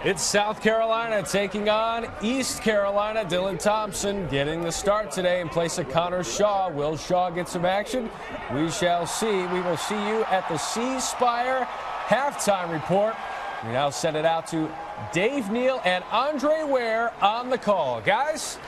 It's South Carolina taking on East Carolina. Dylan Thompson getting the start today in place of Connor Shaw. Will Shaw get some action? We shall see. We will see you at the C Spire halftime report. We now send it out to Dave Neal and Andre Ware on the call. Guys?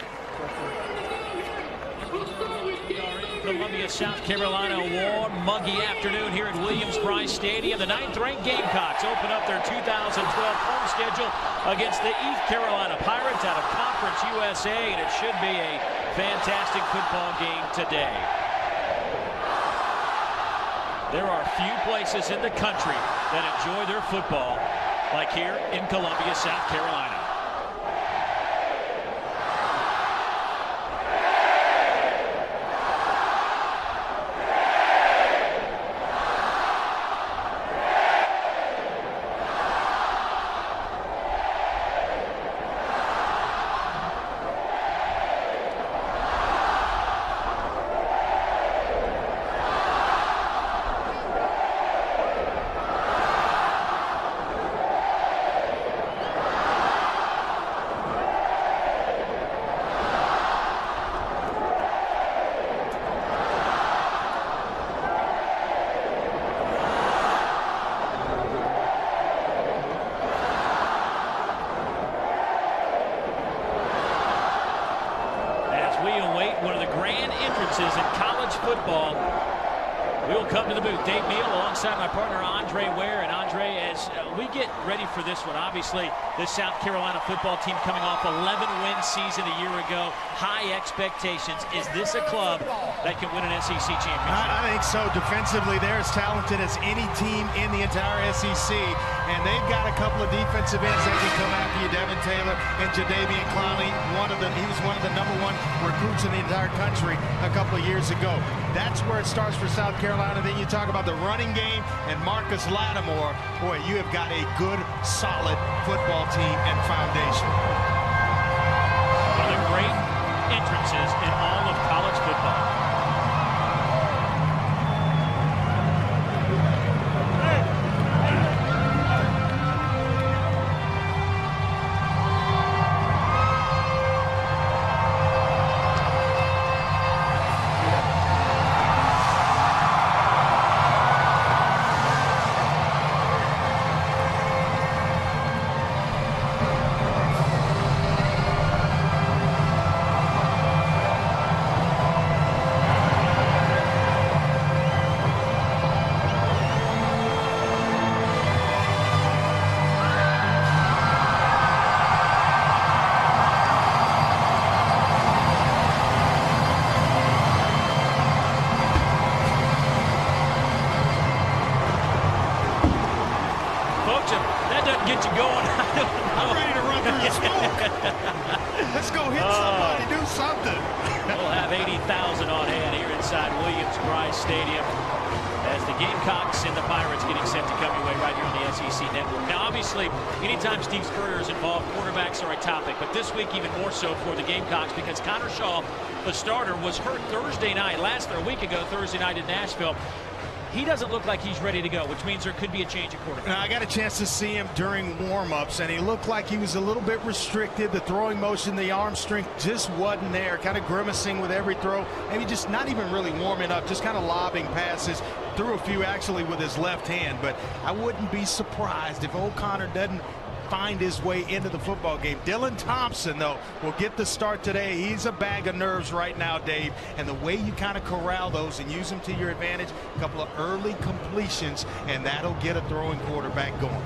Columbia, South Carolina, warm, muggy afternoon here at Williams-Brice Stadium. The 9th-ranked Gamecocks open up their 2012 home schedule against the East Carolina Pirates out of Conference USA, and it should be a fantastic football game today. There are few places in the country that enjoy their football like here in Columbia, South Carolina. In college football, we will come to the booth. Dave Neal alongside my partner Andre Ware. And Andre, as we get ready for this one, obviously this South Carolina football team coming off 11-win season a year ago, high expectations. Is this a club that can win an SEC championship? I think so. Defensively, they're as talented as any team in the entire SEC, and they've got a couple of defensive ends that can come after you. Devin Taylor and Jadeveon Clowney, he was one of the #1 recruits in the entire country a couple of years ago. That's where it starts for South Carolina. Then you talk about the running game and Marcus Lattimore. Boy, you have got a good, solid football team and foundation. One of the great entrances in all of college football. That doesn't get you going. I'm ready to run through the smoke. Let's go hit somebody, do something. We'll have 80,000 on hand here inside Williams-Brice Stadium as the Gamecocks and the Pirates getting set to come your way right here on the SEC Network. Now, obviously, anytime Steve Spurrier is involved, quarterbacks are a topic, but this week even more so for the Gamecocks because Connor Shaw, the starter, was hurt Thursday night, a week ago, Thursday night in Nashville. He doesn't look like he's ready to go, which means there could be a change of quarterback. Now, I got a chance to see him during warm-ups, and he looked like he was a little bit restricted. The throwing motion, the arm strength just wasn't there, kind of grimacing with every throw. Maybe just not even really warming up, just kind of lobbing passes. Threw a few actually with his left hand, but I wouldn't be surprised if O'Connor doesn't find his way into the football game. Dylan Thompson, though, will get the start today. He's a bag of nerves right now, Dave, and the way you kind of corral those and use them to your advantage, a couple of early completions, and that'll get a throwing quarterback going.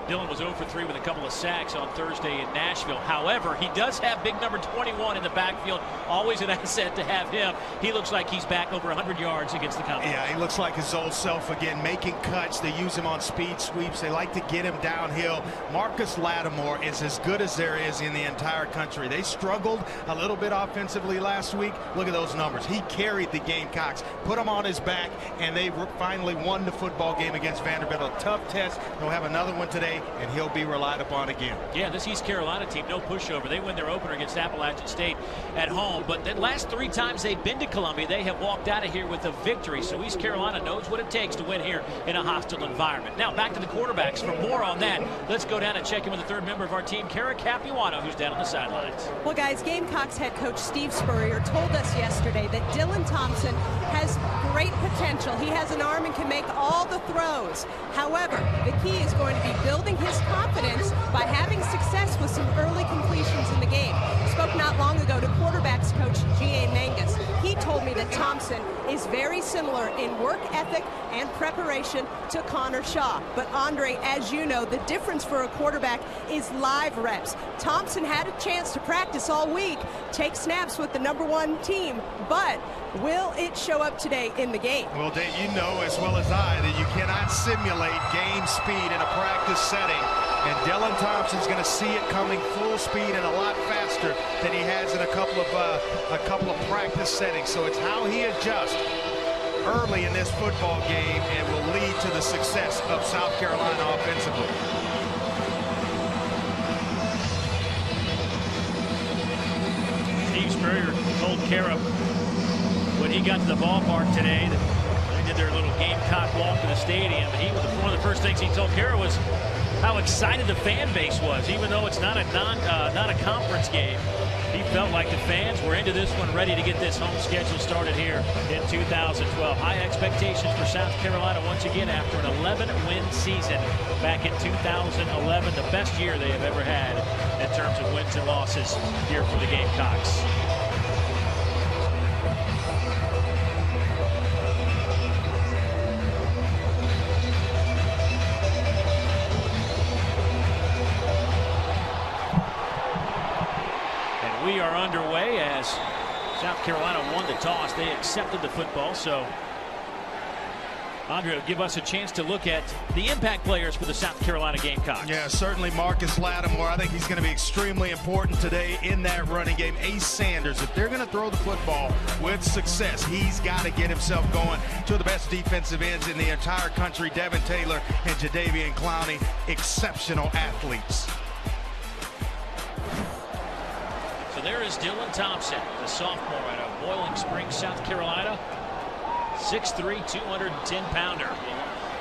Dylan was 0 for 3 with a couple of sacks on Thursday in Nashville. However, he does have big number 21 in the backfield. Always an asset to have him. He looks like he's back over 100 yards against the company. Yeah, he looks like his old self again, making cuts. They use him on speed sweeps. They like to get him downhill. Marcus Lattimore is as good as there is in the entire country. They struggled a little bit offensively last week. Look at those numbers. He carried the Gamecocks, put him on his back, and they finally won the football game against Vanderbilt. A tough test. They'll have another one today today, and he'll be relied upon again. Yeah, this East Carolina team, no pushover. They win their opener against Appalachian State at home, but the last 3 times they've been to Columbia, they have walked out of here with a victory. So East Carolina knows what it takes to win here in a hostile environment. Now back to the quarterbacks. For more on that, let's go down and check in with the third member of our team, Kara Capuano, who's down on the sidelines. Well, guys, Gamecocks head coach Steve Spurrier told us yesterday that Dylan Thompson has great potential. He has an arm and can make all the throws. However, the key is going to be building his confidence by having success with some early completions in the game. Spoke not long ago to quarterbacks coach G.A. Mangus. He told me that Thompson is very similar in work ethic and preparation to Connor Shaw. But Andre, as you know, the difference for a quarterback is live reps. Thompson had a chance to practice all week, take snaps with the #1 team, but will it show up today in the game? Well, Dave, you know as well as I that you cannot simulate game speed in a practice setting. And Dylan Thompson's going to see it coming full speed and a lot faster than he has in a couple of practice settings. So it's how he adjusts early in this football game and will lead to the success of South Carolina offensively. Steve Spurrier told Kara when he got to the ballpark today that they did their little Gamecock walk to the stadium. And one of the first things he told Kara was how excited the fan base was, even though it's not a conference game. He felt like the fans were into this one, ready to get this home schedule started here in 2012. High expectations for South Carolina once again after an 11-win season back in 2011, the best year they have ever had in terms of wins and losses here for the Gamecocks. We are underway as South Carolina won the toss. They accepted the football. So, Andre will give us a chance to look at the impact players for the South Carolina Gamecocks. Yeah, certainly Marcus Lattimore. I think he's going to be extremely important today in that running game. Ace Sanders, if they're going to throw the football with success, he's got to get himself going. Two of the best defensive ends in the entire country, Devin Taylor and Jadeveon Clowney, exceptional athletes. So there is Dylan Thompson, the sophomore out of Boiling Springs, South Carolina. 6'3", 210-pounder.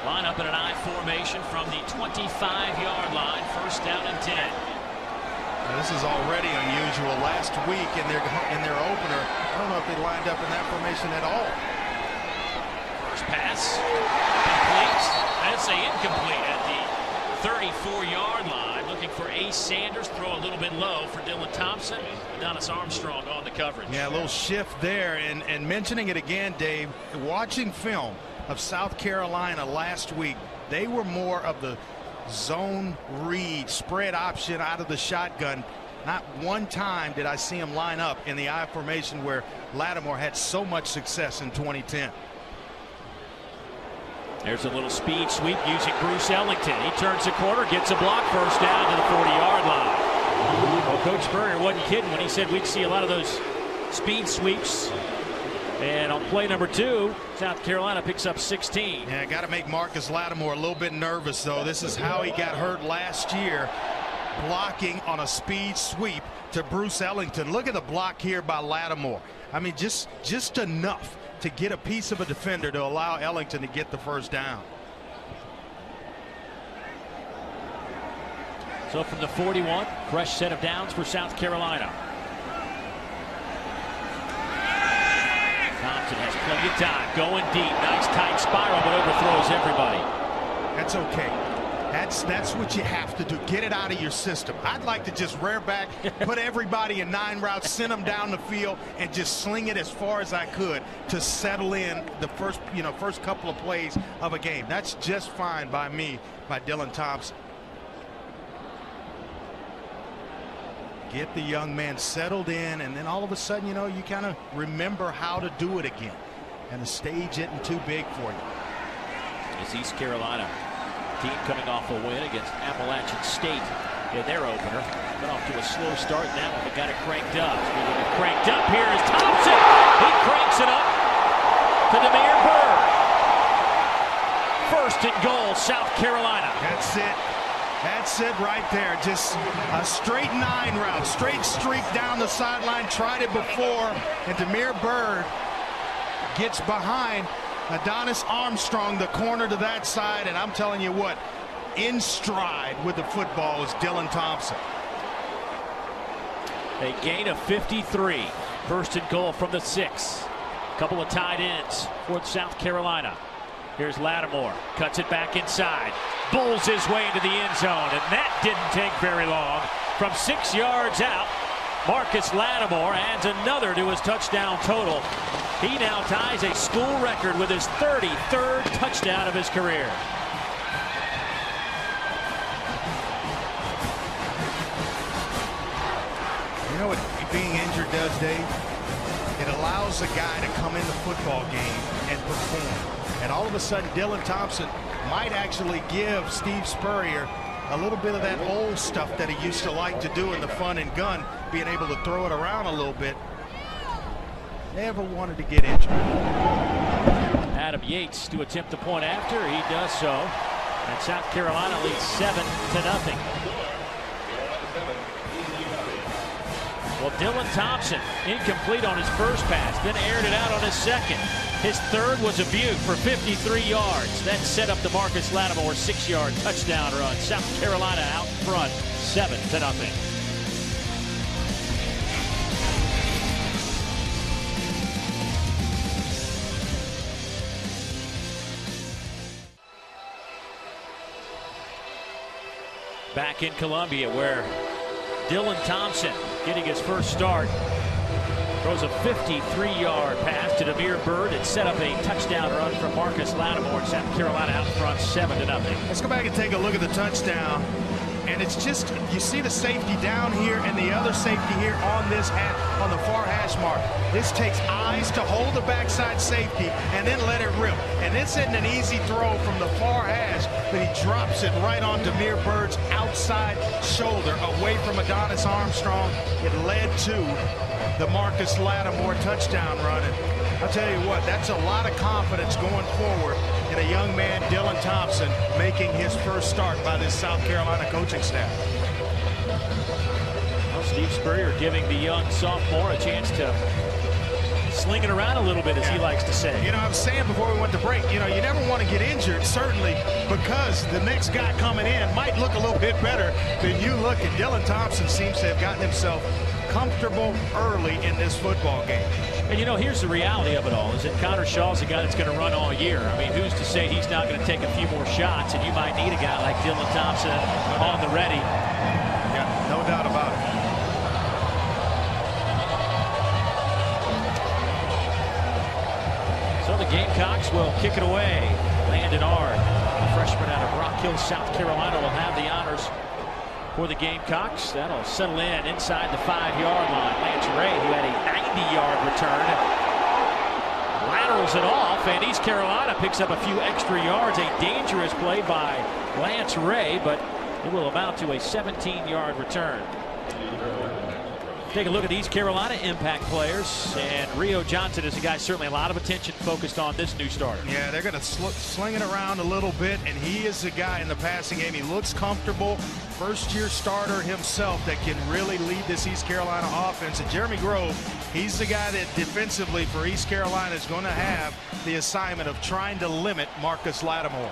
Line up in an I formation from the 25-yard line. First down and 10. Now, this is already unusual. Last week in their opener, I don't know if they lined up in that formation at all. First pass, complete. I'd say incomplete at the 34-yard line. Looking for Ace Sanders, throw a little bit low for Dylan Thompson. Adonis Armstrong on the coverage. Yeah, a little shift there, and mentioning it again, Dave, watching film of South Carolina last week, they were more of the zone read, spread option out of the shotgun. Not one time did I see him line up in the I formation where Lattimore had so much success in 2010. There's a little speed sweep using Bruce Ellington. He turns the corner, gets a block, first down to the 40-yard line. Well, Coach Spurrier wasn't kidding when he said we'd see a lot of those speed sweeps. And on play number 2, South Carolina picks up 16. Yeah, got to make Marcus Lattimore a little bit nervous, though. This is how he got hurt last year, blocking on a speed sweep to Bruce Ellington. Look at the block here by Lattimore. I mean, just enough to get a piece of a defender to allow Ellington to get the first down. So from the 41, fresh set of downs for South Carolina. Thompson has plenty of time, going deep, nice tight spiral, but overthrows everybody. That's okay. That's what you have to do. Get it out of your system. I'd like to just rear back, put everybody in 9 routes, send them down the field, and just sling it as far as I could to settle in the first couple of plays of a game. That's just fine by me, by Dylan Thompson. Get the young man settled in, and then all of a sudden, you kind of remember how to do it again. And the stage isn't too big for you. It's East Carolina. Team coming off a win against Appalachian State in their opener. Got off to a slow start. Now they got it cranked up. Cranked up here is Thompson. He cranks it up to Demir Bird. First and goal, South Carolina. That's it. That's it right there. Just a straight 9 route, straight streak down the sideline. Tried it before, and Damiere Byrd gets behind Adonis Armstrong, the corner to that side, and I'm telling you what, in stride with the football is Dylan Thompson. A gain of 53. First and goal from the 6. Couple of tight ends for South Carolina. Here's Lattimore, cuts it back inside, bulls his way into the end zone, and that didn't take very long. From 6 yards out, Marcus Lattimore adds another to his touchdown total. He now ties a school record with his 33rd touchdown of his career. You know what being injured does, Dave? It allows a guy to come in the football game and perform. And all of a sudden, Dylan Thompson might actually give Steve Spurrier a little bit of that old stuff that he used to like to do in the fun and gun, being able to throw it around a little bit. Never wanted to get injured. Adam Yates to attempt the point after. He does so. And South Carolina leads 7-0. Well, Dylan Thompson incomplete on his first pass, then aired it out on his second. His third was a Butte for 53 yards. That set up the Marcus Lattimore 6-yard touchdown run. South Carolina out front, 7-0. Back in Columbia, where Dylan Thompson getting his first start. Throws a 53-yard pass to Damiere Byrd and set up a touchdown run from Marcus Lattimore. South Carolina out front 7-0. Let's go back and take a look at the touchdown. And it's just, you see the safety down here and the other safety here on this on the far hash mark. This takes eyes to hold the backside safety and then let it rip. And this isn't an easy throw from the far hash, but he drops it right on Damiere Byrd's outside shoulder away from Adonis Armstrong. It led to the Marcus Lattimore touchdown run. And I'll tell you what, that's a lot of confidence going forward in a young man, Dylan Thompson, making his first start by this South Carolina coaching staff. Well, Steve Spurrier giving the young sophomore a chance to sling it around a little bit, as he likes to say. You know, I was saying before we went to break, you know, you never want to get injured, certainly, because the next guy coming in might look a little bit better than you look. And Dylan Thompson seems to have gotten himself comfortable early in this football game. And you know, here's the reality of it all, is that Connor Shaw's a guy that's going to run all year. I mean, who's to say he's not going to take a few more shots, and you might need a guy like Dylan Thompson on the ready. Yeah, no doubt about it. So the Gamecocks will kick it away. Landon Ard, a freshman out of Rock Hill, South Carolina, will have the honors for the Gamecocks. That'll settle in inside the 5-yard line. Lance Ray, who had a 90-yard return, laterals it off, and East Carolina picks up a few extra yards. A dangerous play by Lance Ray, but it will amount to a 17-yard return. Take a look at East Carolina impact players, and Rio Johnson is a guy certainly a lot of attention focused on this new starter. Yeah, they're going to sling it around a little bit, and he is the guy in the passing game. He looks comfortable. First-year starter himself that can really lead this East Carolina offense. And Jeremy Grove, he's the guy that defensively for East Carolina is going to have the assignment of trying to limit Marcus Lattimore.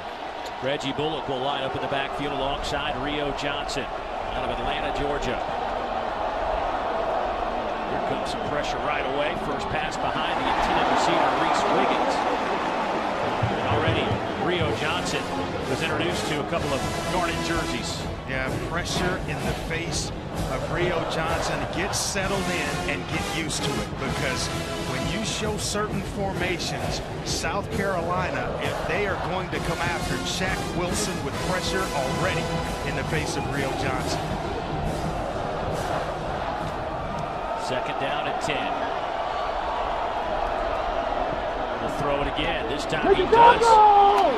Reggie Bullock will line up in the backfield alongside Rio Johnson out of Atlanta, Georgia. Here comes some pressure right away. First pass behind the intended receiver, Reese Wiggins. And already Rio Johnson was introduced to a couple of garnet jerseys. Yeah, pressure in the face of Rio Johnson. Get settled in and get used to it, because when you show certain formations, South Carolina, if they are going to come after Shaq Wilson with pressure already in the face of Rio Johnson. Second down and 10. We'll throw it again. This time he does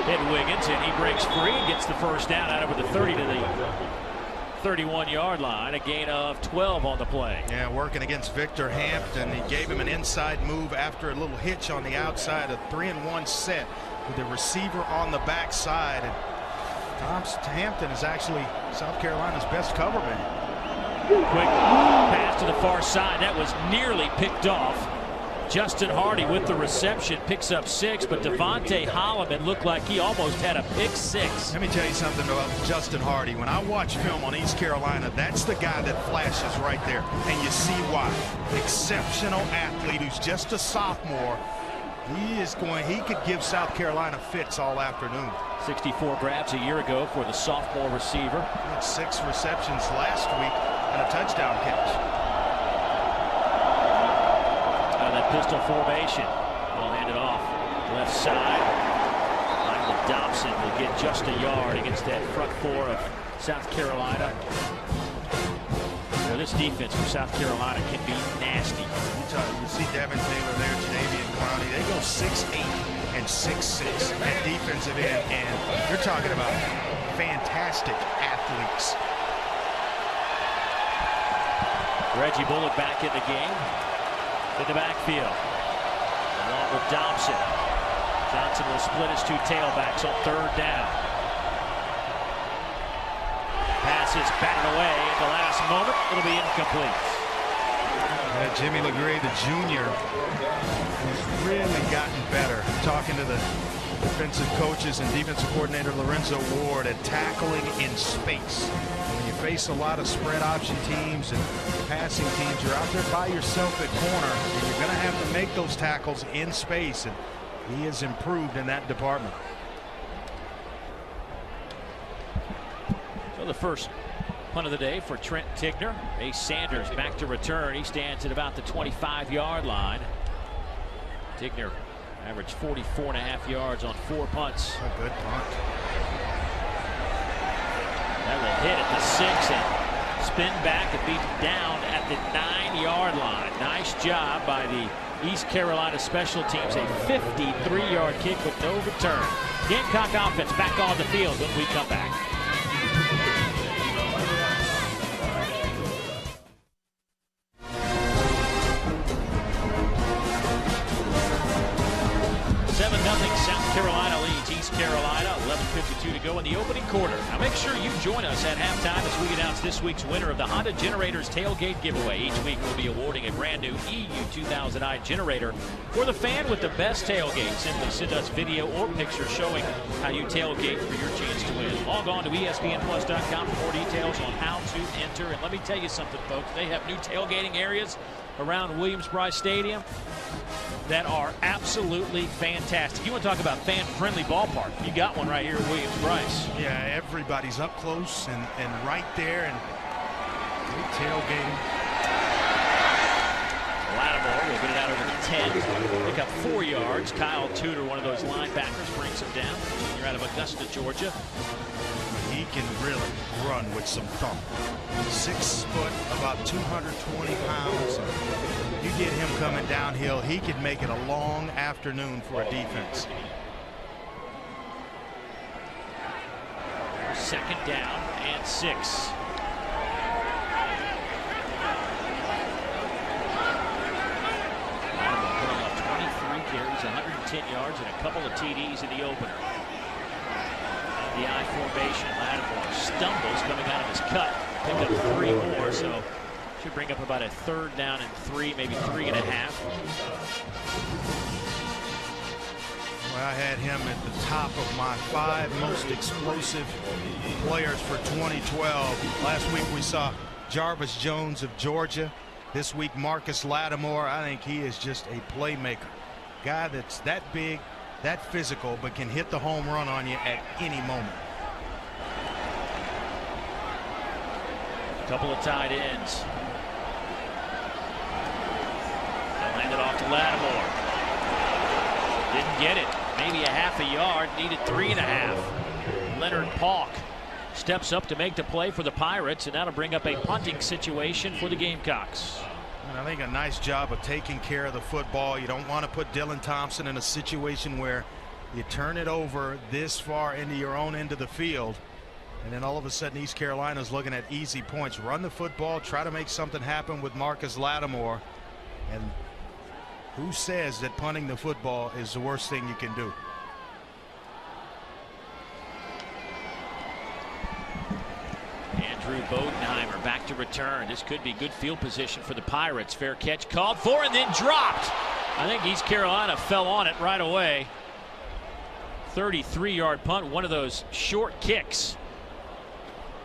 hit Wiggins, and he breaks free and gets the first down out over the 30 to the 31-yard line. A gain of 12 on the play. Yeah, working against Victor Hampton. He gave him an inside move after a little hitch on the outside, a 3-and-1 set with the receiver on the backside. And Hampton is actually South Carolina's best cover man. Quick pass to the far side. That was nearly picked off. Justin Hardy with the reception picks up 6, but Devontae Holloman looked like he almost had a pick 6. Let me tell you something about Justin Hardy. When I watch film on East Carolina, that's the guy that flashes right there, and you see why. Exceptional athlete who's just a sophomore. He could give South Carolina fits all afternoon. 64 grabs a year ago for the sophomore receiver. He had 6 receptions last week and a touchdown catch. Out of that pistol formation. Ball handed off left side. Michael Dobson will get just a yard against that front 4 of South Carolina. This defense from South Carolina can be nasty. You see Devin Taylor there, Jadeveon Clowney. They go 6'8" and 6'6" at defensive end, and you're talking about fantastic athletes. Reggie Bullock back in the game. In the backfield. Along with Dobson. Johnson will split his 2 tailbacks on 3rd down. Pass is batted away at the last moment. It'll be incomplete. Jimmy LeGray, the junior, has really gotten better. Talking to the defensive coaches and defensive coordinator Lorenzo Ward at tackling in space. When you face a lot of spread option teams and passing teams, you're out there by yourself at corner, and you're going to have to make those tackles in space, and he has improved in that department. So the first punt of the day for Trent Tigner. Ace Sanders back to return. He stands at about the 25-yard line. Tigner averaged 44.5 yards on 4 punts. A good punt. That will hit at the 6 and spin back and be down at the 9-yard line. Nice job by the East Carolina special teams. A 53-yard kick with no return. Gamecock offense back on the field when we come back. South Carolina leads East Carolina. 11:52 to go in the opening quarter. Now make sure you join us at halftime as we announce this week's winner of the Honda Generators Tailgate Giveaway. Each week we'll be awarding a brand new EU 2000i generator for the fan with the best tailgate. Simply send us video or picture showing how you tailgate for your chance to win. Log on to ESPNplus.com for more details on how to enter. And let me tell you something, folks. They have new tailgating areas around Williams-Brice Stadium that are absolutely fantastic. You want to talk about fan-friendly ballpark? You got one right here at Williams-Brice. Yeah, everybody's up close and right there, and great tailgating. Lattimore will get it out over the 10. Pick up 4 yards. Kyle Tudor, one of those linebackers, brings him down. You're out of Augusta, Georgia. He can really run with some thump. 6 foot, about 220 pounds. You get him coming downhill, he could make it a long afternoon for a defense. 2nd down and 6. Pulling off 23 carries, 110 yards, and a couple of TDs in the opener. The I formation. Lattimore stumbles coming out of his cut. Picked up 3 more, so should bring up about a 3rd down and 3, maybe 3.5. Well, I had him at the top of my 5 most explosive players for 2012. Last week we saw Jarvis Jones of Georgia. This week Marcus Lattimore. I think he is just a playmaker. Guy that's that big, that physical, but can hit the home run on you at any moment. Couple of tight ends. They'll hand it off to Lattimore. Didn't get it. Maybe a half a yard. Needed 3.5. Leonard Paulk steps up to make the play for the Pirates, and that'll bring up a punting situation for the Gamecocks. And I think a nice job of taking care of the football. You don't want to put Dylan Thompson in a situation where you turn it over this far into your own end of the field, and then all of a sudden East Carolina's looking at easy points. Run the football, try to make something happen with Marcus Lattimore, and who says that punting the football is the worst thing you can do? Drew Bodenheimer back to return. This could be good field position for the Pirates. Fair catch called for and then dropped. I think East Carolina fell on it right away. 33-yard punt, one of those short kicks.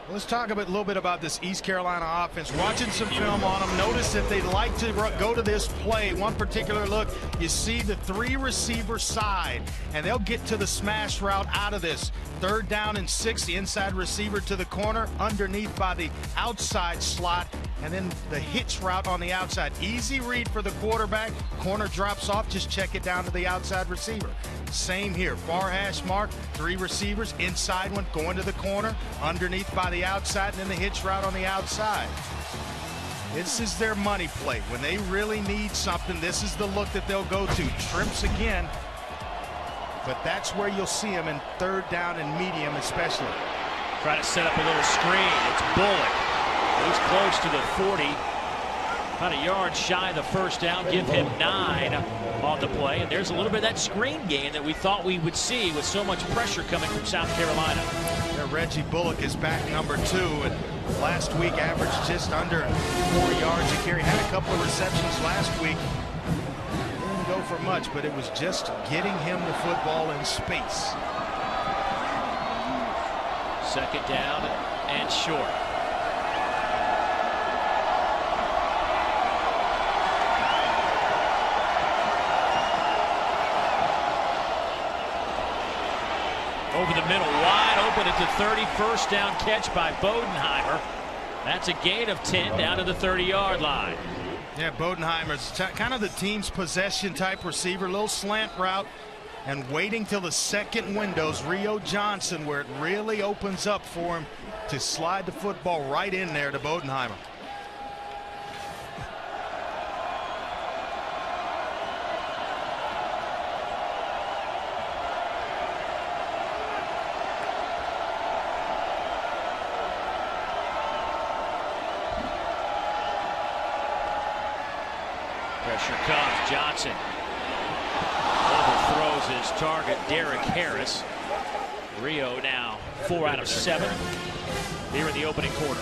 Let's talk a little bit about this East Carolina offense. Watching some film on them, notice that they like to go to this play. One particular look, you see the 3-receiver side, and they'll get to the smash route out of this. 3rd down and 6, the inside receiver to the corner, underneath by the outside slot, and then the hitch route on the outside. Easy read for the quarterback. Corner drops off, just check it down to the outside receiver. Same here, far hash mark, 3 receivers, inside one going to the corner, underneath by the outside, and then the hitch route on the outside. This is their money play. When they really need something, this is the look that they'll go to. Trips again, but that's where you'll see them in 3rd down and medium especially. Try to set up a little screen. It's Bullock. He's close to the 40. About a yard shy of the 1st down. Give him 9 on the play. And there's a little bit of that screen game that we thought we would see with so much pressure coming from South Carolina. Yeah, Reggie Bullock is back number 2, and last week averaged just under 4 yards a carry. Had a couple of receptions last week. Didn't go for much, but it was just getting him the football in space. 2nd down and short. Over the middle, wide open at the 30, 1st down catch by Bodenheimer. That's a gain of 10 down to the 30-yard line. Yeah, Bodenheimer's kind of the team's possession type receiver, little slant route, and waiting till the 2nd window's Rio Johnson, where it really opens up for him to slide the football right in there to Bodenheimer. Pressure comes. Johnson overthrows his target, Derek Harris. Rio now 4 out of 7 here in the opening quarter.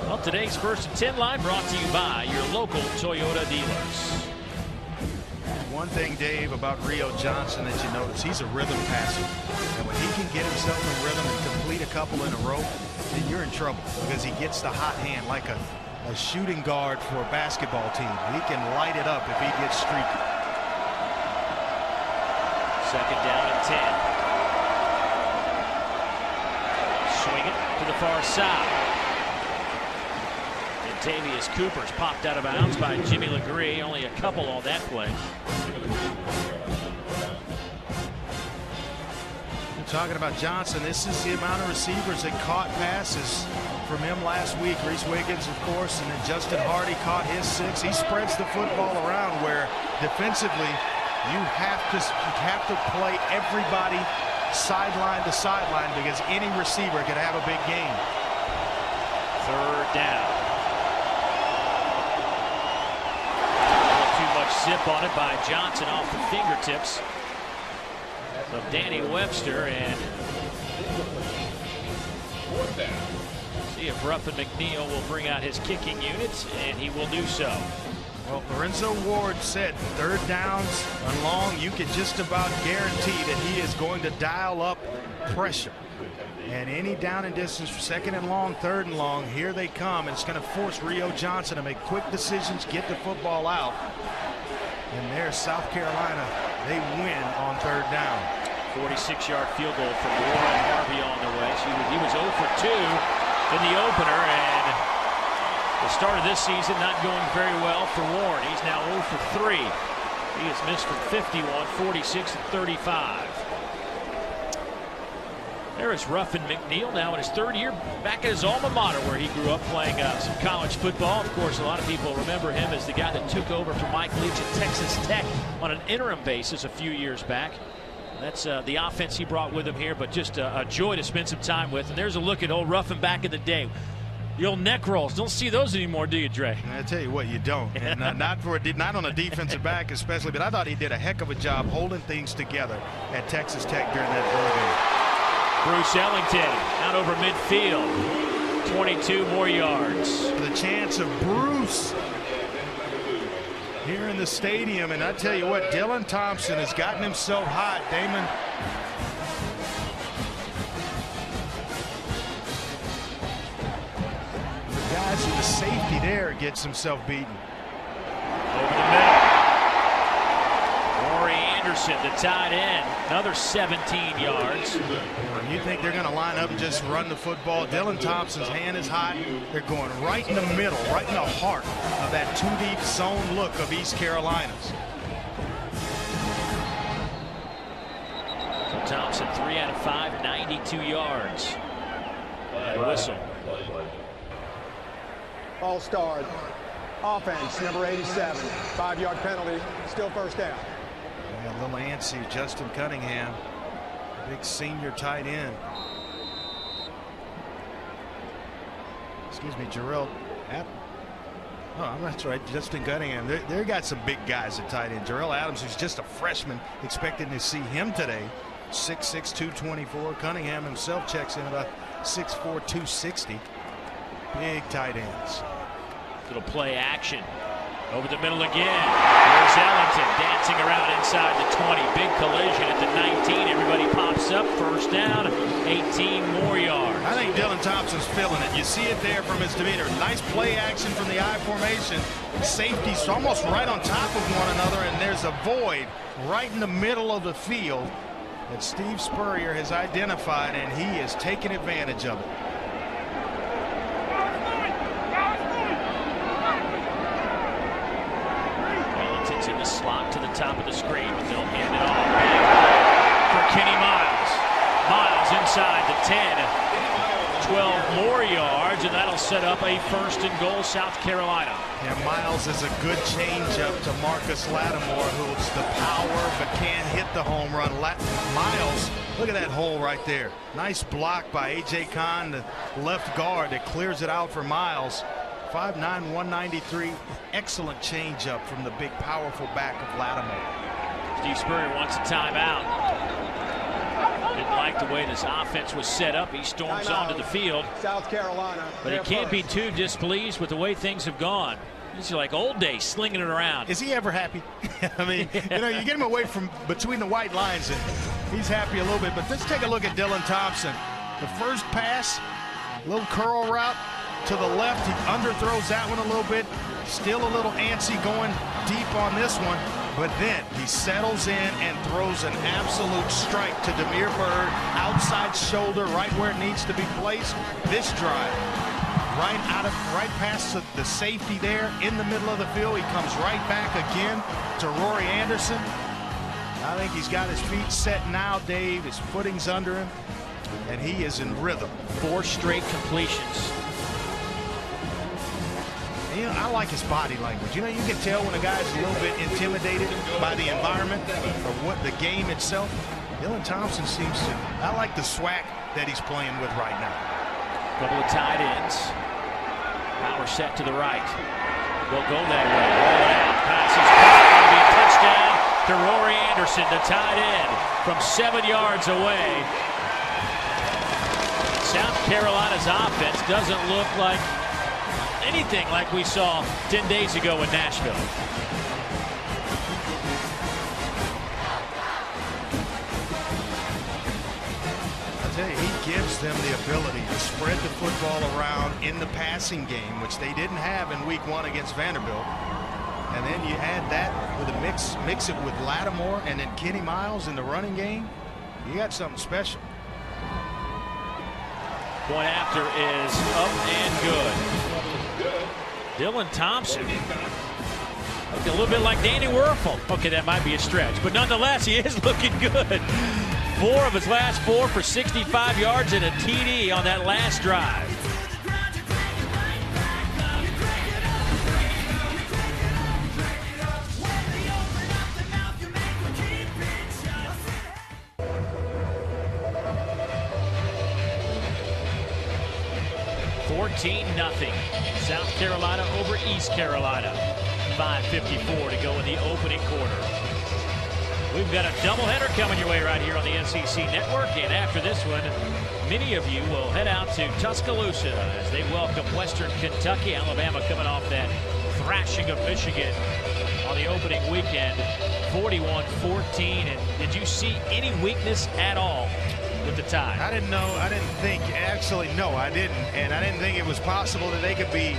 Well, today's 1st and 10 line brought to you by your local Toyota dealers. One thing, Dave, about Rio Johnson that you notice, he's a rhythm passer. And when he can get himself in rhythm and complete a couple in a row, then you're in trouble because he gets the hot hand like a shooting guard for a basketball team. He can light it up if he gets streaky. 2nd down and 10. Swing it to the far side. And Tavius Cooper's popped out of bounds by Jimmy Legree. Only a couple on that play. We're talking about Johnson. This is the amount of receivers that caught passes from him last week. Reese Wiggins, of course, and then Justin Hardy caught his 6. He spreads the football around where defensively you have to play everybody sideline to sideline because any receiver could have a big game. 3rd down. Too much zip on it by Johnson off the fingertips of Danny Webster, and see if Ruffin McNeil will bring out his kicking unit, and he will do so. Well, Lorenzo Ward said 3rd downs and long, you can just about guarantee that he is going to dial up pressure. And any down and distance for 2nd and long, 3rd and long, here they come. And it's going to force Rio Johnson to make quick decisions, get the football out. And there's South Carolina. They win on 3rd down. 46-yard field goal from Warren Harvey on the way. He was 0 for 2 in the opener, and the start of this season not going very well for Warren. He's now 0 for 3. He has missed from 51, 46, and 35. There is Ruffin McNeil, now in his 3rd year back at his alma mater where he grew up playing some college football. Of course, a lot of people remember him as the guy that took over for Mike Leach at Texas Tech on an interim basis a few years back. That's the offense he brought with him here, but just a joy to spend some time with. And there's a look at old Ruffin back in the day. The old neck rolls. Don't see those anymore, do you, Dre? I tell you what, you don't. And not on a defensive back especially, but I thought he did a heck of a job holding things together at Texas Tech during that early game. Bruce Ellington out over midfield. 22 more yards. The chance of Bruce here in the stadium, and I tell you what, Dylan Thompson has gotten himself hot. Damon. The guys in the safety there gets himself beaten. Over the middle. Rory Anderson, the tight end, another 17 yards. You think they're going to line up and just run the football? Dylan Thompson's hand is hot. They're going right in the middle, right in the heart of that two-deep zone look of East Carolina's. So Thompson, 3 out of 5, 92 yards. And a whistle. All-star offense, number 87. 5-yard penalty, still first down. Yeah, a little antsy, Justin Cunningham. Big senior tight end. Excuse me, Jarrell. Oh, that's right, Justin Cunningham. They got some big guys at tight end. Jarrell Adams, who's just a freshman, expecting to see him today. 6'6", 224. Cunningham himself checks in about 6'4", 260. Big tight ends. Little play action. Over the middle again. Here's Ellington dancing around inside the 20. Big collision at the 19. Everybody pops up. First down. 18 more yards. I think Dylan Thompson's feeling it. You see it there from his demeanor. Nice play action from the I formation. Safeties almost right on top of one another, and there's a void right in the middle of the field that Steve Spurrier has identified, and he is taking advantage of it. In the slot to the top of the screen, but they'll hand it off for Kenny Miles. Miles inside the 10, 12 more yards, and that'll set up a 1st and goal, South Carolina. Yeah, Miles is a good changeup to Marcus Lattimore, who's the power but can't hit the home run. Miles, look at that hole right there. Nice block by A.J. Kahn, the left guard that clears it out for Miles. 5'9", 193. Excellent changeup from the big, powerful back of Lattimore. Steve Spurrier wants a timeout. Didn't like the way this offense was set up. He storms onto the field. South Carolina. But he can't be too displeased with the way things have gone. He's like old days, slinging it around. Is he ever happy? I mean, you know, you get him away from between the white lines, and he's happy a little bit. But let's take a look at Dylan Thompson. The first pass, little curl route to the left. He underthrows that one a little bit. Still a little antsy going deep on this one. But then he settles in and throws an absolute strike to Damiere Byrd. Outside shoulder, right where it needs to be placed. This drive, right past the safety there in the middle of the field. He comes right back again to Rory Anderson. I think he's got his feet set now, Dave. His footing's under him, and he is in rhythm. 4 straight completions. You know, I like his body language. You know, you can tell when a guy's a little bit intimidated by the environment or what the game itself. Dylan Thompson seems to. I like the swag that he's playing with right now. Couple of tight ends. Power set to the right. They'll go that way. Roll it out. Pass is caught. It'll be a touchdown to Rory Anderson, the tight end, from 7 yards away. South Carolina's offense doesn't look like anything like we saw 10 days ago in Nashville. I tell you, he gives them the ability to spread the football around in the passing game, which they didn't have in week 1 against Vanderbilt. And then you add that with a mix it with Lattimore and then Kenny Miles in the running game. You got something special. Point after is up and good. Dylan Thompson, looking a little bit like Danny Werfel. Okay, that might be a stretch, but nonetheless, he is looking good. 4 of his last 4 for 65 yards and a TD on that last drive. Nothing. South Carolina over East Carolina. 5:54 to go in the opening quarter. We've got a doubleheader coming your way right here on the SEC Network. And after this one, many of you will head out to Tuscaloosa as they welcome Western Kentucky. Alabama coming off that thrashing of Michigan on the opening weekend, 41-14. And did you see any weakness at all with the Tide? I didn't know. I didn't think. Actually, no, I didn't. And I didn't think it was possible that they could be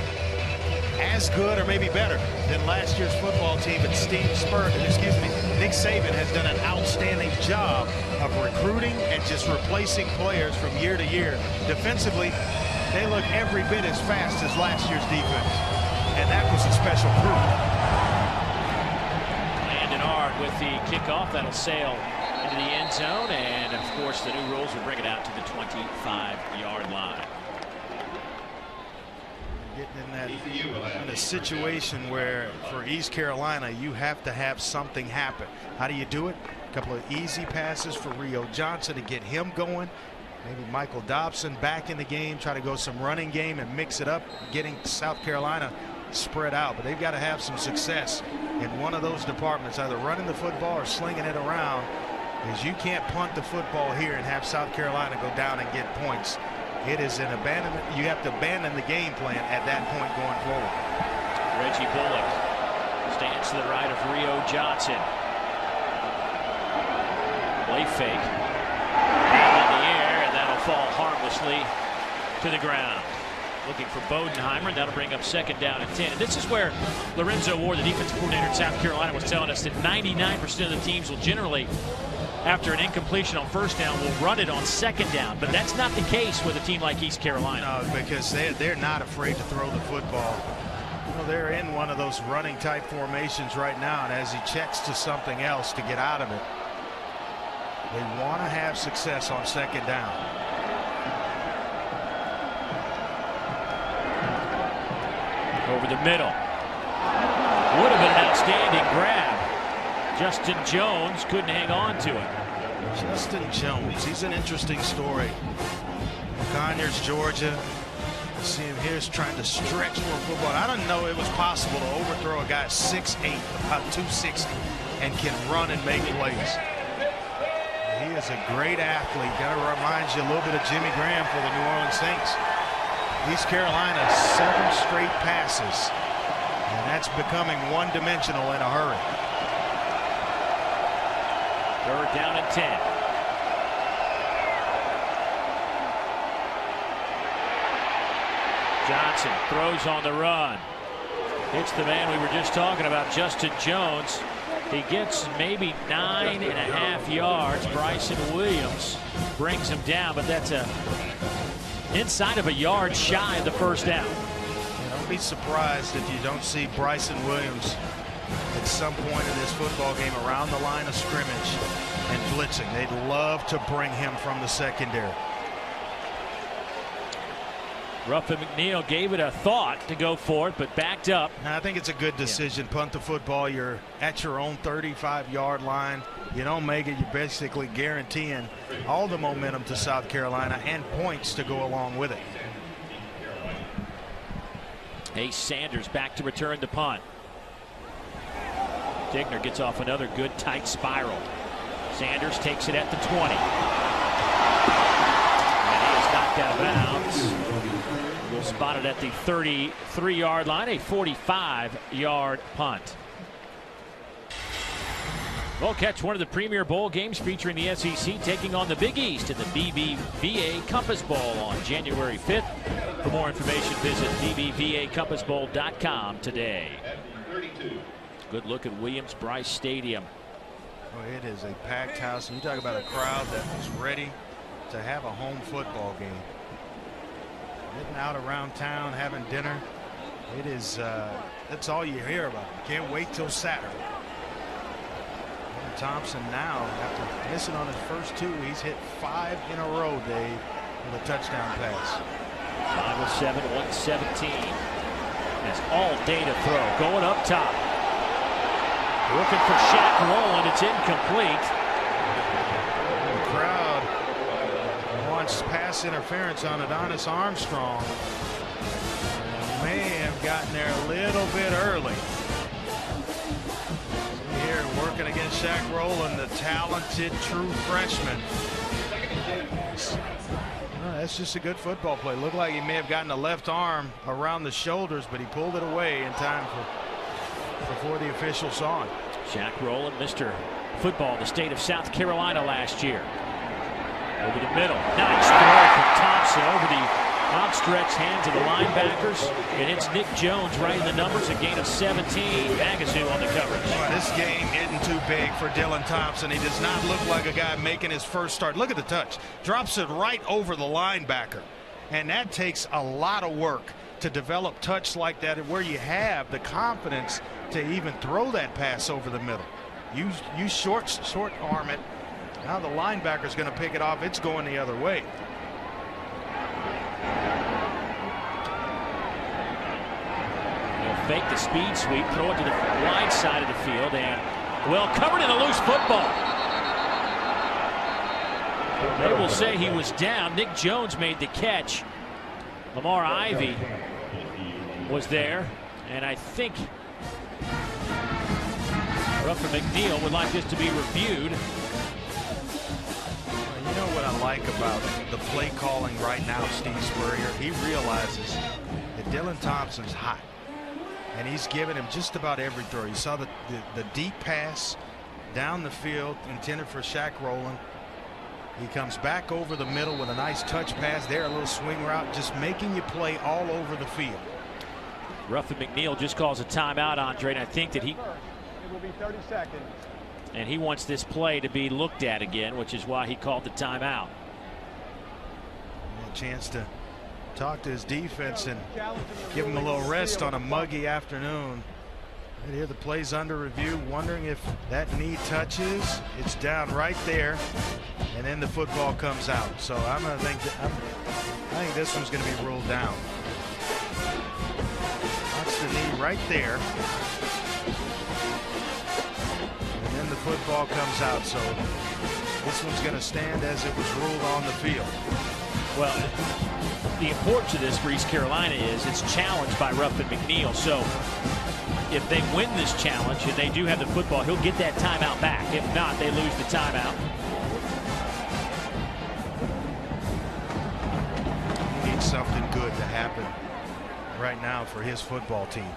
as good or maybe better than last year's football team. But Nick Saban has done an outstanding job of recruiting and just replacing players from year to year. Defensively, they look every bit as fast as last year's defense. And that was a special group. Landon Ard with the kickoff. That'll sail into the end zone. And, of course, the new rules will bring it out to the 25-yard line. Getting in a situation where for East Carolina you have to have something happen. How do you do it? A couple of easy passes for Rio Johnson to get him going. Maybe Michael Dobson back in the game, try to go some running game and mix it up, getting South Carolina spread out. But they've got to have some success in one of those departments, either running the football or slinging it around, because you can't punt the football here and have South Carolina go down and get points. It is an abandonment. You have to abandon the game plan at that point going forward. Reggie Bullock stands to the right of Rio Johnson. Play fake. Ball in the air, and that'll fall harmlessly to the ground. Looking for Bodenheimer, and that'll bring up second down and 10. And this is where Lorenzo Ward, the defensive coordinator in South Carolina, was telling us that 99% of the teams will generally, after an incompletion on first down, will run it on second down. But that's not the case with a team like East Carolina. No, because they're not afraid to throw the football. You know, they're in one of those running type formations right now, and as he checks to something else to get out of it, they want to have success on second down. Over the middle. Would have been an outstanding grab. Justin Jones couldn't hang on to it. Justin Jones, he's an interesting story. Conyers, Georgia. See him here trying to stretch for football. I didn't know it was possible to overthrow a guy 6'8", about 260, and can run and make plays. He is a great athlete. Kind of reminds you a little bit of Jimmy Graham for the New Orleans Saints. East Carolina, 7 straight passes, and that's becoming one-dimensional in a hurry. Third down and 10. Johnson throws on the run. Hits the man we were just talking about, Justin Jones. He gets maybe 9.5 yards. Bryson Williams brings him down, but that's inside of a yard shy of the first down. Don't be surprised if you don't see Bryson Williams at some point in this football game around the line of scrimmage and blitzing. They'd love to bring him from the secondary. Ruffin McNeil gave it a thought to go for it, but backed up. I think it's a good decision. Punt the football. You're at your own 35-yard line. You don't make it, you're basically guaranteeing all the momentum to South Carolina and points to go along with it. Ace Sanders back to return the punt. Digner gets off another good tight spiral. Sanders takes it at the 20. And he is knocked out of bounds. We'll spot it at the 33-yard line, a 45-yard punt. We'll catch one of the premier bowl games featuring the SEC taking on the Big East in the BBVA Compass Bowl on January 5th. For more information, visit bbvacompassbowl.com today. Good look at Williams-Brice Stadium. Well, it is a packed house. And you talk about a crowd that was ready to have a home football game. Getting out around town, having dinner. It is, that's all you hear about. You can't wait till Saturday. And Thompson now, after missing on his first 2, he's hit 5 in a row, Dave, with a touchdown pass. 5-7, 117. That's all day to throw. Going up top. Looking for Shaq Rowland. It's incomplete. The crowd wants pass interference on Adonis Armstrong. May have gotten there a little bit early. here working against Shaq Rowland, the talented true freshman. That's just a good football play. Looked like he may have gotten a left arm around the shoulders, but he pulled it away in time before the official saw it. Shaq Rowland, Mr. Football in the state of South Carolina last year. Over the middle. Nice throw from Thompson over the outstretched hands of the linebackers. It hits Nick Jones right in the numbers. A gain of 17. Magazoo on the coverage. This game isn't too big for Dylan Thompson. He does not look like a guy making his first start. Look at the touch. Drops it right over the linebacker. And that takes a lot of work to develop touch like that, where you have the confidence to even throw that pass over the middle. You short arm it. Now the linebacker's going to pick it off. It's going the other way. He'll fake the speed sweep, throw it to the wide side of the field, and well covered in a loose football. They will say he was down. Nick Jones made the catch. Lamar Ivy was there, and I think Ruffin McNeill would like this to be reviewed. You know what I like about the play calling right now, Steve Spurrier? He realizes that Dylan Thompson's hot, and he's giving him just about every throw. You saw the deep pass down the field intended for Shaq Rowland. He comes back over the middle with a nice touch pass there, a little swing route, just making you play all over the field. Ruffin McNeill just calls a timeout, Andre, and I think that It will be 30 seconds. And he wants this play to be looked at again, which is why he called the timeout. A chance to talk to his defense and give him a little rest on a muggy afternoon. Right here, the play's under review, wondering if that knee touches. It's down right there, and then the football comes out. So I think this one's going to be ruled down. That's the knee right there. The football comes out, so this one's going to stand as it was ruled on the field. Well, the importance of this for East Carolina is it's challenged by Ruffin McNeill. So if they win this challenge and they do have the football, he'll get that timeout back. If not, they lose the timeout. He needs something good to happen right now for his football team.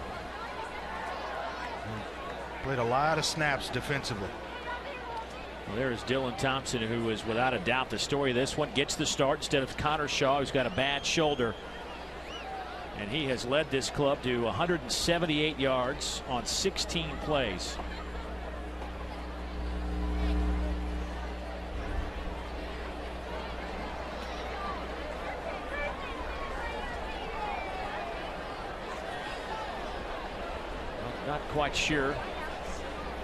Played a lot of snaps defensively. Well, there is Dylan Thompson, who is without a doubt the story of this one. Gets the start instead of Connor Shaw, who's got a bad shoulder. And he has led this club to 178 yards on 16 plays. Well, not quite sure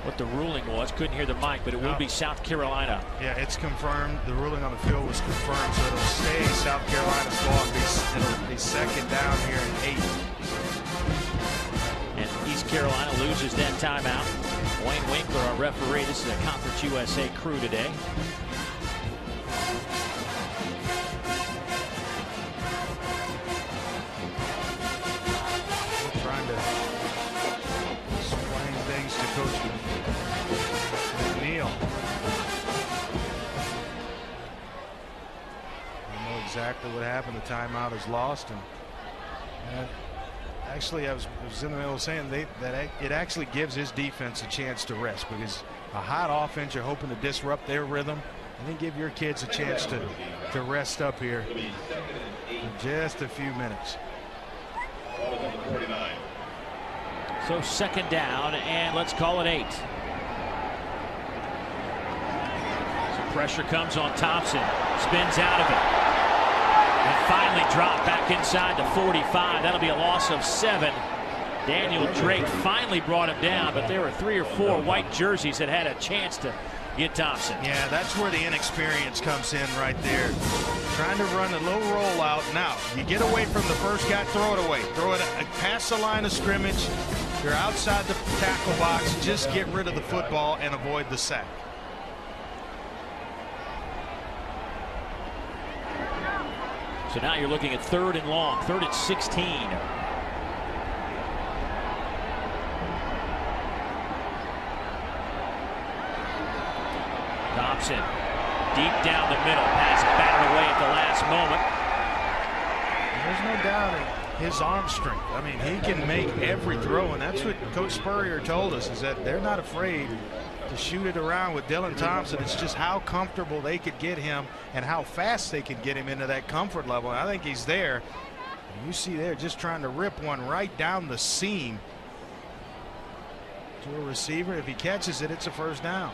what the ruling was. Couldn't hear the mic, but it will be South Carolina. Yeah, it's confirmed. The ruling on the field was confirmed, so it'll stay South Carolina's ball. It'll be second down here and 8. And East Carolina loses that timeout. Wayne Winkler, our referee. This is a Conference USA crew today. Trying to explain things to Coach McNeill. I know exactly what happened. The timeout is lost, and actually, I was in the middle of saying that it actually gives his defense a chance to rest, because a hot offense, you're hoping to disrupt their rhythm, and then give your kids a chance to rest up here in just a few minutes. So second down, and let's call it 8. So pressure comes on Thompson, spins out of it, and finally dropped back inside the 45. That'll be a loss of 7. Daniel Drake finally brought him down, but there were 3 or 4 white jerseys that had a chance to get Thompson. Yeah, that's where the inexperience comes in right there. Trying to run a little rollout. Now, you get away from the first guy, throw it away. Throw it past the line of scrimmage. You're outside the tackle box. Just get rid of the football and avoid the sack. So now you're looking at 3rd and long, 3rd and 16. Thompson deep down the middle. Pass batted away at the last moment. There's no doubt in his arm strength. I mean, he can make every throw, and that's what Coach Spurrier told us, is that they're not afraid to shoot it around with Dylan Thompson. It's just how comfortable they could get him and how fast they could get him into that comfort level. And I think he's there. You see there just trying to rip one right down the seam to a receiver. If he catches it, it's a first down.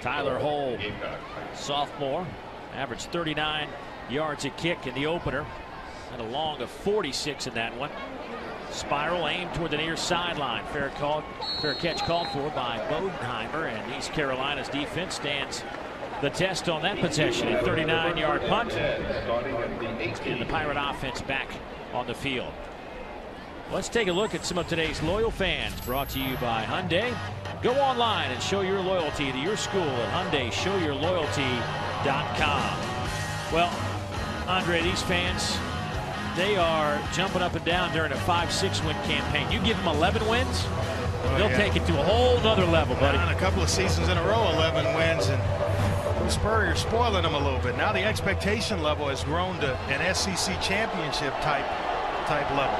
Tyler Hole, sophomore, averaged 39 yards a kick in the opener. Had a long of 46 in that one. Spiral aimed toward the near sideline. Fair catch called for by Bodenheimer, and East Carolina's defense stands the test on that possession. A 39-yard punt, and the Pirate offense back on the field. Let's take a look at some of today's loyal fans, brought to you by Hyundai. Go online and show your loyalty to your school at HyundaiShowYourLoyalty.com. Well, Andre, these fans, they are jumping up and down during a 5-6 win campaign. You give them 11 wins, they'll take it to a whole nother level, buddy. And a couple of seasons in a row, 11 wins, and Spurrier spoiling them a little bit. Now the expectation level has grown to an SEC championship type level.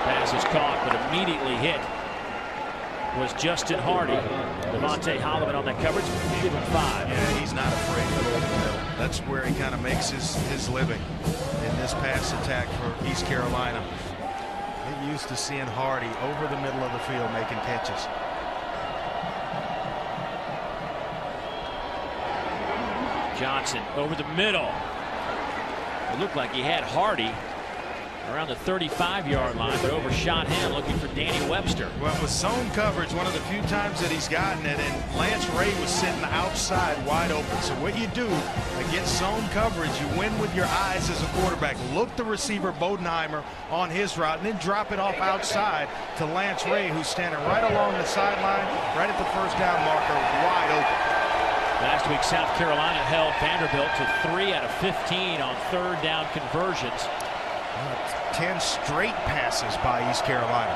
Pass is caught, but immediately hit was Justin Hardy. Devontae Holloman on that coverage. Give him 5. Yeah, he's not afraid to go to the middle. That's where he kind of makes his living in this pass attack for East Carolina. They're used to seeing Hardy over the middle of the field making catches. Johnson over the middle. It looked like he had Hardy around the 35-yard line, but overshot him, looking for Danny Webster. Well, with zone coverage, one of the few times that he's gotten it, and Lance Ray was sitting outside wide open. So what you do against zone coverage, you win with your eyes as a quarterback. Look the receiver Bodenheimer on his route, and then drop it off outside to Lance Ray, who's standing right along the sideline, right at the first down marker, wide open. Last week, South Carolina held Vanderbilt to 3 out of 15 on third down conversions. 10 straight passes by East Carolina.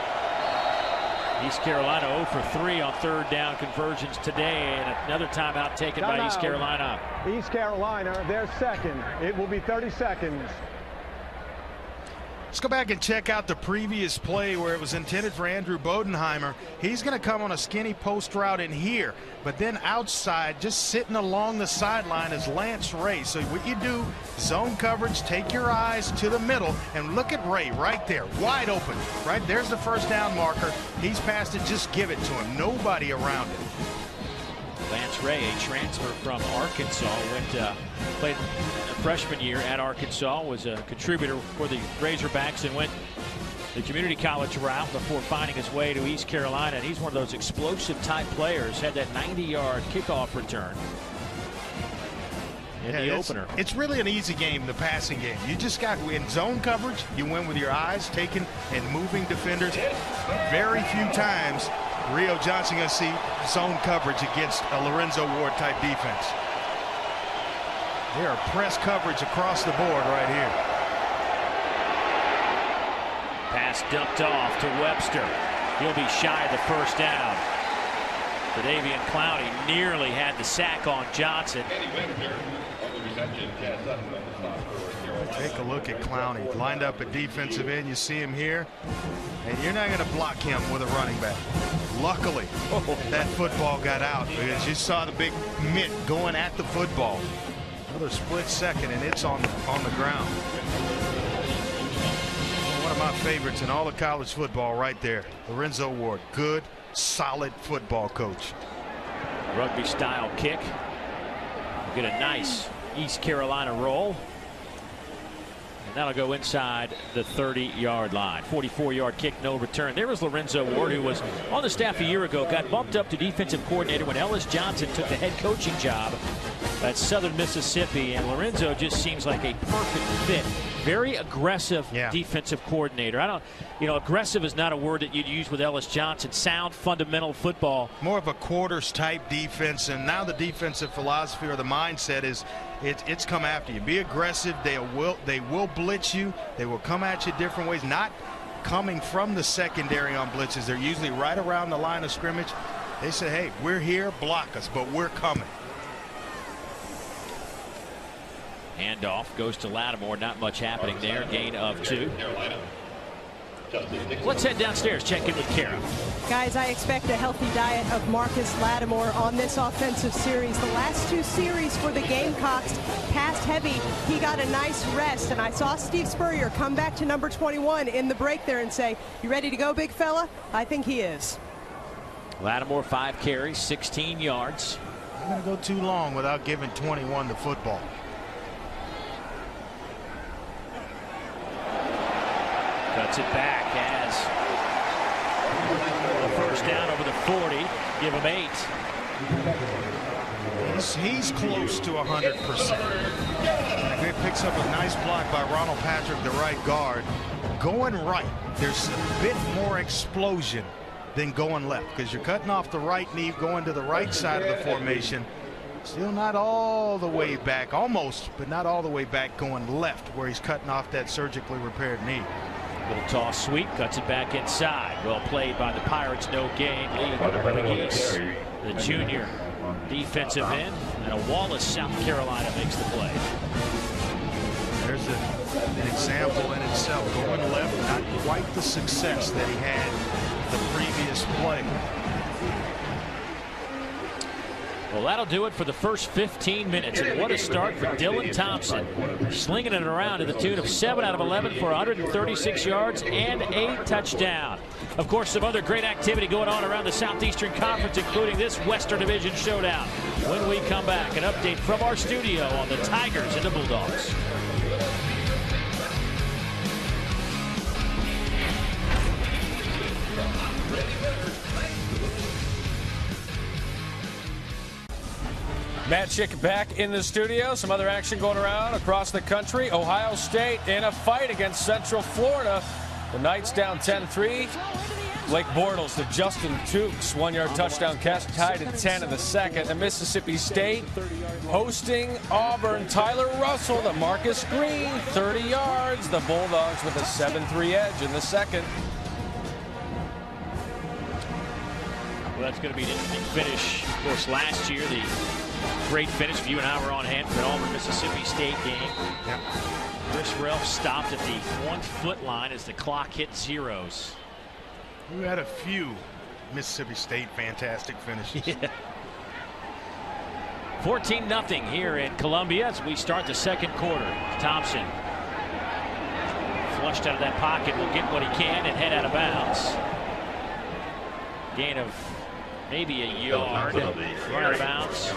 East Carolina 0 for 3 on third down conversions today, and another timeout taken by East Carolina. East Carolina, they're second. It will be 30 seconds. Let's go back and check out the previous play where it was intended for Andrew Bodenheimer. He's going to come on a skinny post route in here, but then outside, just sitting along the sideline, is Lance Ray. So what you do, zone coverage, take your eyes to the middle, and look at Ray right there, wide open. Right there's the first down marker. He's passed it, just give it to him. Nobody around it. Lance Ray, a transfer from Arkansas, played a freshman year at Arkansas, was a contributor for the Razorbacks, and went the community college route before finding his way to East Carolina. And he's one of those explosive type players. Had that 90-yard kickoff return in the opener. It's really an easy game, the passing game. You just got in zone coverage. You win with your eyes, taking and moving defenders. Very few times Rio Johnson going to see zone coverage against a Lorenzo Ward type defense. There are press coverage across the board right here. Pass dumped off to Webster. He'll be shy of the first down. Davian Clowney nearly had the sack on Johnson. Take a look at Clowney. Lined up at defensive end. You see him here. And you're not going to block him with a running back. Luckily, that football got out because you saw the big mitt going at the football. Another split second, and it's on the ground. One of my favorites in all of college football right there. Lorenzo Ward. Good, solid football coach. Rugby style kick. Get a nice East Carolina roll. And that'll go inside the 30-yard line. 44-yard kick, no return. There was Lorenzo Ward, who was on the staff a year ago, got bumped up to defensive coordinator when Ellis Johnson took the head coaching job at Southern Mississippi. And Lorenzo just seems like a perfect fit. Very aggressive defensive coordinator. Aggressive is not a word that you'd use with Ellis Johnson. Sound, fundamental football. More of a quarters type defense, and now the defensive philosophy or the mindset is it's come after you. Be aggressive. They will blitz you. They will come at you different ways. Not coming from the secondary on blitzes. They're usually right around the line of scrimmage. They say, hey, we're here, block us, but we're coming. Handoff goes to Lattimore. Not much happening there. Gain of 2. Let's head downstairs. Check in with Kara. Guys, I expect a healthy diet of Marcus Lattimore on this offensive series. The last 2 series for the Gamecocks, pass heavy. He got a nice rest, and I saw Steve Spurrier come back to number 21 in the break there and say, you ready to go, big fella? I think he is. Lattimore 5 carries, 16 yards. I'm going to go too long without giving 21 the football. Cuts it back as a first down over the 40. Give him 8. He's close to 100%. It picks up a nice block by Ronald Patrick, the right guard. Going right, there's a bit more explosion than going left, because you're cutting off the right knee, going to the right side of the formation. Still not all the way back, almost, but not all the way back, going left where he's cutting off that surgically repaired knee. Little toss sweep, cuts it back inside. Well played by the Pirates. No gain. Lee McGeese, the junior defensive end, and a Wallace, South Carolina makes the play. There's an example in itself. Going left, not quite the success that he had the previous play. Well, that'll do it for the first 15 minutes. And what a start for Dylan Thompson. Slinging it around to the tune of 7 out of 11 for 136 yards and a touchdown. Of course, some other great activity going on around the Southeastern Conference, including this Western Division showdown. When we come back, an update from our studio on the Tigers and the Bulldogs. Matt Schick back in the studio. Some other action going around across the country. Ohio State in a fight against Central Florida. The Knights down 10-3. Blake Bortles to Justin Tukes. 1-yard touchdown catch, tied at 10 in the second. And Mississippi State hosting Auburn. Tyler Russell to Marcus Green, 30 yards. The Bulldogs with a 7-3 edge in the second. Well, that's going to be an interesting finish. Of course, last year, the great finish. You and I were on hand for an Auburn Mississippi State game. Yep. Chris Relf stopped at the 1-foot line as the clock hit zeros. We had a few Mississippi State fantastic finishes. Yeah. 14-0 here in Columbia as we start the second quarter. Thompson flushed out of that pocket, will get what he can and head out of bounds. Gain of maybe a yard. Run out of bounds.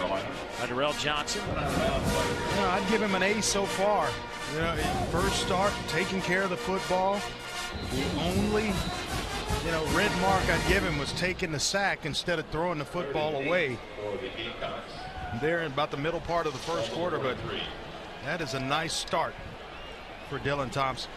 Darrell Johnson. I'd give him an A so far. You know, first start, taking care of the football. The only, red mark I'd give him was taking the sack instead of throwing the football away. There in about the middle part of the first quarter, but that is a nice start for Dylan Thompson.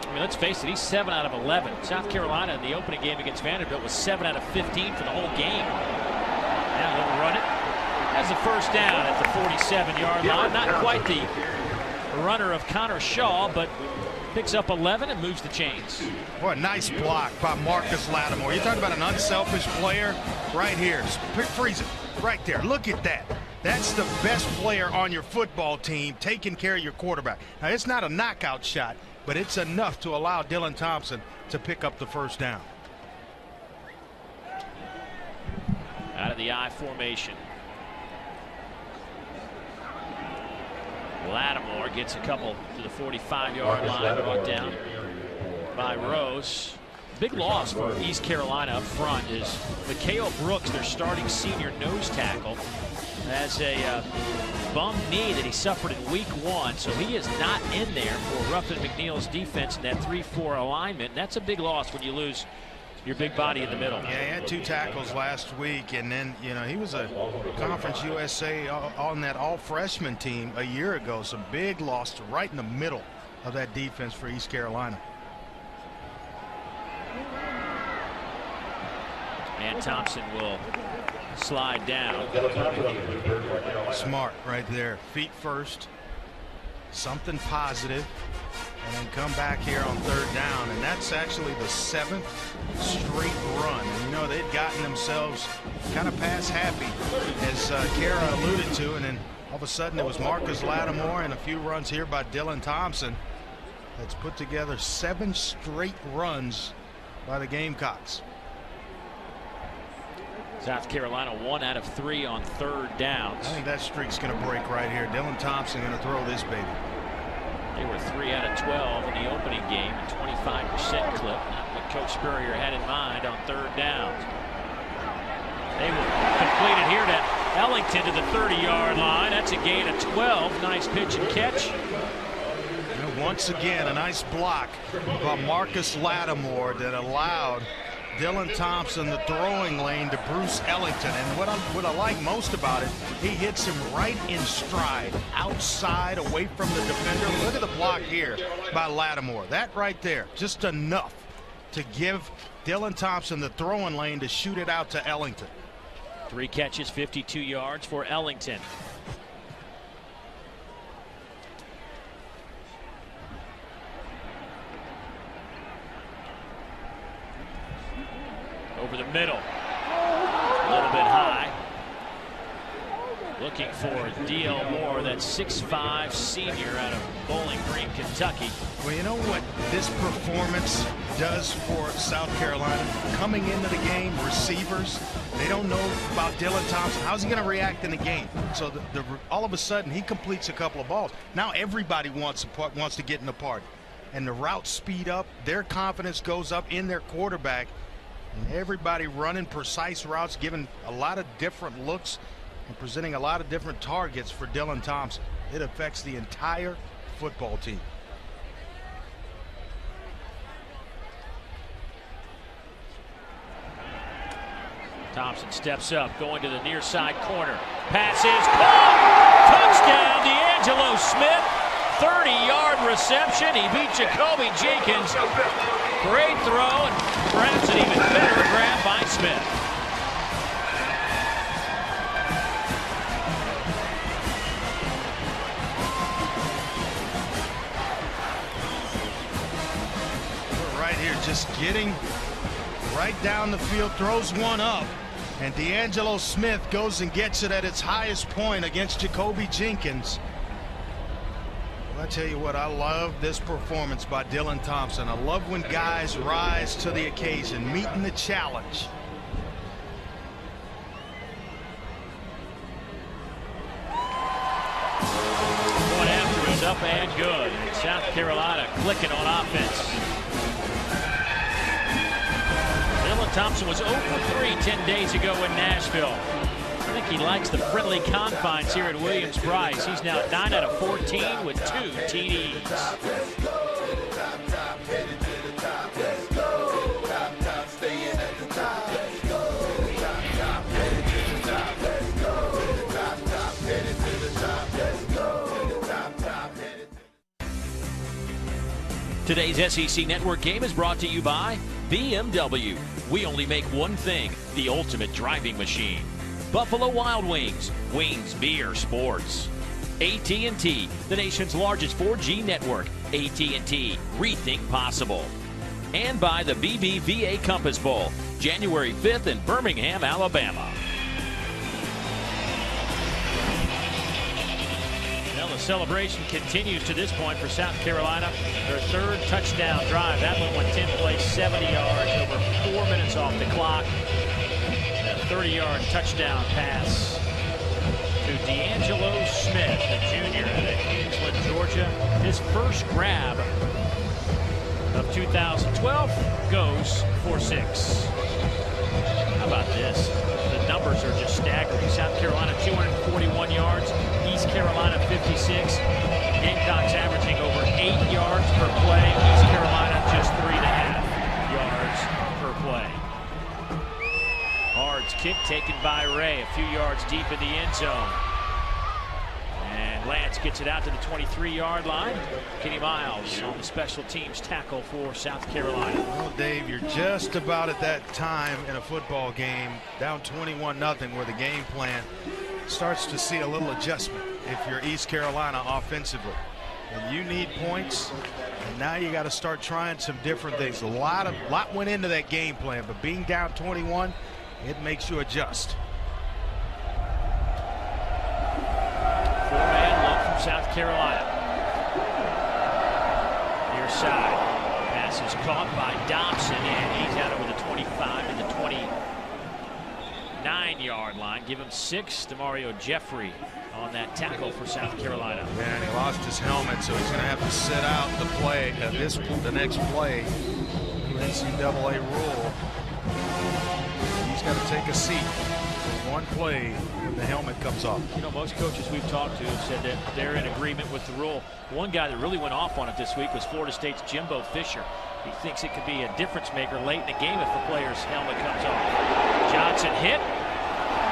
I mean, let's face it, he's 7 out of 11. South Carolina in the opening game against Vanderbilt was 7 out of 15 for the whole game. Now he'll run it as a first down at the 47-yard line. Not quite the runner of Connor Shaw, but picks up 11 and moves the chains. What a nice block by Marcus Lattimore. You're talking about an unselfish player right here. Freeze it right there. Look at that. That's the best player on your football team taking care of your quarterback. Now, it's not a knockout shot, but it's enough to allow Dylan Thompson to pick up the first down. Out of the I formation. Lattimore gets a couple to the 45-yard line, brought down by Rose. Big loss for East Carolina up front is Mikhail Brooks, their starting senior nose tackle, has a bum knee that he suffered in week 1, so he is not in there for Ruffin McNeil's defense in that 3-4 alignment. And that's a big loss when you lose your big body in the middle. Yeah, he had 2 tackles last week, and then he was a Conference USA on that all-freshman team a year ago. So big loss to right in the middle of that defense for East Carolina. And Thompson will slide down. Smart right there. Feet first. something positive, and then come back here on 3rd down. And that's actually the 7th straight run. And you know, they'd gotten themselves kind of pass happy, as Kara alluded to, and then all of a sudden it was Marcus Lattimore and a few runs here by Dylan Thompson that's put together 7 straight runs by the Gamecocks. South Carolina 1 out of 3 on 3rd downs. I think that streak's going to break right here. Dylan Thompson going to throw this baby. They were 3 out of 12 in the opening game, a 25% clip. Not what Coach Spurrier had in mind on 3rd downs. They will complete it here to Ellington to the 30-yard line. That's a gain of 12. Nice pitch and catch. And once again, a nice block by Marcus Lattimore that allowed Dylan Thompson the throwing lane to Bruce Ellington. And what I like most about it, he hits him right in stride, outside, away from the defender. Look at the block here by Lattimore. That right there, just enough to give Dylan Thompson the throwing lane to shoot it out to Ellington. 3 catches, 52 yards for Ellington. Over the middle, a little bit high. Looking for D.L. Moore, that 6'5" senior out of Bowling Green, Kentucky. Well, you know what this performance does for South Carolina? Coming into the game, receivers, they don't know about Dylan Thompson. How's he going to react in the game? So all of a sudden, he completes a couple of balls. Now everybody wants to get in the party. And the routes speed up, their confidence goes up in their quarterback. And everybody running precise routes, giving a lot of different looks and presenting a lot of different targets for Dylan Thompson. It affects the entire football team. Thompson steps up, going to the near side corner. Pass is caught. Touchdown, D'Angelo Smith. 30-yard reception. He beat Jacoby Jenkins. Great throw, and perhaps an even better grab by Smith. We're right here, just getting right down the field, throws one up, and D'Angelo Smith goes and gets it at its highest point against Jacoby Jenkins. I tell you what, I love this performance by Dylan Thompson. I love when guys rise to the occasion, meeting the challenge. Going after is up and good. South Carolina clicking on offense. Dylan Thompson was 0 for 3 10 days ago in Nashville. I think he likes the friendly confines here at Williams-Brice. He's now 9 out of 14 with 2 TDs. Today's SEC Network game is brought to you by BMW. We only make one thing, the ultimate driving machine. Buffalo Wild Wings, Wings Beer Sports. AT&T, the nation's largest 4G network. AT&T, rethink possible. And by the BBVA Compass Bowl, January 5th in Birmingham, Alabama. Well, the celebration continues to this point for South Carolina. Their 3rd touchdown drive. That one went 10 plays, 70 yards, over 4 minutes off the clock. 30-yard touchdown pass to D'Angelo Smith, the junior out of Kingsland, Georgia. His first grab of 2012 goes for 6. How about this? The numbers are just staggering. South Carolina 241 yards, East Carolina 56. Gamecocks averaging over 8 yards per play. East Carolina just 3.5 yards per play. Hard's kick taken by Ray, a few yards deep in the end zone. And Lance gets it out to the 23-yard line. Kenny Miles on the special teams tackle for South Carolina. Well, Dave, you're just about at that time in a football game, down 21-0, where the game plan starts to see a little adjustment if you're East Carolina offensively. and you need points. And now you got to start trying some different things. A lot went into that game plan, but being down 21, it makes you adjust. Four-man look from South Carolina. Near side. Pass is caught by Dobson, and he's out over the 25 to the 29-yard line. Give him 6 to Mario Jeffrey on that tackle for South Carolina. Yeah, and he lost his helmet, so he's going to have to sit out the play. The next play, new NCAA rule. He's got to take a seat for one play when the helmet comes off. You know, most coaches we've talked to have said that they're in agreement with the rule. One guy that really went off on it this week was Florida State's Jimbo Fisher. He thinks it could be a difference maker late in the game if the player's helmet comes off. Johnson hit.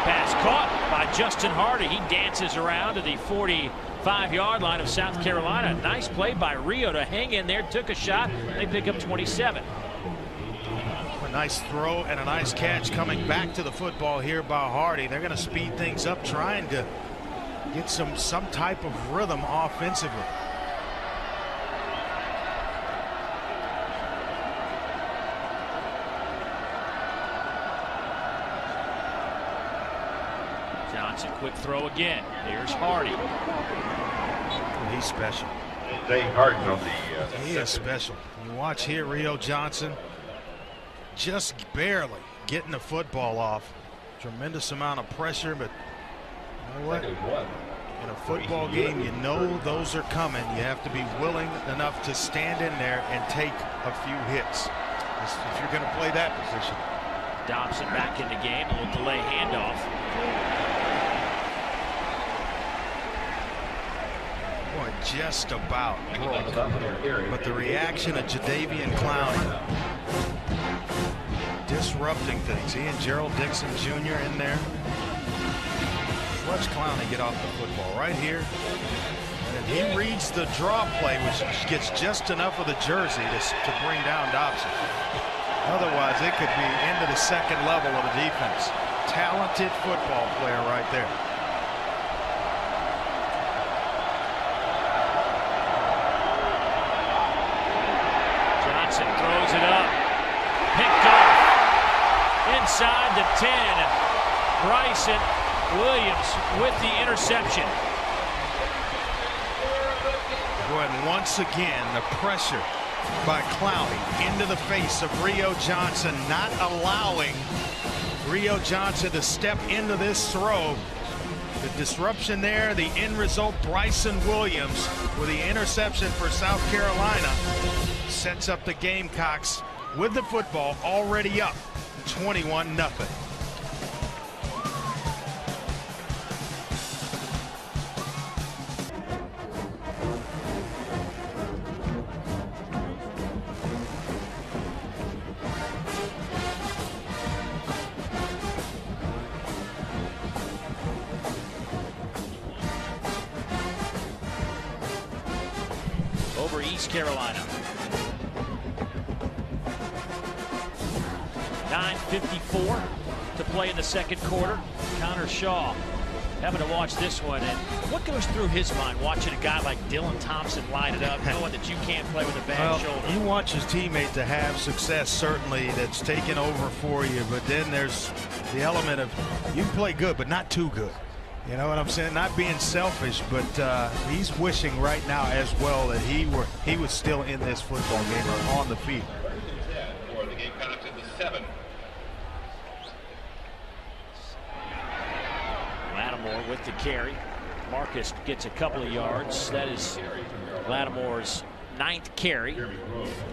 Pass caught by Justin Hardy. He dances around to the 45-yard line of South Carolina. Nice play by Rio to hang in there. Took a shot. They pick up 27. A nice throw and a nice catch coming back to the football here by Hardy. They're going to speed things up, trying to get some type of rhythm offensively. Johnson, quick throw again. Here's Hardy. He's special. Dane Harden on the he is special. You watch here, Rio Johnson just barely getting the football off. Tremendous amount of pressure, but you know what? In a football game, you know those are coming. You have to be willing enough to stand in there and take a few hits if you're going to play that position. Dobson back in the game. A little delay handoff. Boy, just about broke. But the reaction of Jadeveon Clowney disrupting things. He and Gerald Dixon Jr. in there. Watch Clowney get off the football right here. And he reads the draw play, which gets just enough of the jersey to bring down Dobson. Otherwise, it could be into the second level of the defense. Talented football player right there. Johnson throws it up. Picked off. Inside the 10. Bryson Williams with the interception. And once again, the pressure by Clowney into the face of Rio Johnson, not allowing Rio Johnson to step into this throw. The disruption there, the end result, Bryson Williams with the interception for South Carolina sets up the Gamecocks with the football already up 21-0. Over East Carolina. 9:54 to play in the second quarter. Connor Shaw having to watch this one. And what goes through his mind watching a guy like Dylan Thompson line it up, knowing that you can't play with a bad shoulder? You want his teammate to have success, certainly, that's taken over for you. But then there's the element of you can play good, but not too good. You know what I'm saying? Not being selfish, but he's wishing right now as well that he was still in this football game or on the field. for the Gamecocks at the 7. Lattimore with the carry. Marcus gets a couple of yards. That is Lattimore's 9th carry.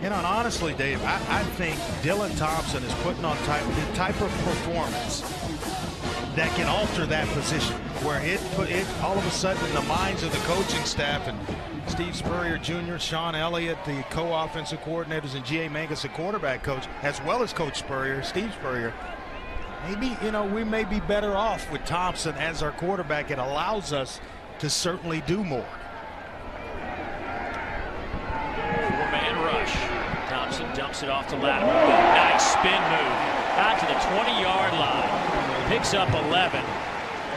And honestly, Dave, I think Dylan Thompson is putting on the type of performance that can alter that position, where it all of a sudden in the minds of the coaching staff and Steve Spurrier Jr., Sean Elliott, the co-offensive coordinators, and G.A. Mangus, the quarterback coach, as well as Coach Spurrier, Steve Spurrier. Maybe, you know, we may be better off with Thompson as our quarterback. It allows us to certainly do more. 4-man rush. Thompson dumps it off to Lattimore. Nice spin move out to the 20-yard line. Picks up 11.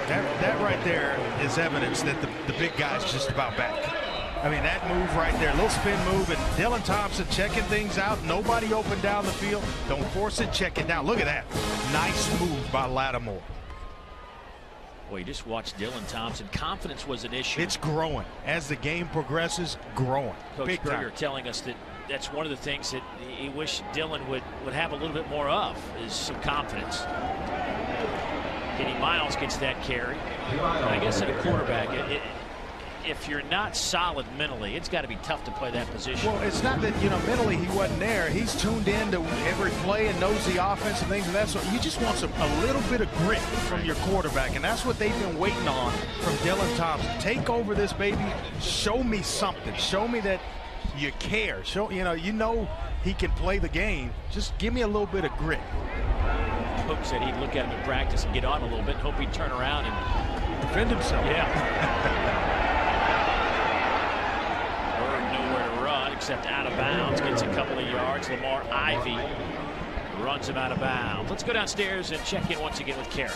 That right there is evidence that the big guy's just about back. I mean, that move right there, little spin move, and Dylan Thompson checking things out. Nobody open down the field. Don't force it, check it down. Look at that. Nice move by Lattimore. Well, you just watched Dylan Thompson. Confidence was an issue. It's growing. As the game progresses, growing. Coach Spurrier telling us that that's one of the things that he wished Dylan would have a little bit more of, is some confidence. Kenny Miles gets that carry. I guess at a quarterback, if you're not solid mentally, it's got to be tough to play that position. Well, it's not that, mentally he wasn't there. He's tuned in to every play and knows the offense and things of that sort. You just want a little bit of grit from your quarterback, and that's what they've been waiting on from Dylan Thompson. Take over this baby. Show me something. Show me that you care. Show, you know he can play the game. Just give me a little bit of grit. Coach said he'd look at him in practice and get on a little bit and hope he'd turn around and defend himself. Yeah. Nowhere to run except out of bounds. Gets a couple of yards. Lamar Ivy runs him out of bounds. Let's go downstairs and check in once again with Kara.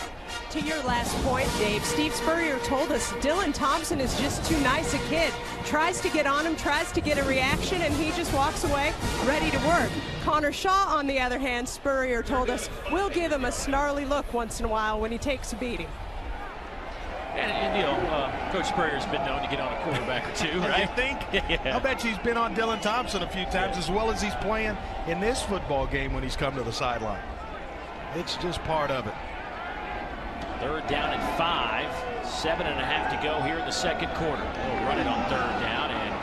To your last point, Dave, Steve Spurrier told us Dylan Thompson is just too nice a kid. Tries to get on him, tries to get a reaction, and he just walks away ready to work. Connor Shaw, on the other hand, Spurrier told us, will give him a snarly look once in a while when he takes a beating. And Coach Spurrier's been known to get on a quarterback or two, right? You think? Yeah. I bet he's been on Dylan Thompson a few times, as well as he's playing in this football game when he's come to the sideline. It's just part of it. Third down and 5. 7.5 to go here in the second quarter. They'll run it on third down, and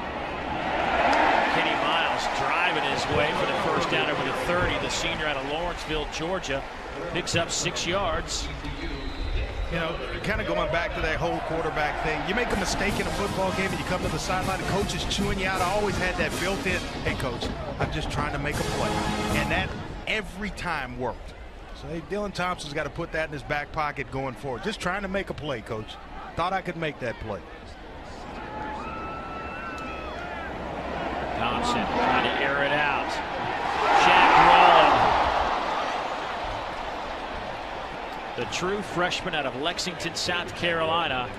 Kenny Miles driving his way for the first down over the 30. The senior out of Lawrenceville, Georgia, picks up 6 yards. Kind of going back to that whole quarterback thing. You make a mistake in a football game and you come to the sideline, the coach is chewing you out. I always had that built in. Hey, coach, I'm just trying to make a play. And that every time worked. So, hey, Dylan Thompson's got to put that in his back pocket going forward. Just trying to make a play, coach. Thought I could make that play. Thompson trying to air it out. Shaq Rowland. The true freshman out of Lexington, South Carolina.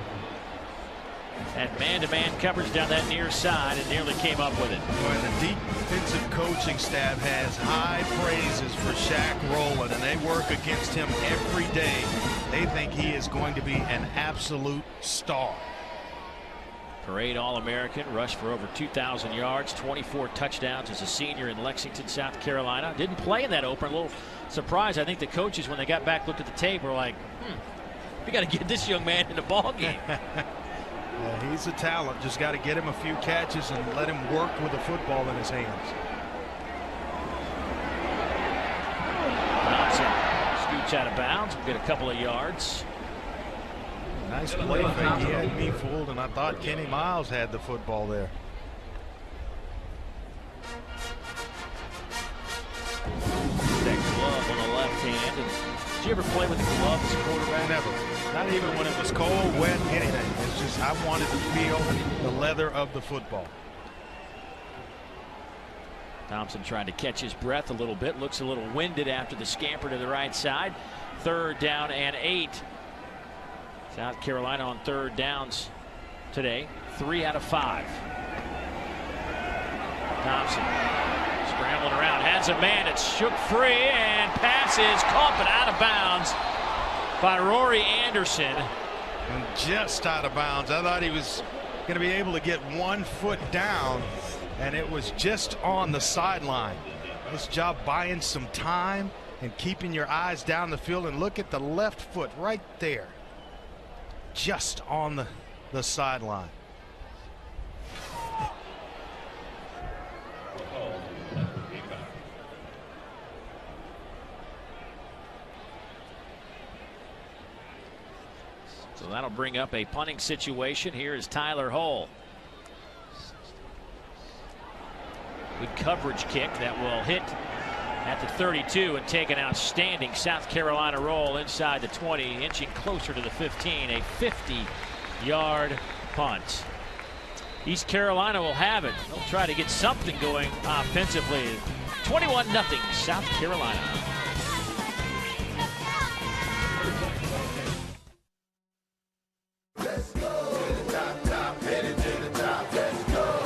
And man-to-man coverage down that near side and nearly came up with it. Boy, the defensive coaching staff has high praises for Shaq Rowland, and they work against him every day. They think he is going to be an absolute star. Parade All-American, rushed for over 2,000 yards, 24 touchdowns as a senior in Lexington, South Carolina. Didn't play in that opener. A little surprised. I think the coaches, when they got back, looked at the tape, were like, we got to get this young man in the ball game. Yeah, he's a talent. Just got to get him a few catches and let him work with the football in his hands. Thompson scoots out of bounds. We'll get a couple of yards. Nice play fake. He had me fooled, and I thought Kenny Miles had the football there. That glove on the left hand. And did you ever play with a glove as a quarterback? Never. Not even when it was cold, wet, anything. It's just I wanted to feel the leather of the football. Thompson trying to catch his breath a little bit. Looks a little winded after the scamper to the right side. Third down and 8. South Carolina on third downs today. 3 out of 5. Thompson scrambling around, has a man. It's shook free, and passes caught but out of bounds by Rory Anderson. And just out of bounds. I thought he was going to be able to get 1 foot down, and it was just on the sideline. This job buying some time and keeping your eyes down the field, and look at the left foot right there. Just on the sideline. So that'll bring up a punting situation. Here is Tyler Hull. Good coverage kick that will hit at the 32 and take an outstanding South Carolina roll inside the 20, inching closer to the 15. A 50-yard punt. East Carolina will have it. They'll try to get something going offensively. 21-0 South Carolina. Let's go to the top, headed to the top. Let's go.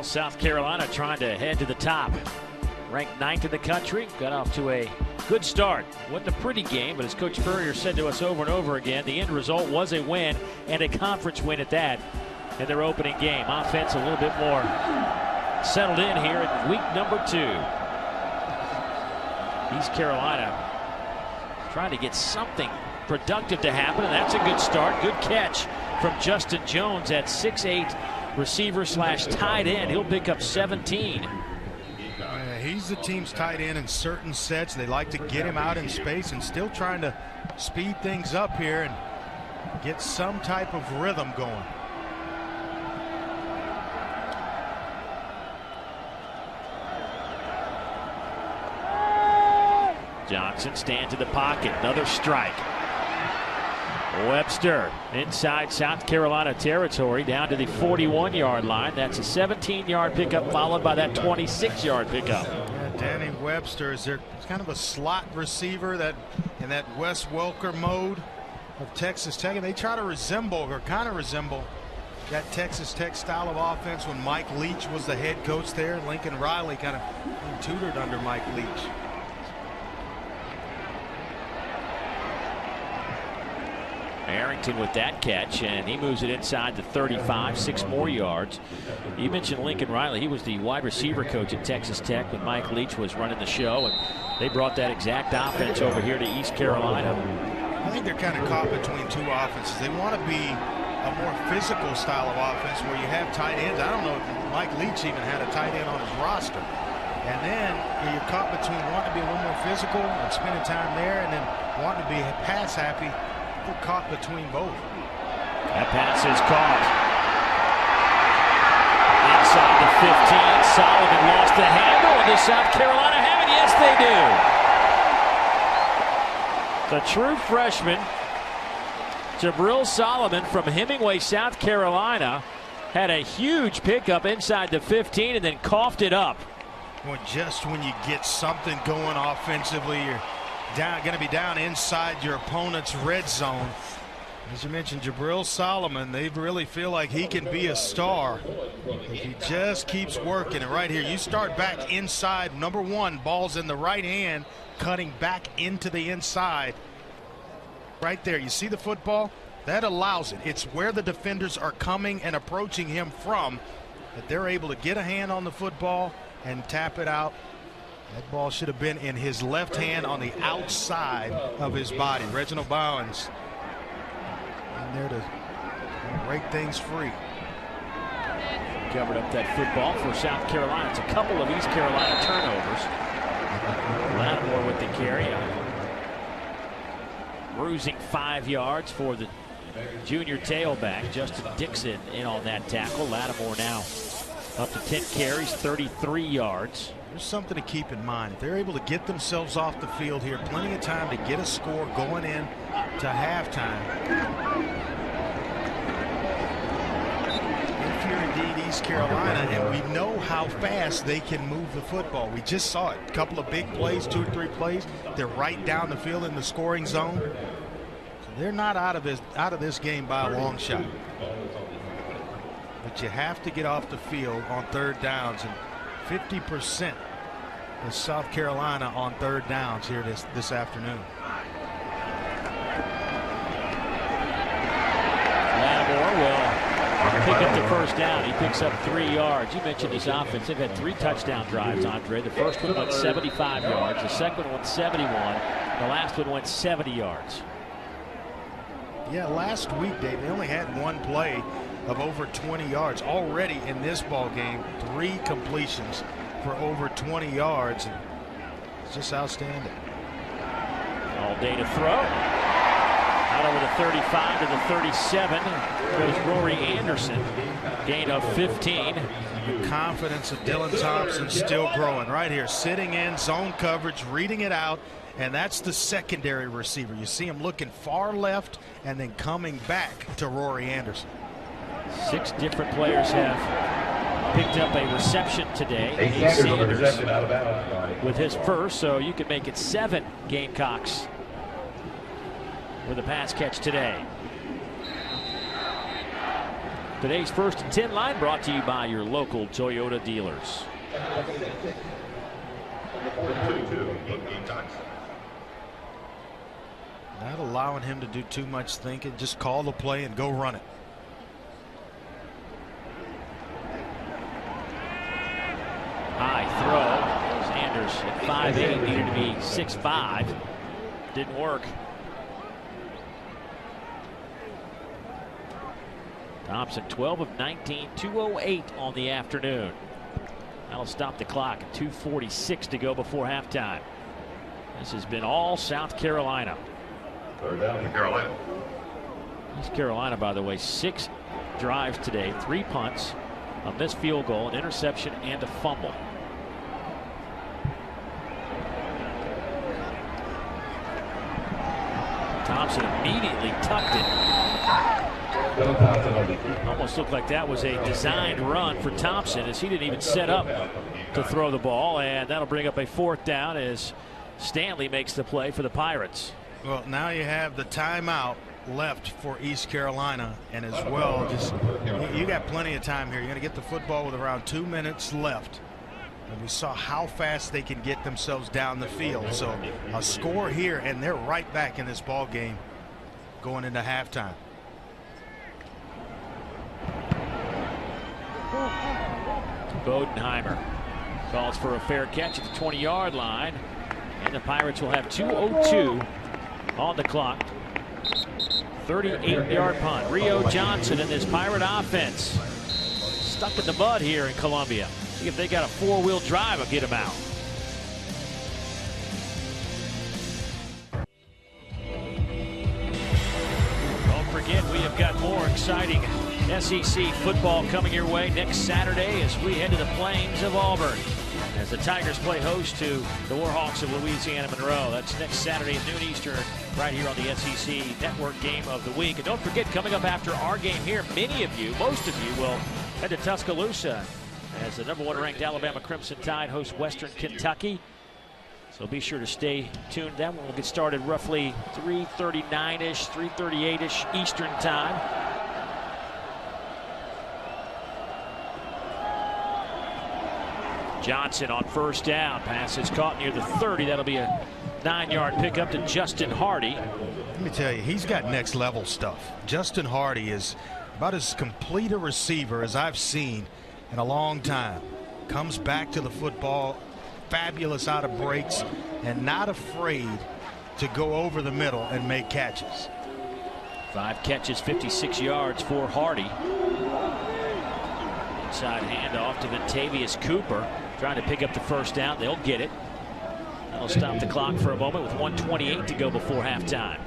South Carolina trying to head to the top. Ranked 9th in the country, got off to a good start. Wasn't a pretty game, but as Coach Spurrier said to us over and over again, the end result was a win, and a conference win at that in their opening game. Offense a little bit more settled in here in week number 2. East Carolina trying to get something productive to happen, and that's a good start. Good catch from Justin Jones at 6'8" receiver slash tight end. He'll pick up 17. He's the team's tight end in certain sets. They like to get him out in space, and still trying to speed things up here and get some type of rhythm going. Johnson stands in the pocket. Another strike. Webster inside South Carolina territory down to the 41-yard line. That's a 17-yard pickup followed by that 26-yard pickup. Yeah, Danny Webster is there. It's kind of a slot receiver that in that Wes Welker mode of Texas Tech, and they try to resemble or kind of resemble that Texas Tech style of offense when Mike Leach was the head coach there. Lincoln Riley kind of tutored under Mike Leach. Arrington with that catch, and he moves it inside the 35, 6 more yards. You mentioned Lincoln Riley. He was the wide receiver coach at Texas Tech when Mike Leach was running the show, and they brought that exact offense over here to East Carolina. I think they're kind of caught between two offenses. They want to be a more physical style of offense where you have tight ends. I don't know if Mike Leach even had a tight end on his roster. And then you're caught between wanting to be a little more physical and spending time there, and then wanting to be pass happy. They're caught between both. That pass is caught. Inside the 15. Solomon lost the handle. And does South Carolina have it? Yes, they do. The true freshman, Jabril Solomon from Hemingway, South Carolina, had a huge pickup inside the 15 and then coughed it up. Well, just when you get something going offensively, you're going to be down inside your opponent's red zone. As you mentioned, Jabril Solomon, they really feel like he can be a star if he just keeps working. And right here, you start back inside. Number 1, ball's in the right hand, cutting back into the inside. Right there, you see the football? That allows it. It's where the defenders are coming and approaching him from, that they're able to get a hand on the football and tap it out. That ball should have been in his left hand on the outside of his body. Reginald Bowens in there to break things free. Covered up that football for South Carolina. It's a couple of East Carolina turnovers. Lattimore with the carry. Bruising 5 yards for the junior tailback. Justin Dixon in on that tackle. Lattimore now up to 10 carries, 33 yards. There's something to keep in mind. If they're able to get themselves off the field here, plenty of time to get a score going in to halftime. If you're indeed East Carolina, and we know how fast they can move the football. We just saw it. A couple of big plays, 2 or 3 plays. They're right down the field in the scoring zone. So they're not out of this game by a long shot. But you have to get off the field on 3rd downs, and 50% is South Carolina on 3rd downs here this afternoon. Lattimore will pick up the first down. He picks up 3 yards. You mentioned this offense. They've had 3 touchdown drives, Andre. The first one went 75 yards. The second one went 71. The last one went 70 yards. Yeah, last week, Dave, they only had 1 play of over 20 yards. Already in this ball game, 3 completions for over 20 yards. It's just outstanding. All day to throw. Out over the 35 to the 37 goes Rory Anderson. Gain of 15. The confidence of Dylan Thompson still growing right here, sitting in zone coverage, reading it out. And that's the secondary receiver. You see him looking far left and then coming back to Rory Anderson. 6 different players have picked up a reception today. Ace Sanders out of bounds with his first, so you can make it 7 Gamecocks with a pass catch today. Today's 1st and 10 line brought to you by your local Toyota dealers. Not allowing him to do too much thinking. Just call the play and go run it. High throw. Sanders at 5'8", needed to be 6'5". Didn't work. Thompson 12 of 19, 208 on the afternoon. That'll stop the clock at 2:46 to go before halftime. This has been all South Carolina. Third down to Carolina. East Carolina, by the way, 6 drives today, 3 punts, a missed field goal, an interception, and a fumble. Thompson immediately tucked it. Almost looked like that was a designed run for Thompson, as he didn't even set up to throw the ball, and that'll bring up a 4th down as Stanley makes the play for the Pirates. Well, now you have the timeout left for East Carolina, and as well, just you got plenty of time here. You're going to get the football with around 2 minutes left, and we saw how fast they can get themselves down the field. So a score here, and they're right back in this ball game going into halftime. Bodenheimer calls for a fair catch at the 20-yard line, and the Pirates will have 2:02 on the clock. 38-yard punt. Rio Johnson and this Pirate offense stuck in the mud here in Columbia. See if they got a 4-wheel drive and get them out. Don't forget, we have got more exciting SEC football coming your way next Saturday as we head to the plains of Auburn, as the Tigers play host to the Warhawks of Louisiana Monroe. That's next Saturday at noon Eastern, right here on the SEC Network Game of the Week. And don't forget, coming up after our game here, many of you, most of you, will head to Tuscaloosa as the #1 ranked Alabama Crimson Tide hosts Western Kentucky. So be sure to stay tuned. That one will get started roughly 3:39-ish, 3:38-ish Eastern time. Johnson on 1st down. Pass is caught near the 30. That'll be a 9-yard pickup to Justin Hardy. Let me tell you, he's got next level stuff. Justin Hardy is about as complete a receiver as I've seen in a long time. Comes back to the football, fabulous out of breaks, and not afraid to go over the middle and make catches. 5 catches, 56 yards for Hardy. Inside handoff to Ventavious Cooper, trying to pick up the 1st down. They'll get it. That'll stop the clock for a moment with 1:28 to go before halftime.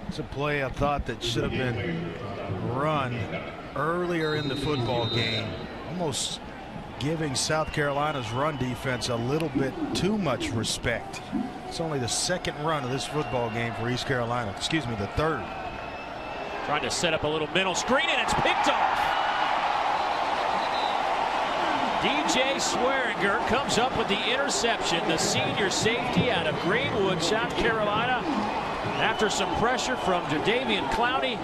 It's a play I thought that should have been run earlier in the football game, almost giving South Carolina's run defense a little bit too much respect. It's only the 2nd run of this football game for East Carolina. Excuse me, the 3rd. Trying to set up a little middle screen, and it's picked off. DJ Swearinger comes up with the interception, the senior safety out of Greenwood, South Carolina, after some pressure from Jadeveon Clowney,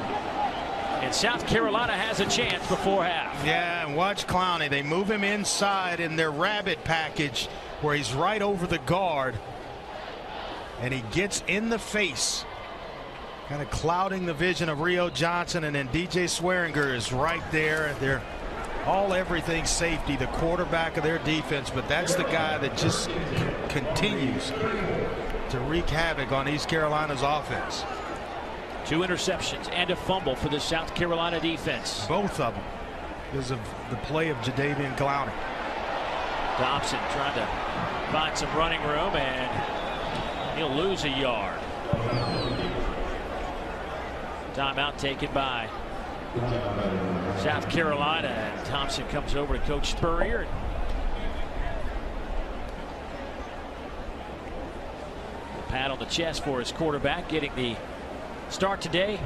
and South Carolina has a chance before half. Yeah, and watch Clowney. They move him inside in their rabbit package where he's right over the guard, and he gets in the face, kind of clouding the vision of Rio Johnson, and then DJ Swearinger is right there. They're all everything safety, the quarterback of their defense, but that's the guy that just continues to wreak havoc on East Carolina's offense. 2 interceptions and a fumble for the South Carolina defense. Both of them because of the play of Jadeveon Clowney. Dobson trying to find some running room, and he'll lose a yard. Timeout taken by South Carolina, and Thompson comes over to Coach Spurrier. A pat on the chest for his quarterback, getting the start today.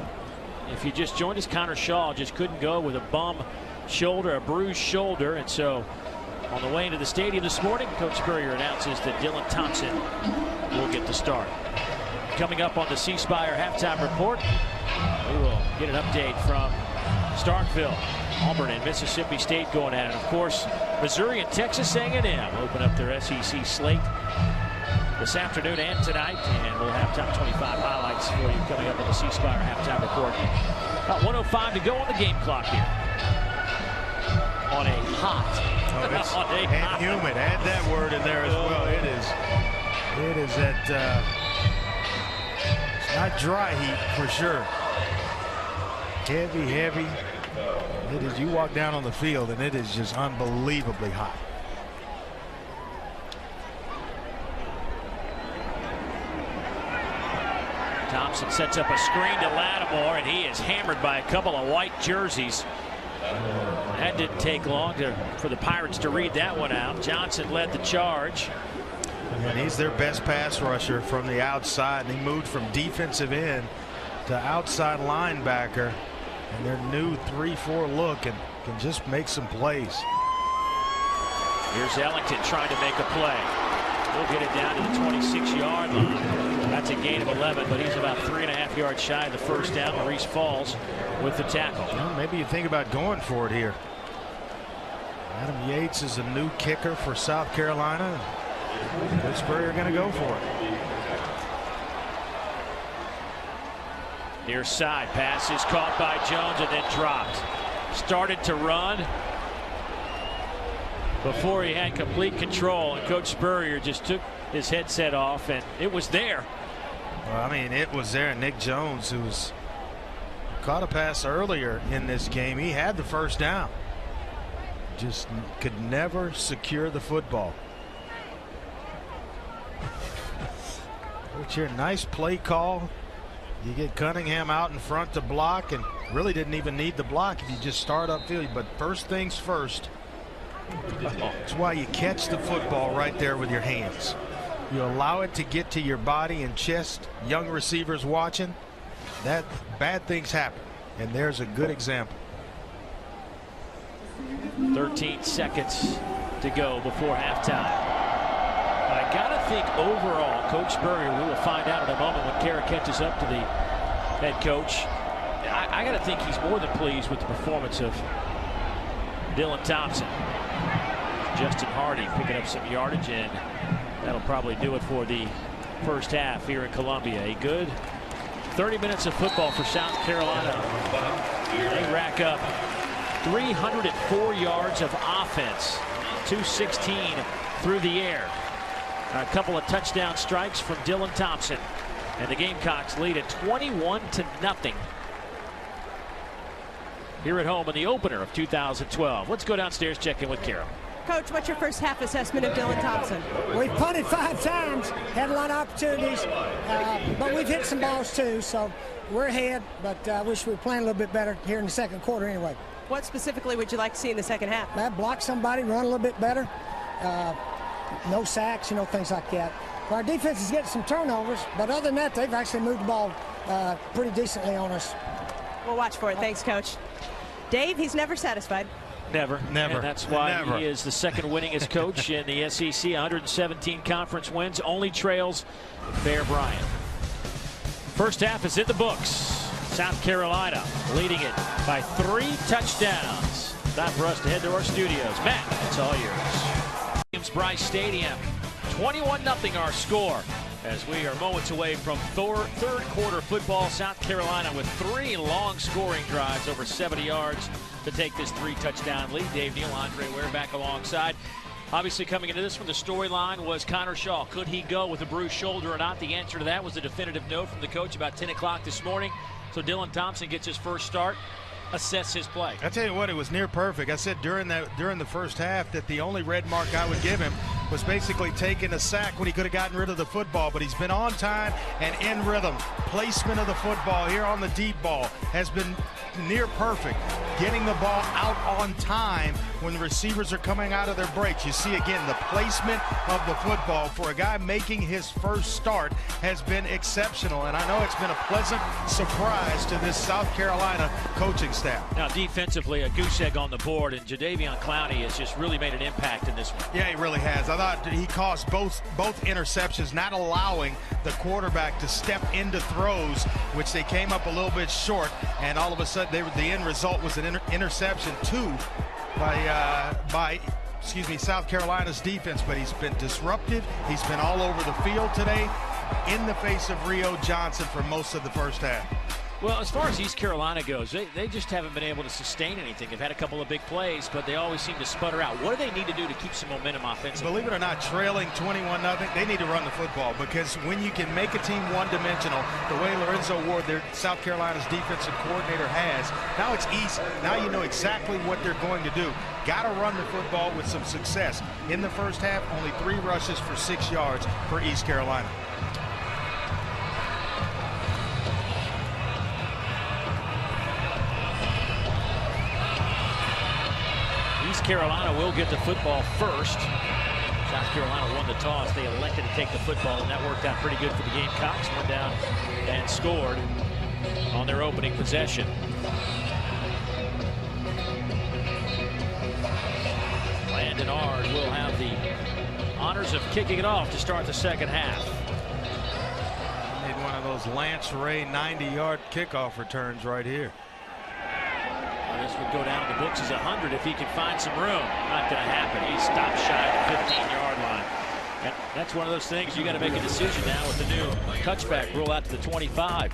If you just joined us, Connor Shaw just couldn't go with a bum shoulder, a bruised shoulder, and so on the way into the stadium this morning, Coach Spurrier announces that Dylan Thompson will get the start. Coming up on the C Spire halftime report, we will get an update from Starkville, Auburn, and Mississippi State going at it. Of course, Missouri and Texas A&M open up their SEC slate this afternoon and tonight, and we'll have top 25 highlights for you coming up on the C Spire halftime report. About 1:05 to go on the game clock here. On a hot, and humid. Add that word in there as well. It is that it's not dry heat for sure. Heavy. It is. You walk down on the field and it is just unbelievably hot. Thompson sets up a screen to Lattimore, and he is hammered by a couple of white jerseys. That didn't take long for the Pirates to read that one out. Johnson led the charge. And he's their best pass rusher from the outside. And he moved from defensive end to outside linebacker. And their new 3-4 look and can just make some plays. Here's Ellington trying to make a play. We'll get it down to the 26-yard line. That's a gain of 11, but he's about 3.5 yards shy of the first down. Maurice Falls with the tackle. Well, maybe you think about going for it here. Adam Yates is a new kicker for South Carolina. Coach Spurrier going to go for it. Near side pass is caught by Jones and then dropped. Started to run before he had complete control, and Coach Spurrier just took his headset off, and it was there. Well, I mean, it was there. Nick Jones, who caught a pass earlier in this game, he had the first down. Just could never secure the football. Coach here, nice play call. You get Cunningham out in front to block, and really didn't even need the block if you just start upfield. But first things first. That's why you catch the football right there with your hands. You allow it to get to your body and chest. Young receivers watching, that bad things happen, and there's a good example. 13 seconds to go before halftime. I gotta think overall, Coach Spurrier, we will find out in a moment when Kara catches up to the head coach. I gotta think he's more than pleased with the performance of Dylan Thompson. Justin Hardy picking up some yardage, and that'll probably do it for the first half here in Columbia. A good 30 minutes of football for South Carolina. They rack up 304 yards of offense, 216 through the air. A couple of touchdown strikes from Dylan Thompson, and the Gamecocks lead at 21-0 here at home in the opener of 2012. Let's go downstairs, check in with Carol. Coach, what's your first half assessment of Dylan Thompson? We've punted 5 times, had a lot of opportunities, but we've hit some balls too, so we're ahead, but I wish we were playing a little bit better here in the second quarter anyway. What specifically would you like to see in the second half? Block somebody, run a little bit better, no sacks, things like that. Our defense is getting some turnovers, but other than that, they've actually moved the ball pretty decently on us. We'll watch for it. Thanks, Coach. Dave, he's never satisfied. Never. And that's why Never. he is the second winningest coach in the SEC. 117 conference wins, only trails Bear Bryant. First half is in the books. South Carolina leading it by 3 touchdowns. Time for us to head to our studios. Matt, it's all yours. Williams-Brice Stadium, 21-0 our score. As we are moments away from third quarter football, South Carolina with 3 long scoring drives over 70 yards to take this 3-touchdown lead. Dave Neal, Andre Ware back alongside. Obviously coming into this one, the storyline was Connor Shaw. Could he go with a bruised shoulder or not? The answer to that was a definitive no from the coach about 10 o'clock this morning. So Dylan Thompson gets his first start. Assess his play. I tell you what, it was near perfect. I said during the first half that the only red mark I would give him was basically taking a sack when he could have gotten rid of the football, but he's been on time and in rhythm. Placement of the football here on the deep ball has been near perfect. Getting the ball out on time when the receivers are coming out of their breaks. You see again the placement of the football for a guy making his first start has been exceptional, and I know it's been a pleasant surprise to this South Carolina coaching staff. Now defensively, a goose egg on the board, and Jadeveon Clowney has just really made an impact in this one. Yeah, he really has. I thought he caused both interceptions, not allowing the quarterback to step into throws, which they came up a little bit short, and all of a sudden the end result was an interception by South Carolina's defense. But he's been disruptive. He's been all over the field today in the face of Rio Johnson for most of the first half. Well, as far as East Carolina goes, they just haven't been able to sustain anything. They've had a couple of big plays, but they always seem to sputter out. What do they need to do to keep some momentum offensively? Believe it or not, trailing 21-0, they need to run the football, because when you can make a team one-dimensional, the way Lorenzo Ward, South Carolina's defensive coordinator, has, now it's easy. Now you know exactly what they're going to do. Got to run the football with some success. In the first half, only 3 rushes for 6 yards for East Carolina. East Carolina will get the football first. South Carolina won the toss. They elected to take the football, and that worked out pretty good for the Gamecocks. Went down and scored on their opening possession. Landon Ard will have the honors of kicking it off to start the second half. Made one of those Lance Ray 90-yard kickoff returns right here. This would go down the books as 100 if he can find some room. Not going to happen. He stopped shy of the 15-yard line. And that's one of those things you got to make a decision now with the new touchback rule out to the 25.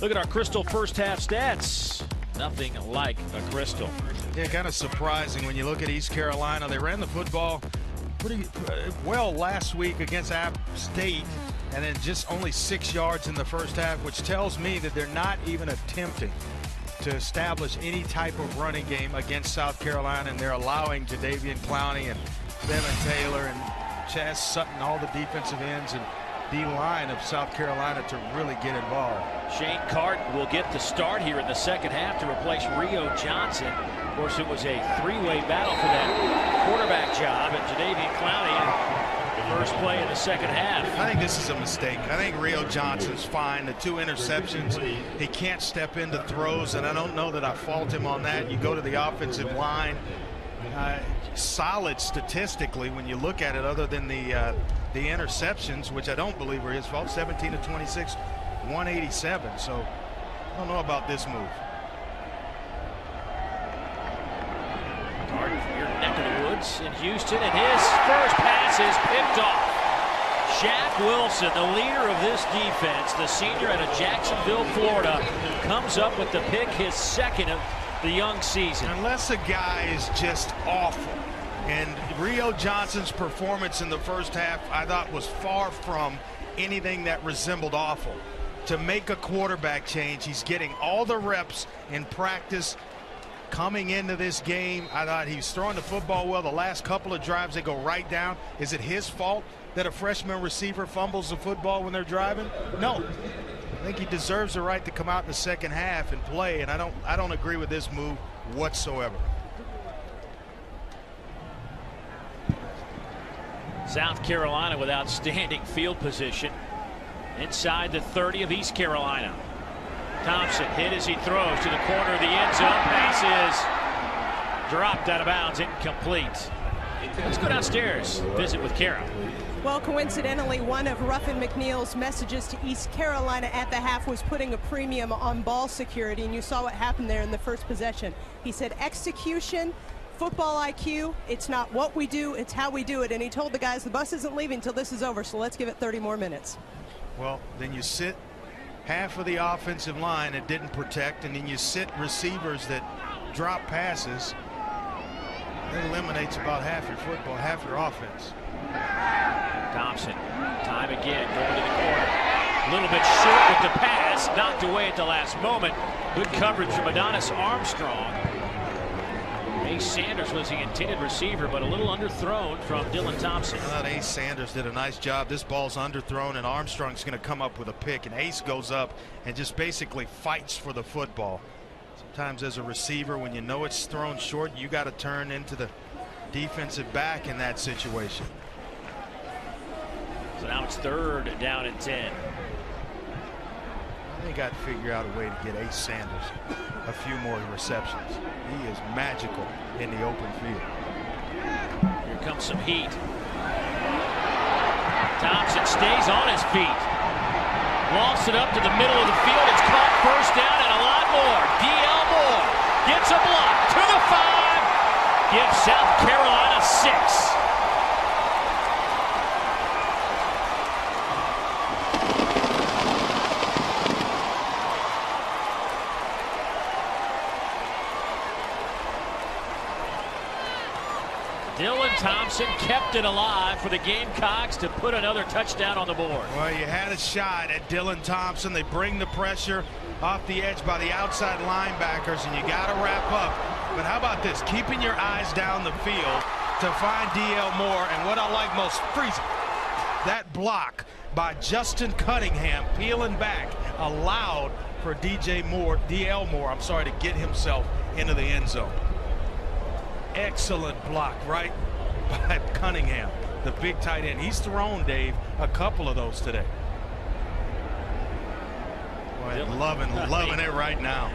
Look at our Crystal first half stats. Nothing like a Crystal. Yeah, kind of surprising when you look at East Carolina. They ran the football pretty well last week against App State, and then just only 6 yards in the first half, which tells me that they're not even attempting to establish any type of running game against South Carolina, and they're allowing Jadeveon Clowney and Devin Taylor and Chaz Sutton, all the defensive ends and D-line of South Carolina, to really get involved. Shane Carton will get the start here in the second half to replace Rio Johnson. Of course, it was a 3-way battle for that quarterback job, and Jadeveon Clowney first play in the second half. I think this is a mistake. I think Rio Johnson's fine. The 2 interceptions, he can't step into throws, and I don't know that I fault him on that. You go to the offensive line, solid statistically when you look at it, other than the interceptions, which I don't believe were his fault. 17 of 26, 187. So I don't know about this move. Carton from your neck of the woods in Houston, and his first pass is picked off. Shaq Wilson, the leader of this defense, the senior out of Jacksonville, Florida, comes up with the pick, his second of the young season. Unless the guy is just awful. And Rio Johnson's performance in the first half, I thought, was far from anything that resembled awful. To make a quarterback change, he's getting all the reps in practice. Coming into this game, I thought he was throwing the football well. The last couple of drives, they go right down. Is it his fault that a freshman receiver fumbles the football when they're driving? No. I think he deserves the right to come out in the second half and play, and I don't agree with this move whatsoever. South Carolina with outstanding field position inside the 30 of East Carolina. Thompson hit as he throws to the corner of the end zone. Pass is dropped out of bounds, incomplete. Let's go downstairs, visit with Kara. Well, coincidentally, one of Ruffin McNeil's messages to East Carolina at the half was putting a premium on ball security, and you saw what happened there in the first possession. He said execution, football IQ, it's not what we do, it's how we do it. And he told the guys the bus isn't leaving until this is over, so let's give it 30 more minutes. Well, then you sit half of the offensive line that didn't protect, and then you sit receivers that drop passes. That eliminates about half your football, half your offense. Thompson, time again, going to the corner. A little bit short with the pass, knocked away at the last moment. Good coverage from Adonis Armstrong. Ace Sanders was the intended receiver, but a little underthrown from Dylan Thompson. I thought Ace Sanders did a nice job. This ball's underthrown, and Armstrong's going to come up with a pick, and Ace goes up and just basically fights for the football. Sometimes as a receiver, when you know it's thrown short, you got to turn into the defensive back in that situation. So now it's 3rd down and 10. They got to figure out a way to get Ace Sanders a few more receptions. He is magical in the open field. Here comes some heat. Thompson stays on his feet. Lofts it up to the middle of the field. It's caught, first down, and a lot more. D.L. Moore gets a block to the 5. Gives South Carolina 6. Dylan Thompson kept it alive for the Gamecocks to put another touchdown on the board. Well, you had a shot at Dylan Thompson. They bring the pressure off the edge by the outside linebackers, and you got to wrap up. But how about this? Keeping your eyes down the field to find D.L. Moore, and what I like most, freezing. That block by Justin Cunningham peeling back allowed for D.L. Moore, to get himself into the end zone. Excellent block right by Cunningham, the big tight end. He's thrown, Dave, a couple of those today. Boy, loving it right now.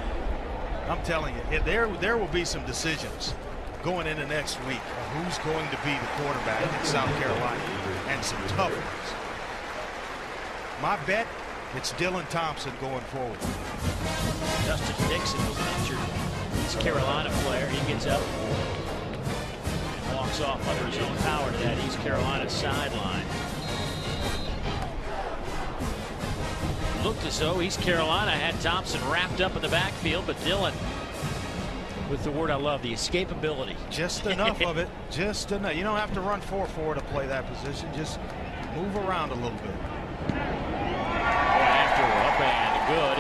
I'm telling you, there will be some decisions going into next week of who's going to be the quarterback in South Carolina, and some tough ones. My bet, it's Dylan Thompson going forward. Justin Dixon was an injured East Carolina player. He gets up and walks off under his own power to that East Carolina sideline. Looked as though East Carolina had Thompson wrapped up in the backfield, but Dylan, with the word I love, the escapability. Just enough of it. Just enough. You don't have to run 4-4 to play that position. Just move around a little bit. After up and good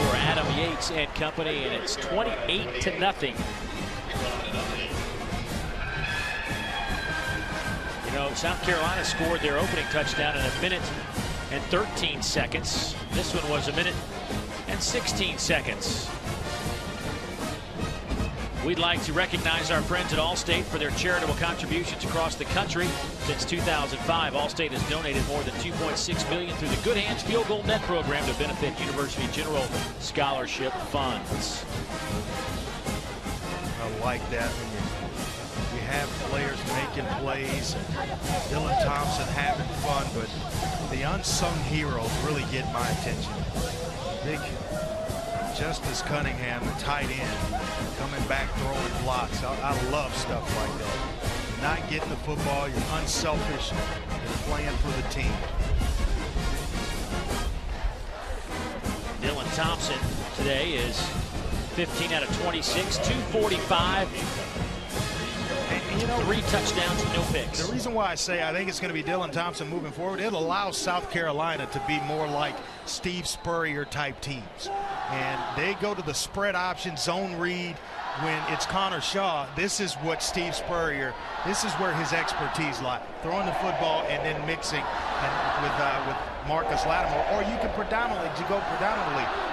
for Adam Yates and company, and it's 28-0. You know, South Carolina scored their opening touchdown in 1 minute and 13 seconds. This one was 1 minute and 16 seconds. We'd like to recognize our friends at Allstate for their charitable contributions across the country. Since 2005, Allstate has donated more than $2.6 billion through the Good Hands Field Goal Net program to benefit University General Scholarship funds. I like that when you have players making plays, Dylan Thompson having fun, but the unsung heroes really get my attention. Big Justice Cunningham, the tight end, coming back throwing blocks. I love stuff like that. You're not getting the football, you're unselfish, you're playing for the team. Dylan Thompson today is 15 out of 26, 245. And, you know, 3 touchdowns and no picks. The reason why I say I think it's going to be Dylan Thompson moving forward, it allows South Carolina to be more like Steve Spurrier type teams. And they go to the spread option, zone read when it's Connor Shaw. This is what Steve Spurrier, this is where his expertise lies. Throwing the football and then mixing with Marcus Lattimore. Or you can predominantly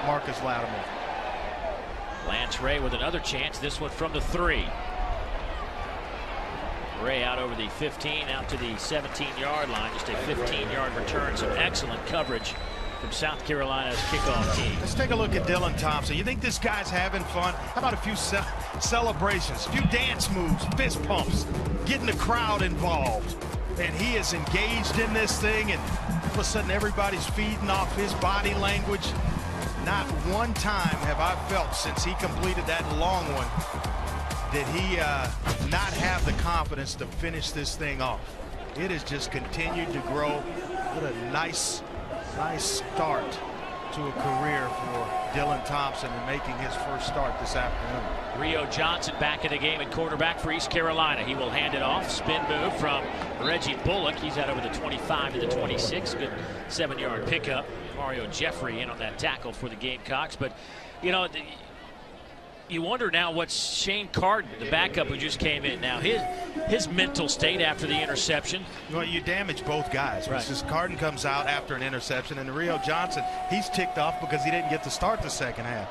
Marcus Lattimore. Lance Ray with another chance, this one from the 3. Ray out over the 15, out to the 17-yard line. Just a 15-yard return. Some excellent coverage from South Carolina's kickoff team. Let's take a look at Dylan Thompson. You think this guy's having fun? How about a few celebrations, a few dance moves, fist pumps, getting the crowd involved? And he is engaged in this thing, and all of a sudden everybody's feeding off his body language. Not one time have I felt since he completed that long one did he not have the confidence to finish this thing off. It has just continued to grow. What a nice start to a career for Dylan Thompson and making his first start this afternoon. Rio Johnson back in the game at quarterback for East Carolina. He will hand it off. Spin move from Reggie Bullock. He's out over the 25 to the 26. Good 7-yard pickup. Mario Jeffrey in on that tackle for the Gamecocks. But, you know, you wonder now what's Shane Carden, the backup who just came in now, his mental state after the interception. Well, you damage both guys. Right. Just Carden comes out after an interception, and Rio Johnson, he's ticked off because he didn't get to start the second half.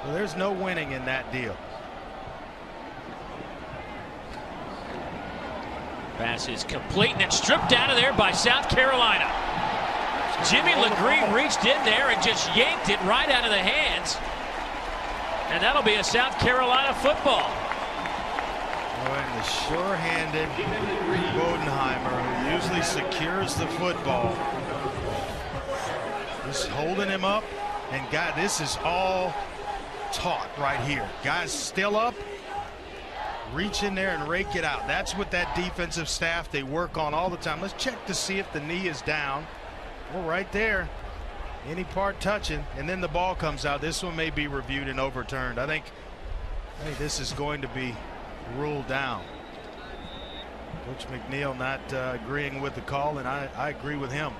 Well, there's no winning in that deal. Pass is complete and it's stripped out of there by South Carolina. Jimmy LeGree reached in there and just yanked it right out of the hands. And that'll be a South Carolina football. And the sure-handed Bodenheimer, who usually secures the football, just holding him up. And God, this is all taught right here. Guys still up, reach in there and rake it out. That's what that defensive staff, they work on all the time. Let's check to see if the knee is down. Well, right there, any part touching, and then the ball comes out. This one may be reviewed and overturned. I think this is going to be ruled down. Coach McNeil not agreeing with the call, and I agree with him.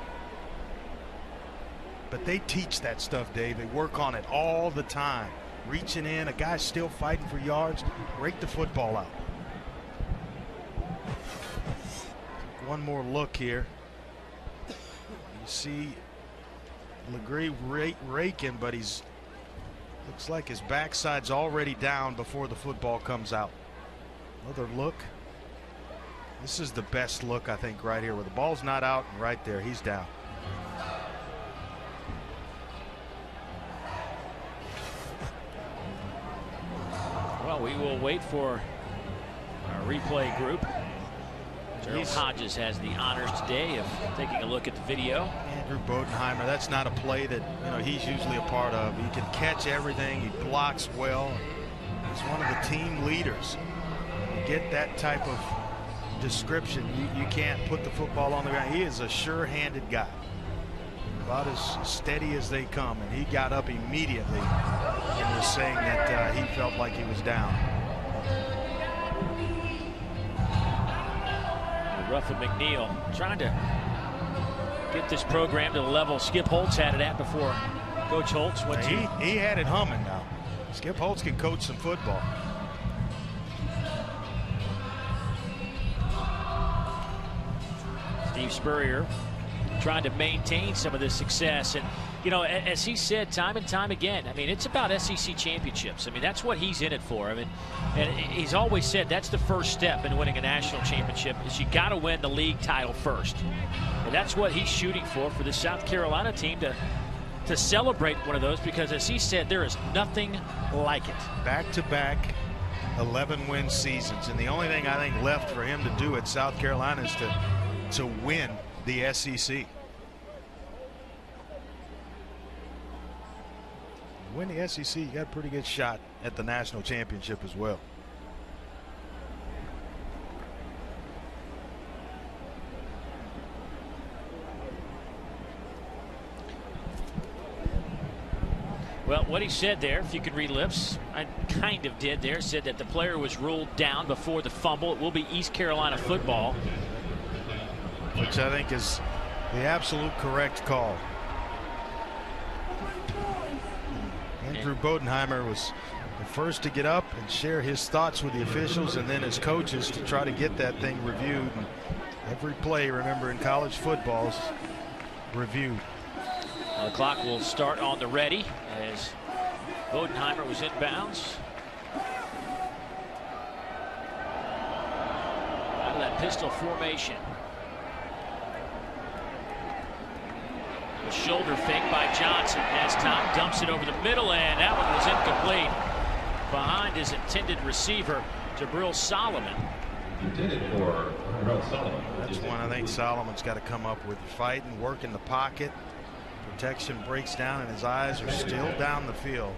But they teach that stuff, Dave. They work on it all the time. Reaching in, a guy's still fighting for yards, rake the football out. One more look here. You see LeGree raking, but looks like his backside's already down before the football comes out. Another look. This is the best look, I think, right here, where the ball's not out, and right there, he's down. Well, we will wait for our replay group. Gerald Hodges has the honors today of taking a look at the video. Andrew Bodenheimer, that's not a play that he's usually a part of. He can catch everything. He blocks well. He's one of the team leaders. You get that type of description, you can't put the football on the ground. He is a sure-handed guy, about as steady as they come, and he got up immediately and was saying that he felt like he was down. Ruff and McNeil trying to get this program to the level Skip Holtz had it at before Coach Holtz went to. He had it humming now. Skip Holtz can coach some football. Steve Spurrier trying to maintain some of this success, and as he said time and time again, I mean, it's about SEC championships. I mean, that's what he's in it for. I mean, and he's always said that's the first step in winning a national championship, is you got to win the league title first, and that's what he's shooting for the South Carolina team, to celebrate one of those, because as he said, there is nothing like it. Back-to-back 11-win seasons, and the only thing I think left for him to do at South Carolina is to win the SEC. Win the SEC, you got a pretty good shot at the national championship as well. Well, what he said there, if you could read lips, I kind of did there, said that the player was ruled down before the fumble. It will be East Carolina football. Which I think is the absolute correct call. Andrew Bodenheimer was the first to get up and share his thoughts with the officials, and then his coaches to try to get that thing reviewed. And every play, remember, in college football is reviewed. The clock will start on the ready as Bodenheimer was inbounds. Out of that pistol formation. A shoulder fake by Johnson. Has time, dumps it over the middle, and that one was incomplete. Behind his intended receiver, Jabril Solomon. Intended for Jabril Solomon. That's one I think Solomon's got to come up with. Fighting, work in the pocket. Protection breaks down, and his eyes are still down the field.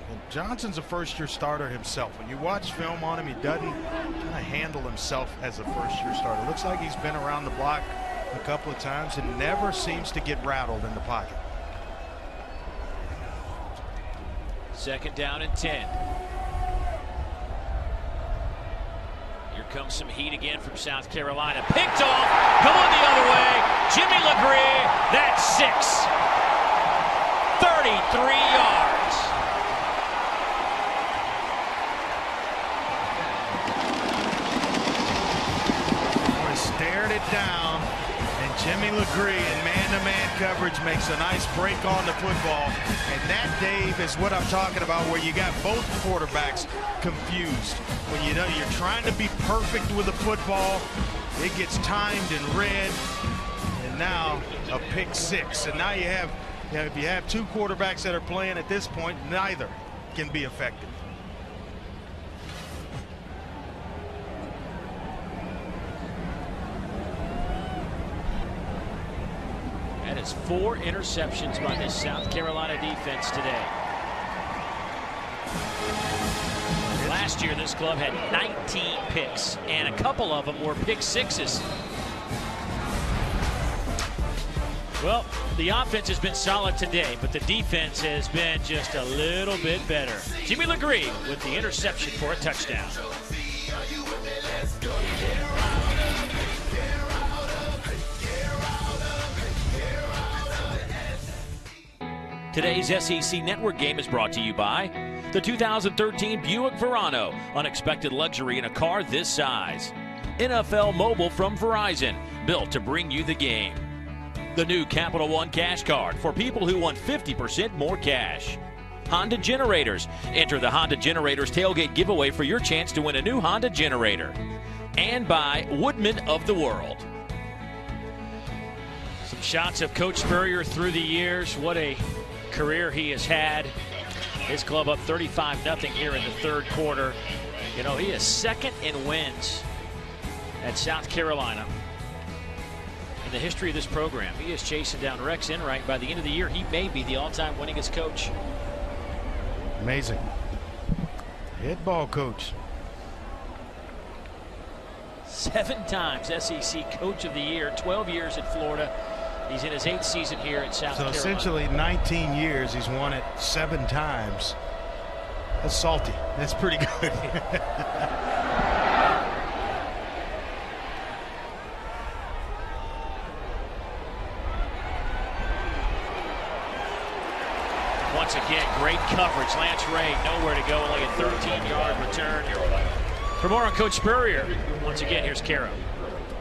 And Johnson's a first-year starter himself. When you watch film on him, he doesn't kind of handle himself as a first-year starter. Looks like he's been around the block a couple of times and never seems to get rattled in the pocket. Second down and 10. Here comes some heat again from South Carolina. Picked off, going the other way. Jimmy LeGree, that's 6. 33 yards. Stared it down, and Jimmy LeGree in man-to-man coverage, makes a nice break on the football. And that, Dave, is what I'm talking about, where you got both quarterbacks confused. When you know you're trying to be perfect with the football, it gets timed and read, and now a pick six. And now you have, if you have two quarterbacks that are playing at this point, neither can be effective. That is 4 interceptions by this South Carolina defense today. Last year, this club had 19 picks, and a couple of them were pick sixes. Well, the offense has been solid today, but the defense has been just a little bit better. Jimmy LeGree with the interception for a touchdown. Today's SEC Network game is brought to you by the 2013 Buick Verano. Unexpected luxury in a car this size. NFL Mobile from Verizon, built to bring you the game. The new Capital One Cash Card for people who want 50% more cash. Honda Generators. Enter the Honda Generators tailgate giveaway for your chance to win a new Honda generator. And by Woodman of the World. Some shots of Coach Spurrier through the years. What a career he has had. His club up 35-0 here in the third quarter. You know, he is second in wins at South Carolina in the history of this program. He is chasing down Rex Enright. By the end of the year, he may be the all-time winningest coach. Amazing. Head ball coach. 7 times SEC Coach of the Year, 12 years at Florida. He's in his 8th season here at South Carolina. So essentially 19 years, he's won it 7 times. That's salty. That's pretty good. Once again, great coverage. Lance Ray nowhere to go, only a 13-yard return. For more on Coach Spurrier, once again, here's Caro.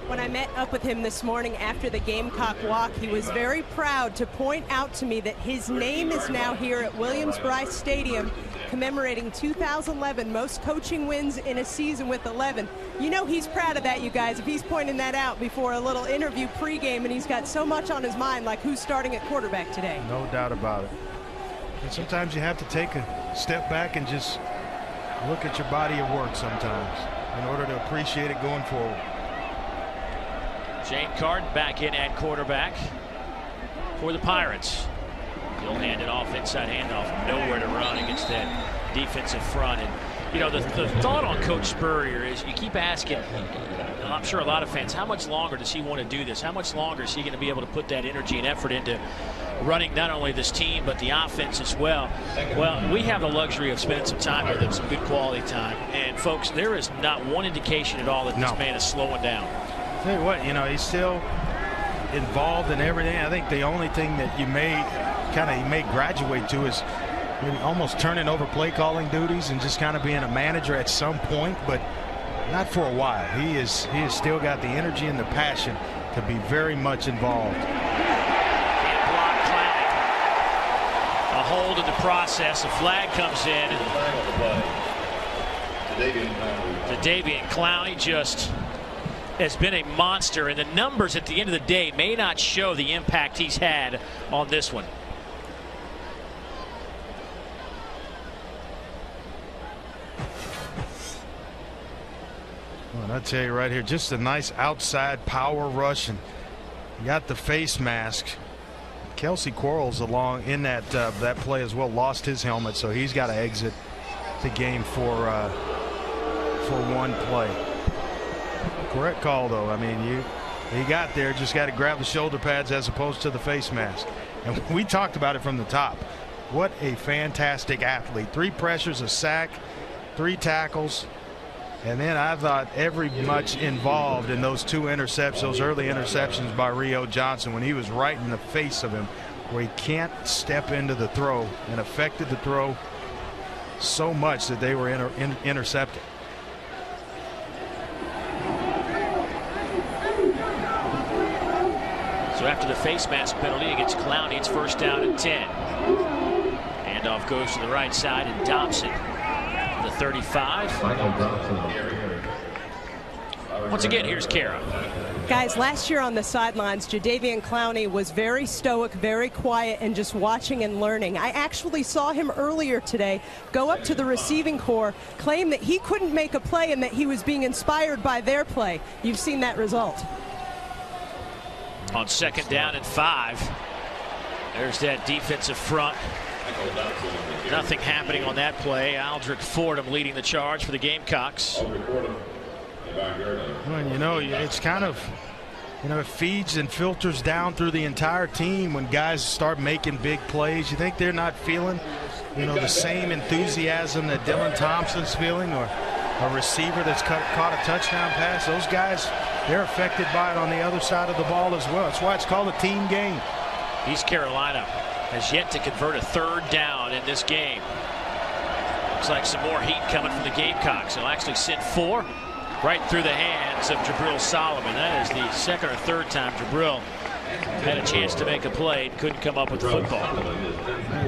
When I met up with him this morning after the Gamecock walk, he was very proud to point out to me that his name is now here at Williams-Brice Stadium, commemorating 2011 most coaching wins in a season with 11. You know he's proud of that, you guys, if he's pointing that out before a little interview pregame, and he's got so much on his mind, like who's starting at quarterback today. No doubt about it. And sometimes you have to take a step back and just look at your body of work sometimes in order to appreciate it going forward. Shane Carden back in at quarterback for the Pirates. He'll hand it off, inside handoff, nowhere to run against that defensive front. And, you know, the thought on Coach Spurrier is you keep asking, I'm sure a lot of fans, how much longer does he want to do this? How much longer is he going to be able to put that energy and effort into running not only this team but the offense as well? Well, we have the luxury of spending some time with him, some good quality time. And, folks, there is not one indication at all that this man is slowing down. Tell you what, you know, he's still involved in everything. I think the only thing that you may graduate to is maybe almost turning over play calling duties and just kind of being a manager at some point, but not for a while. He has still got the energy and the passion to be very much involved. Can't block Clowney. A hold in the process. A flag comes in. Jadeveon Clowney just has been a monster, and the numbers at the end of the day may not show the impact he's had on this one. Well, I tell you right here, just a nice outside power rush, and you got the face mask. Kelsey Quarles along in that play as well, lost his helmet, so he's got to exit the game for one play. Correct call, though. I mean, he got there, just got to grab the shoulder pads as opposed to the face mask. And we talked about it from the top. What a fantastic athlete. 3 pressures, a sack, 3 tackles. And then I thought every much involved in those 2 interceptions, those early interceptions by Rio Johnson, when he was right in the face of him, where he can't step into the throw, and affected the throw so much that they were intercepted. So So after the face mask penalty against Clowney, it's first down and 10. Handoff goes to the right side, and Dobson, the 35. Once again, here's Kara. Guys, last year on the sidelines, Jadeveon Clowney was very stoic, very quiet, and just watching and learning. I actually saw him earlier today go up to the receiving corps, claim that he couldn't make a play and that he was being inspired by their play. You've seen that result. On second down and 5, there's that defensive front. Nothing happening on that play. Aldrick Fordham leading the charge for the Gamecocks. Well, you know, it's kind of, you know, it feeds and filters down through the entire team when guys start making big plays. You think they're not feeling, you know, the same enthusiasm that Dylan Thompson's feeling, or a receiver that's caught a touchdown pass? Those guys, they're affected by it on the other side of the ball as well. That's why it's called a team game. East Carolina has yet to convert a third down in this game. Looks like some more heat coming from the Gamecocks. They'll actually send 4 right through the hands of Jabril Solomon. That is the second or third time Jabril had a chance to make a play and couldn't come up with the football.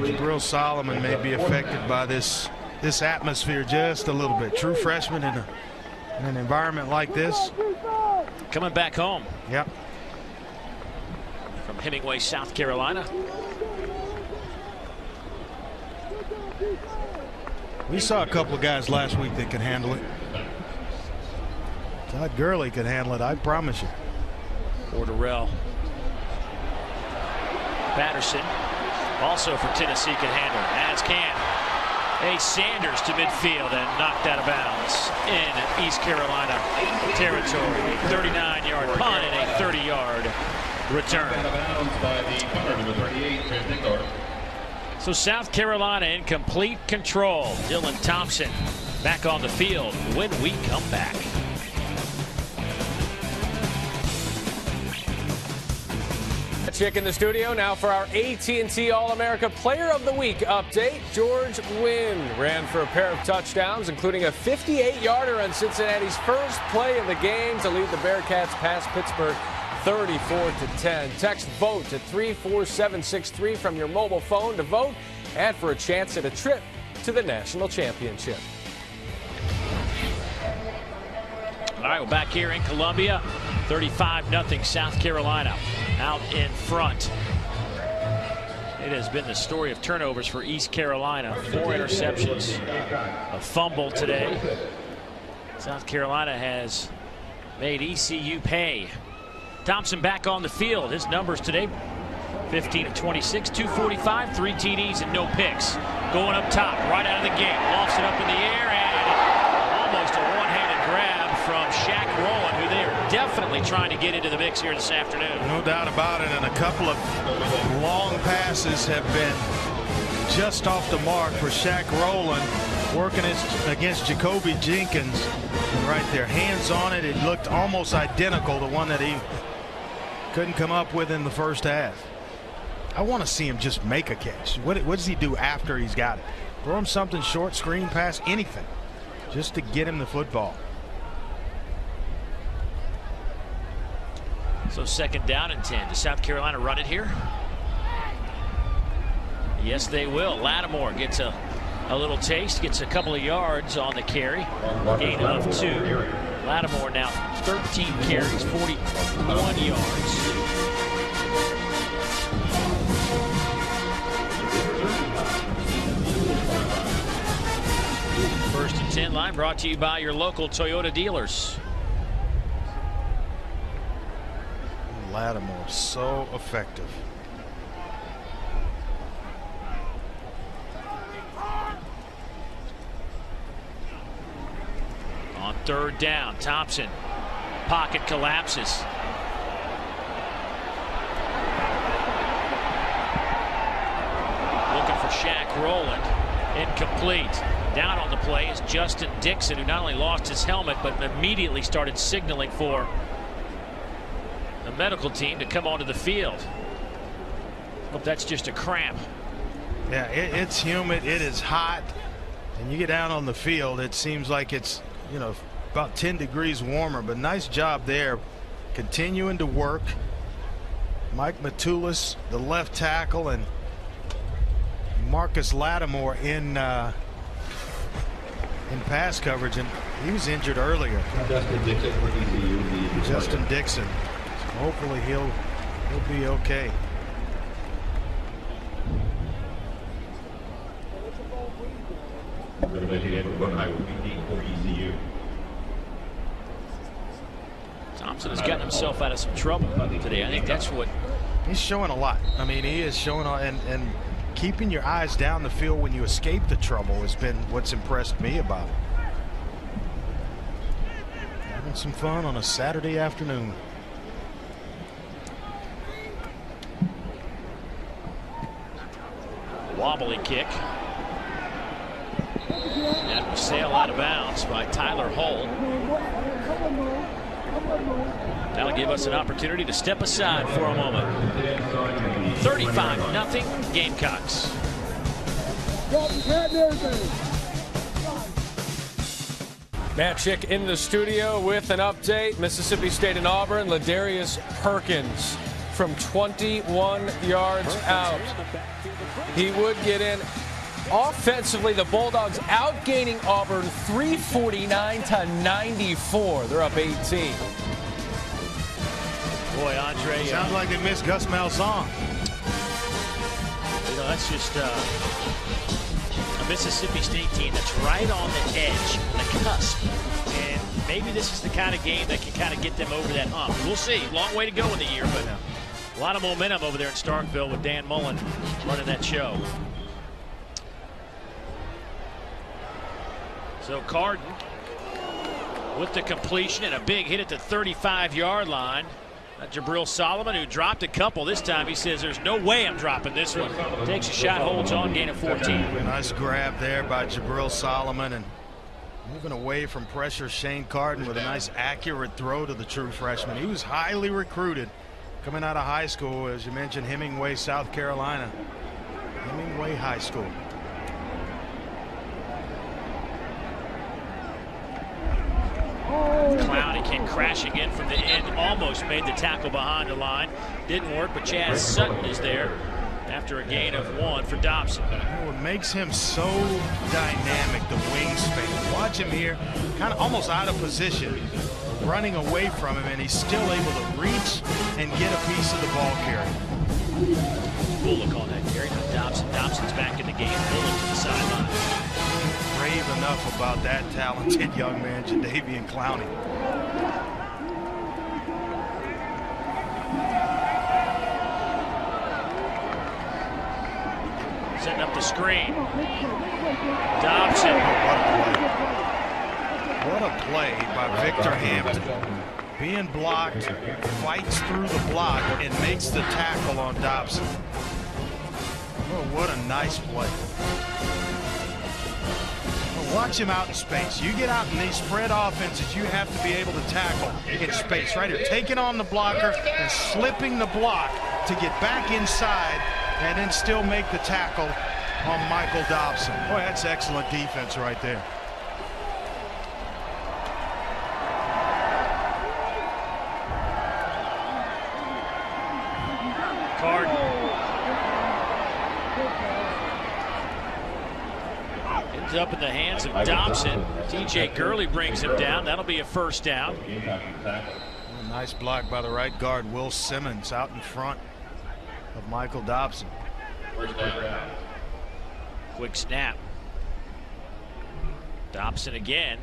Jabril Solomon may be affected by this atmosphere just a little bit. True freshman in an environment like this. Coming back home. Yep. From Hemingway, South Carolina. We saw a couple of guys last week that could handle it. Todd Gurley could handle it, I promise you. Borderell. Patterson, also for Tennessee, can handle it, as can A. Sanders to midfield and knocked out of bounds in East Carolina territory. A 39-yard punt and a 30-yard return. So South Carolina in complete control. Dylan Thompson back on the field when we come back. Chick in the studio now for our AT&T All-America Player of the Week update. George Wynn ran for a pair of touchdowns, including a 58-yarder on Cincinnati's first play of the game to lead the Bearcats past Pittsburgh 34-10. Text VOTE to 34763 from your mobile phone to vote and for a chance at a trip to the national championship. All right, we're back here in Columbia. 35-0 South Carolina out in front. It has been the story of turnovers for East Carolina. 4 interceptions, a fumble today. South Carolina has made ECU pay. Thompson back on the field. His numbers today: 15 of 26, 245, 3 TDs and no picks. Going up top, right out of the gate, lofts it up in the air, and almost a one-handed grab from Shaq Rowland, who they are definitely trying to get into the mix here this afternoon. No doubt about it, and a couple of long passes have been just off the mark for Shaq Rowland, working against Jacoby Jenkins. And right there, hands on it, it looked almost identical to one that he couldn't come up with in the first half. I want to see him just make a catch. What does he do after he's got it? Throw him something short, screen pass, anything, just to get him the football. So second down and 10. Does South Carolina run it here? Yes, they will. Lattimore gets a little taste, gets a couple of yards on the carry. Gain of 2. Lattimore now 13 carries, 41 yards. First and 10 line brought to you by your local Toyota dealers. Lattimore, so effective. On third down, Thompson. Pocket collapses. Looking for Shaq Rowland. Incomplete. Down on the play is Justin Dixon, who not only lost his helmet, but immediately started signaling for the medical team to come onto the field. Hope that's just a cramp. Yeah, it's humid, it is hot, and you get out on the field, it seems like it's, you know, about 10 degrees warmer, but nice job there, continuing to work, Mike Matulis, the left tackle, and Marcus Lattimore in pass coverage, and he was injured earlier. Justin Dixon for ECU. Justin Dixon. So hopefully he'll be okay. Thompson has gotten himself out of some trouble today. I think that's what he's showing a lot. I mean, he is showing, and keeping your eyes down the field when you escape the trouble has been what's impressed me about him. Having some fun on a Saturday afternoon. wobbly kick. That will sail out of bounds by Tyler Hull. That'll give us an opportunity to step aside for a moment. 35-0 Gamecocks. Matt Chick in the studio with an update. Mississippi State and Auburn. Ladarius Perkins from 21 yards out. He would get in. Offensively, the Bulldogs outgaining Auburn 349 to 94. They're up 18. Boy, Andre. Sounds like they missed Gus Malzahn. You know, that's just a Mississippi State team that's right on the edge, the cusp. And maybe this is the kind of game that can kind of get them over that hump. We'll see. Long way to go in the year, but a lot of momentum over there in Starkville with Dan Mullen running that show. So Carden with the completion and a big hit at the 35-yard line. Jabril Solomon, who dropped a couple this time, he says there's no way I'm dropping this one. Takes a shot, holds on, gain of 14. Nice grab there by Jabril Solomon, and moving away from pressure, Shane Carden with a nice accurate throw to the true freshman. He was highly recruited coming out of high school, as you mentioned, Hemingway, South Carolina. Hemingway High School. Clowney came crashing in from the end, almost made the tackle behind the line. Didn't work, but Chaz Sutton is there after a gain of 1 for Dobson. What makes him so dynamic, the wingspan. Watch him here, kind of almost out of position, running away from him, and he's still able to reach and get a piece of the ball carry. Bullock on that carry. Now Dobson's back in the game. Bullock to the sideline. Rave enough about that talented young man, Jadeveon Clowney. Setting up the screen. Dobson. What a play by Victor Hampton. Being blocked, fights through the block, and makes the tackle on Dobson. Oh, what a nice play. Watch him out in space. You get out in these spread offenses, you have to be able to tackle in space. Right here, taking on the blocker and slipping the block to get back inside and then still make the tackle on Michael Dobson. Boy, that's excellent defense right there. Carden. Ends up in the hands of Dobson. TJ Gurley brings him down. That'll be a first down. A nice block by the right guard, Will Simmons, out in front of Michael Dobson. Quick snap. Dobson again.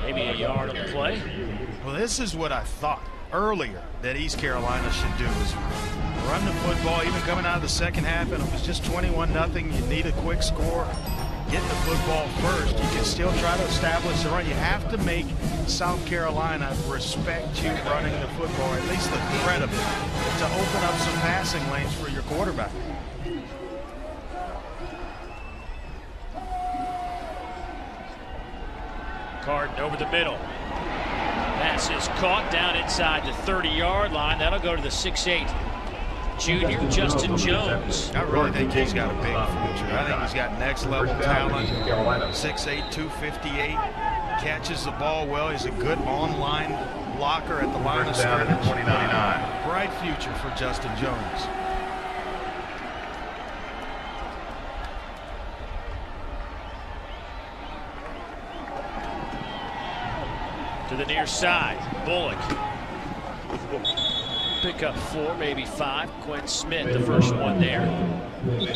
Maybe a yard on the play. Well, this is what I thought earlier that East Carolina should do, is run the football, even coming out of the second half, and it was just 21-0. You need a quick score. Get the football first. You can still try to establish the run. You have to make South Carolina respect you running the football, or at least the threat of it, to open up some passing lanes for your quarterback. Carden over the middle. Pass is caught down inside the 30-yard line. That'll go to the 6'8" junior Justin Jones. I really think he's got a big future. I think he's got next level talent. 6'8", 258. Catches the ball well. He's a good online blocker at the line of scrimmage. 29. Bright future for Justin Jones. To the near side, Bullock. Pick up 4, maybe 5. Quinn Smith, the first one there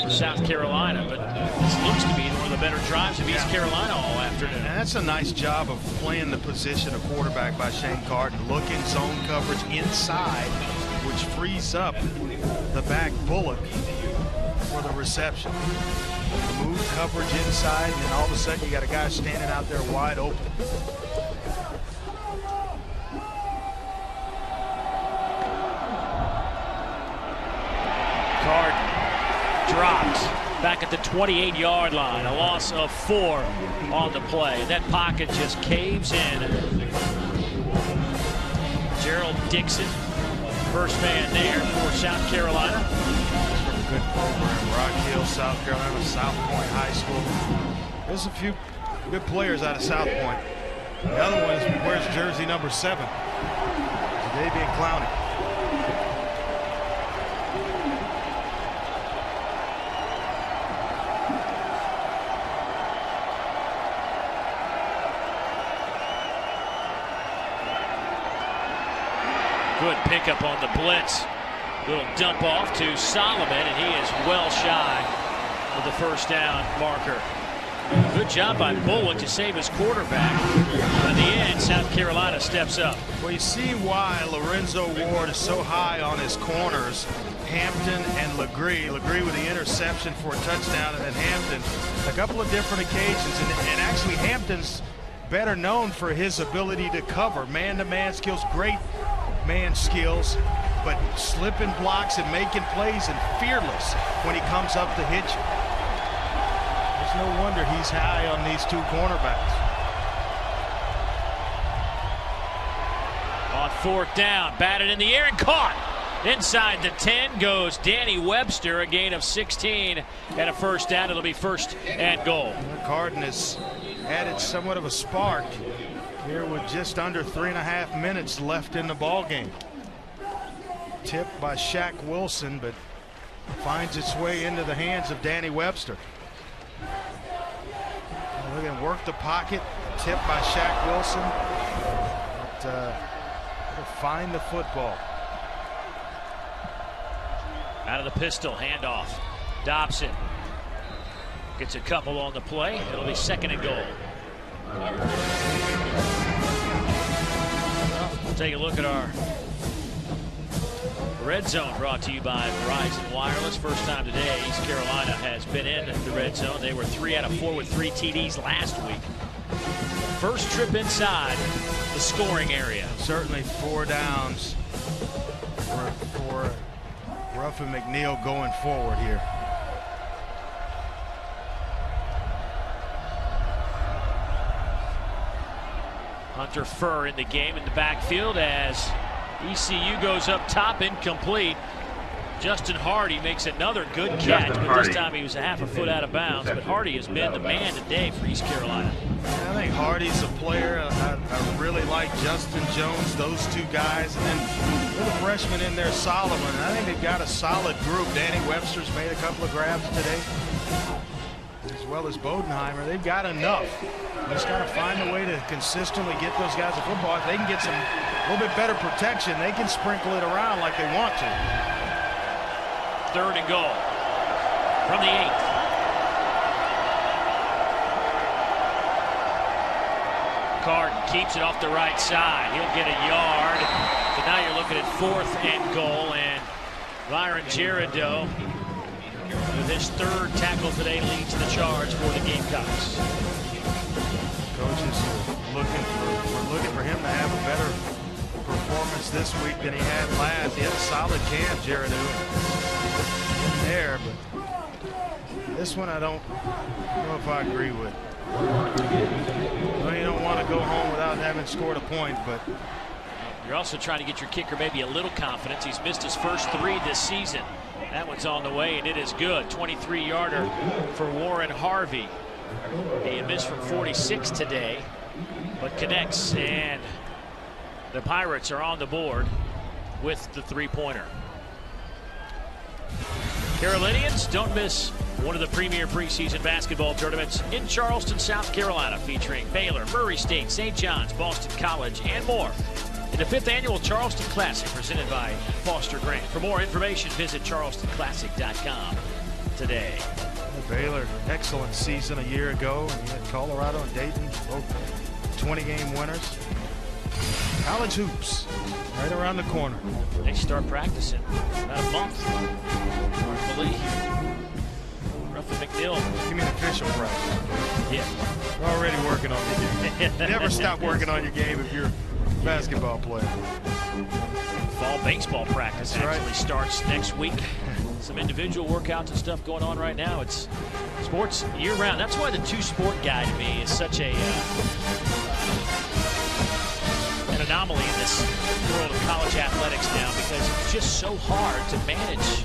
for South Carolina, but this looks to be one of the better drives of East Carolina all afternoon. And that's a nice job of playing the position of quarterback by Shane Carton. Looking zone coverage inside, which frees up the back Bullock for the reception. Move coverage inside, and all of a sudden you got a guy standing out there wide open. Carton drops back at the 28-yard line. A loss of 4 on the play. That pocket just caves in. Gerald Dixon, first man there for South Carolina. Good program. Rock Hill, South Carolina, South Point High School. There's a few good players out of South Point. The other one is wears jersey number 7. Davian Clowney. Good pickup on the blitz. Little dump off to Solomon, and he is well shy of the first down marker. Good job by Bullock to save his quarterback. In the end, South Carolina steps up. Well, you see why Lorenzo Ward is so high on his corners. Hampton and Legree. Legree with the interception for a touchdown, and then Hampton a couple of different occasions. And actually, Hampton's better known for his ability to cover. Man-to-man skills, great man skills, but slipping blocks and making plays and fearless when he comes up to hit you. There's no wonder he's high on these 2 cornerbacks. On 4th down, batted in the air and caught. Inside the 10 goes Danny Webster, a gain of 16 and a first down. It'll be 1st and goal. Carton has added somewhat of a spark here with just under 3.5 minutes left in the ball game. Tipped by Shaq Wilson, but finds its way into the hands of Danny Webster. Look at work the pocket, tipped by Shaq Wilson. But find the football. Out of the pistol, handoff. Dobson gets a couple on the play. It'll be 2nd and goal. We'll take a look at our Red Zone, brought to you by Verizon Wireless. First time today East Carolina has been in the red zone. They were 3 out of 4 with 3 TDs last week. First trip inside the scoring area. Certainly 4 downs for Ruffin McNeil going forward here. Hunter Furr in the game in the backfield as ECU goes up top, incomplete. Justin Hardy makes another good catch, but this time he was a half a foot out of bounds. But Hardy has been the man today for East Carolina. I think Hardy's a player. I really like Justin Jones, those 2 guys. And then with a freshman in there, Solomon. I think they've got a solid group. Danny Webster's made a couple of grabs today, as well as Bodenheimer. They've got enough. They just got to find a way to consistently get those guys a football. If they can get some a little bit better protection, they can sprinkle it around like they want to. 3rd and goal from the 8th. Carton keeps it off the right side. He'll get a yard. So now you're looking at 4th and goal, and Byron Gerardo, with his 3rd tackle today, leads the charge for the Gamecocks. Coaches we're looking for him to have a better performance this week than he had last. He had a solid camp, Gerardo, in there, but this one I don't know if I agree with. Well, you don't want to go home without having scored a point, but you're also trying to get your kicker maybe a little confidence. He's missed his first 3 this season. That one's on the way, and it is good. 23-yarder for Warren Harvey. He had missed from 46 today, but connects, and The Pirates are on the board with the three-pointer. Carolinians, don't miss one of the premier preseason basketball tournaments in Charleston, South Carolina, featuring Baylor, Murray State, St. John's, Boston College, and more. In the 5th annual Charleston Classic, presented by Foster Grant. For more information, visit charlestonclassic.com today. Baylor, excellent season a year ago, and you had Colorado and Dayton, both 20-game winners. College hoops, right around the corner. They start practicing about a month. Hard to believe. Ruffin McNeil. Give me an official practice. Yeah. We're already working on your game. Never stop working on your game if you're a basketball player. Fall baseball practice actually starts next week. Some individual workouts and stuff going on right now. It's sports year-round. That's why the two-sport guy to me is such a an anomaly in this world of college athletics now, because it's just so hard to manage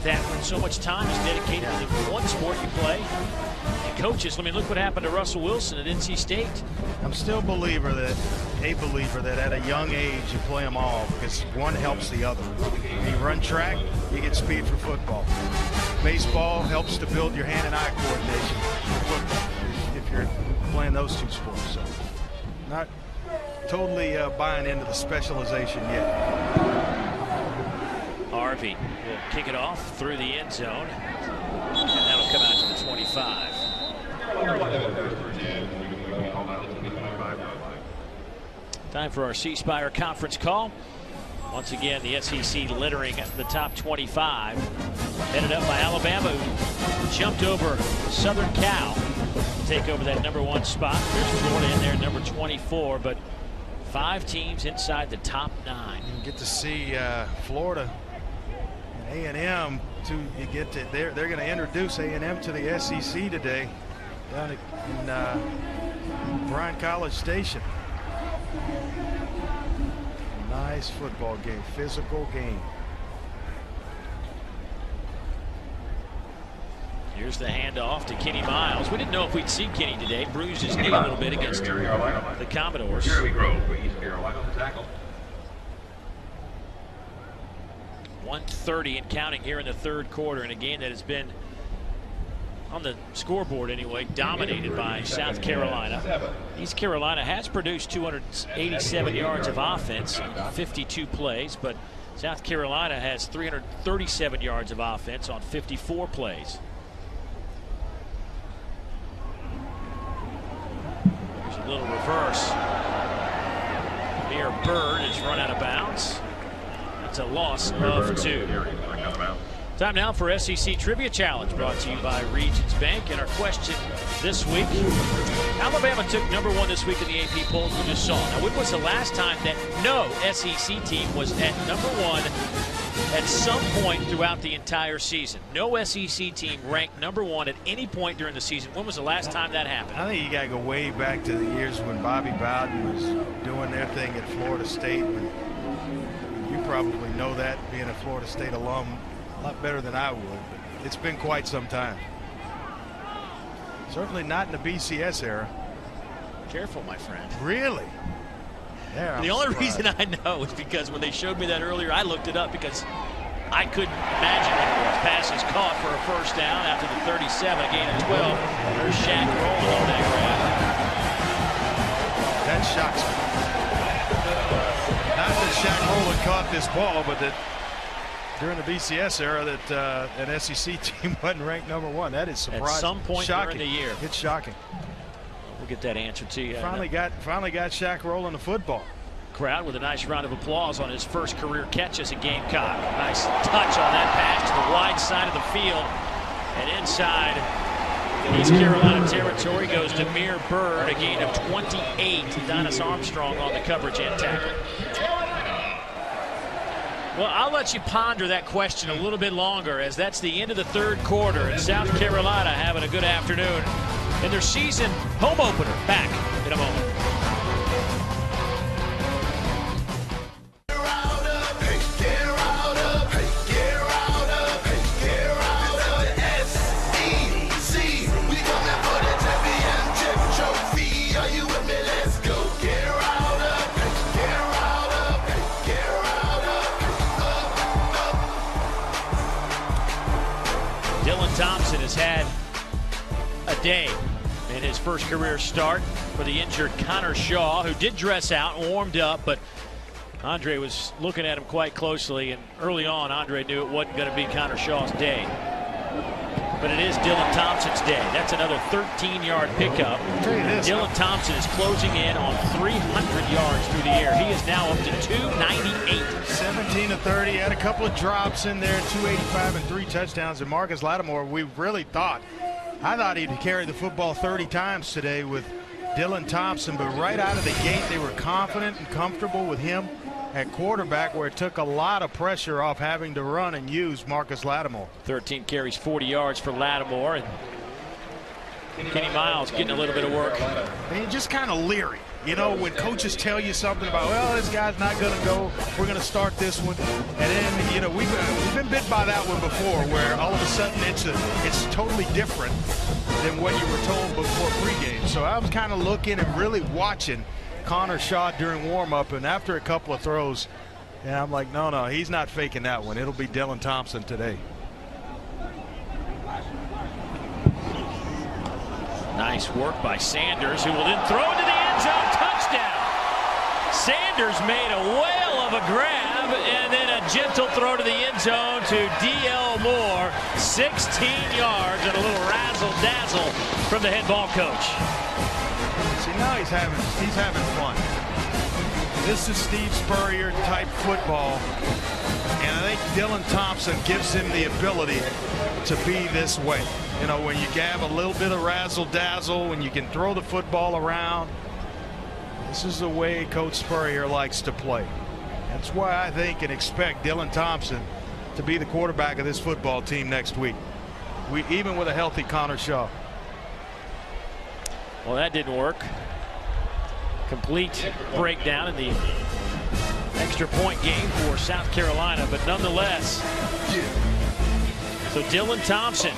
that when so much time is dedicated to the one sport you play. And coaches, I mean, look what happened to Russell Wilson at NC State. I'm still a believer that at a young age you play them all, because one helps the other. When you run track, you get speed for football. Baseball helps to build your hand and eye coordination for football if you're playing those two sports. So not totally buying into the specialization yet. Harvey will kick it off through the end zone, and that'll come out to the 25. Time for our C Spire conference call. Once again, the SEC littering at the top 25. Headed up by Alabama, who jumped over Southern Cal to take over that #1 spot. There's Florida in there, number 24, but 5 teams inside the top 9. You get to see Florida and A&M. You get to they're going to introduce A&M to the SEC today down in Bryan College Station. Nice football game, physical game. Here's the handoff to Kenny Miles. We didn't know if we'd see Kenny today. Bruised his knee a little bit against the Commodores. Jeremy Grove for East Carolina to tackle. 1:30 and counting here in the third quarter in a game that has been, on the scoreboard anyway, dominated by South Carolina. East Carolina has produced 287 yards of offense on 52 plays, but South Carolina has 337 yards of offense on 54 plays. There's a little reverse. Amir Byrd is run out of bounds. It's a loss of 2. Time now for SEC Trivia Challenge, brought to you by Regions Bank. And our question this week: Alabama took #1 this week in the AP poll, we just saw. Now, when was the last time that no SEC team was at #1 at some point throughout the entire season? No SEC team ranked #1 at any point during the season. When was the last time that happened? I think you got to go way back to the years when Bobby Bowden was doing their thing at Florida State. You probably know that, being a Florida State alum, a lot better than I would, but it's been quite some time. Certainly not in the BCS era. Careful, my friend. Really? Yeah. The only reason I know is because when they showed me that earlier, I looked it up because I couldn't imagine it. Pass is caught for a first down after the 37, a gain of 12. There's Shaq rolling on that grab. That shocks me. Not that Shaq Rowland caught this ball, but that during the BCS era that an SEC team wasn't ranked #1. That is surprising. At some point shocking. during the year. It's shocking. We'll get that answer to you. Finally got Shaq Rowland the football. Crowd with a nice round of applause on his first career catch as a Gamecock. Nice touch on that pass to the wide side of the field. And inside East Carolina territory goes to Amir Byrd, a gain of 28. Adonis Armstrong on the coverage and tackle. Well, I'll let you ponder that question a little bit longer, as that's the end of the third quarter, and South Carolina having a good afternoon in their season home opener. Back in a moment. Dylan Thompson has had a day in his first career start for the injured Connor Shaw, who did dress out and warmed up, but Andre was looking at him quite closely, and early on Andre knew it wasn't going to be Connor Shaw's day. But it is Dylan Thompson's day. That's another 13-yard pickup. Dylan Thompson is closing in on 300 yards through the air. He is now up to 298. 17 to 30, had a couple of drops in there, 285 and 3 touchdowns. And Marcus Lattimore, I thought he'd carry the football 30 times today with Dylan Thompson, but right out of the gate they were confident and comfortable with him at quarterback, where it took a lot of pressure off having to run and use Marcus Lattimore. 13 carries, 40 yards for Lattimore, and Kenny Miles getting a little bit of work. And you're just kind of leery, you know, when coaches tell you something about, well, this guy's not going to go, we're going to start this one, and then, you know, we've been bit by that one before, where all of a sudden it's totally different than what you were told before pregame. So I was kind of looking and really watching Connor Shaw during warm-up, and after a couple of throws, and I'm like, no, he's not faking that one. It'll be Dylan Thompson today. Nice work by Sanders, who will then throw into the end zone. Touchdown! Sanders made a whale of a grab, and then a gentle throw to the end zone to D.L. Moore. 16 yards and a little razzle-dazzle from the head ball coach. See, now he's having fun. This is Steve Spurrier type football, and I think Dylan Thompson gives him the ability to be this way. You know, when you have a little bit of razzle-dazzle, when you can throw the football around, this is the way Coach Spurrier likes to play. That's why I think and expect Dylan Thompson to be the quarterback of this football team next week, even with a healthy Connor Shaw. Well, that didn't work. Complete breakdown in the extra point game for South Carolina, but nonetheless. So Dylan Thompson,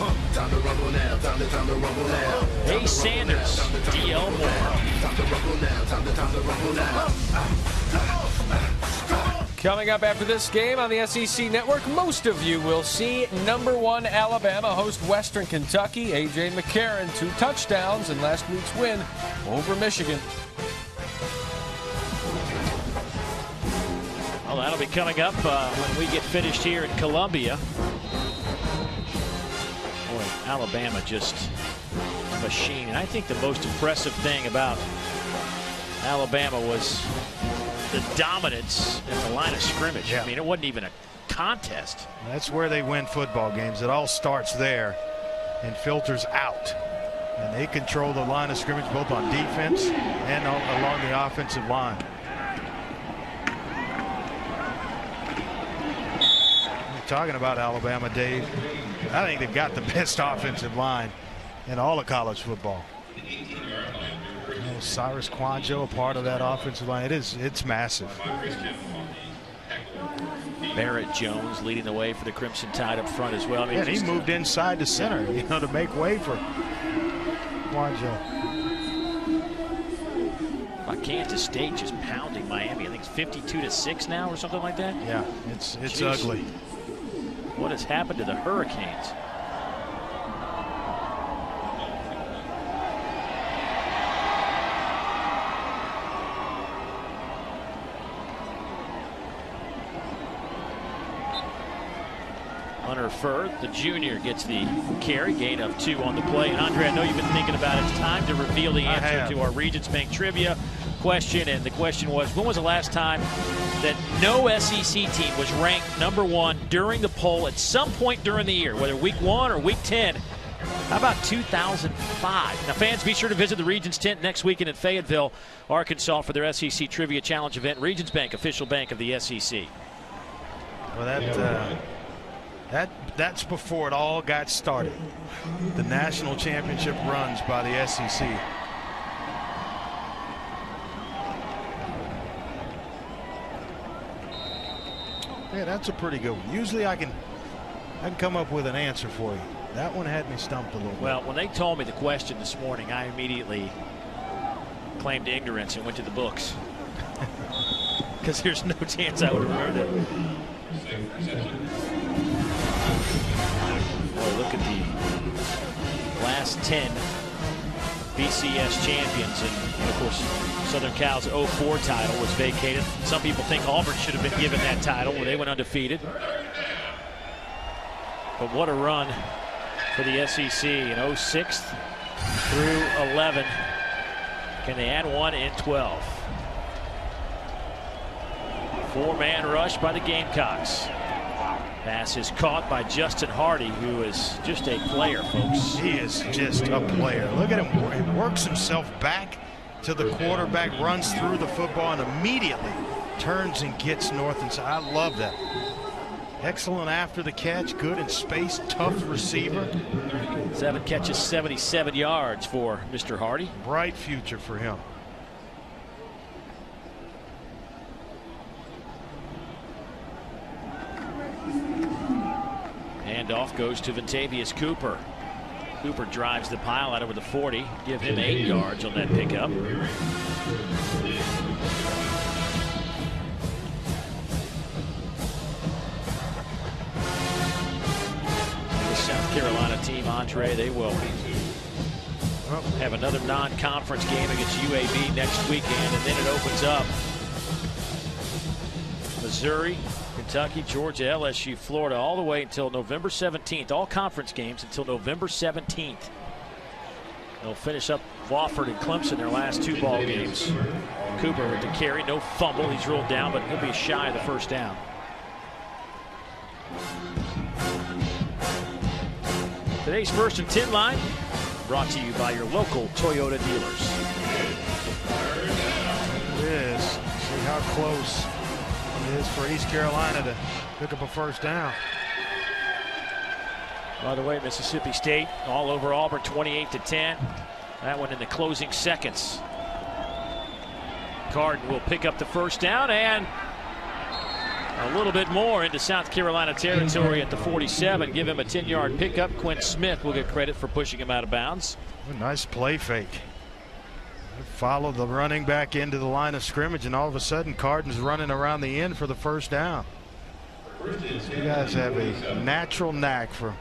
Ace Sanders, D.L. Moore. Coming up after this game on the SEC Network, most of you will see #1 Alabama host Western Kentucky. A.J. McCarron, 2 touchdowns in last week's win over Michigan. Well, that'll be coming up when we get finished here in Columbia. Boy, Alabama just a machine. And I think the most impressive thing about Alabama was the dominance at the line of scrimmage. Yeah. I mean, it wasn't even a contest. That's where they win football games. It all starts there and filters out. And they control the line of scrimmage both on defense and along the offensive line. We're talking about Alabama, Dave. I think they've got the best offensive line in all of college football. Cyrus Kouandjio, a part of that offensive line. It's massive. Barrett Jones leading the way for the Crimson Tide up front as well. I mean, yeah, he moved inside to center, you know, to make way for Kouandjio. Kansas State just pounding Miami. I think it's 52-6 now or something like that. Yeah, it's ugly. What has happened to the Hurricanes? Hunter Furr, the junior, gets the carry, gain of 2 on the play. And Andre, I know you've been thinking about it. It's time to reveal the answer to our Regions Bank trivia question. And the question was, when was the last time that no SEC team was ranked #1 during the poll at some point during the year, whether week 1 or week 10? How about 2005? Now, fans, be sure to visit the Regions tent next weekend in Fayetteville, Arkansas for their SEC Trivia Challenge event. Regions Bank, official bank of the SEC. Well, that's before it all got started. The national championship runs by the SEC. Yeah, that's a pretty good one. Usually I can come up with an answer for you. That one had me stumped a little bit. Well, when they told me the question this morning, I immediately claimed ignorance and went to the books. Because there's no chance I would remember that. Boy, look at the last 10 BCS champions. And of course, Southern Cal's 04 title was vacated. Some people think Auburn should have been given that title where they went undefeated. But what a run for the SEC in 06 through 11. Can they add one in 12? Four-man rush by the Gamecocks. Pass is caught by Justin Hardy, who is just a player, folks. He is just a player. Look at him. He works himself back to the quarterback, runs through the football, and immediately turns and gets north and south. I love that. Excellent after the catch, good in space, tough receiver. 7 catches, 77 yards for Mr. Hardy. Bright future for him. Handoff goes to Ventavious Cooper. Cooper drives the pile out over the 40. Give him 8 yards on that pickup. The South Carolina team, Andre, they will have another non-conference game against UAB next weekend, and then it opens up Missouri, Kentucky, Georgia, LSU, Florida, all the way until November 17th. All conference games until November 17th. They'll finish up Wofford and Clemson their last 2 ball games. Cooper with the carry, no fumble. He's ruled down, but he'll be shy of the first down. Today's First and 10 line brought to you by your local Toyota dealers. It is. See how close it is for East Carolina to pick up a first down. By the way, Mississippi State all over Auburn, 28-10. That one in the closing seconds. Carden will pick up the first down and a little bit more into South Carolina territory at the 47. Give him a 10-yard pickup. Quinn Smith will get credit for pushing him out of bounds. A nice play fake. Follow the running back into the line of scrimmage, and all of a sudden Carden's running around the end for the first down. You guys have a natural knack for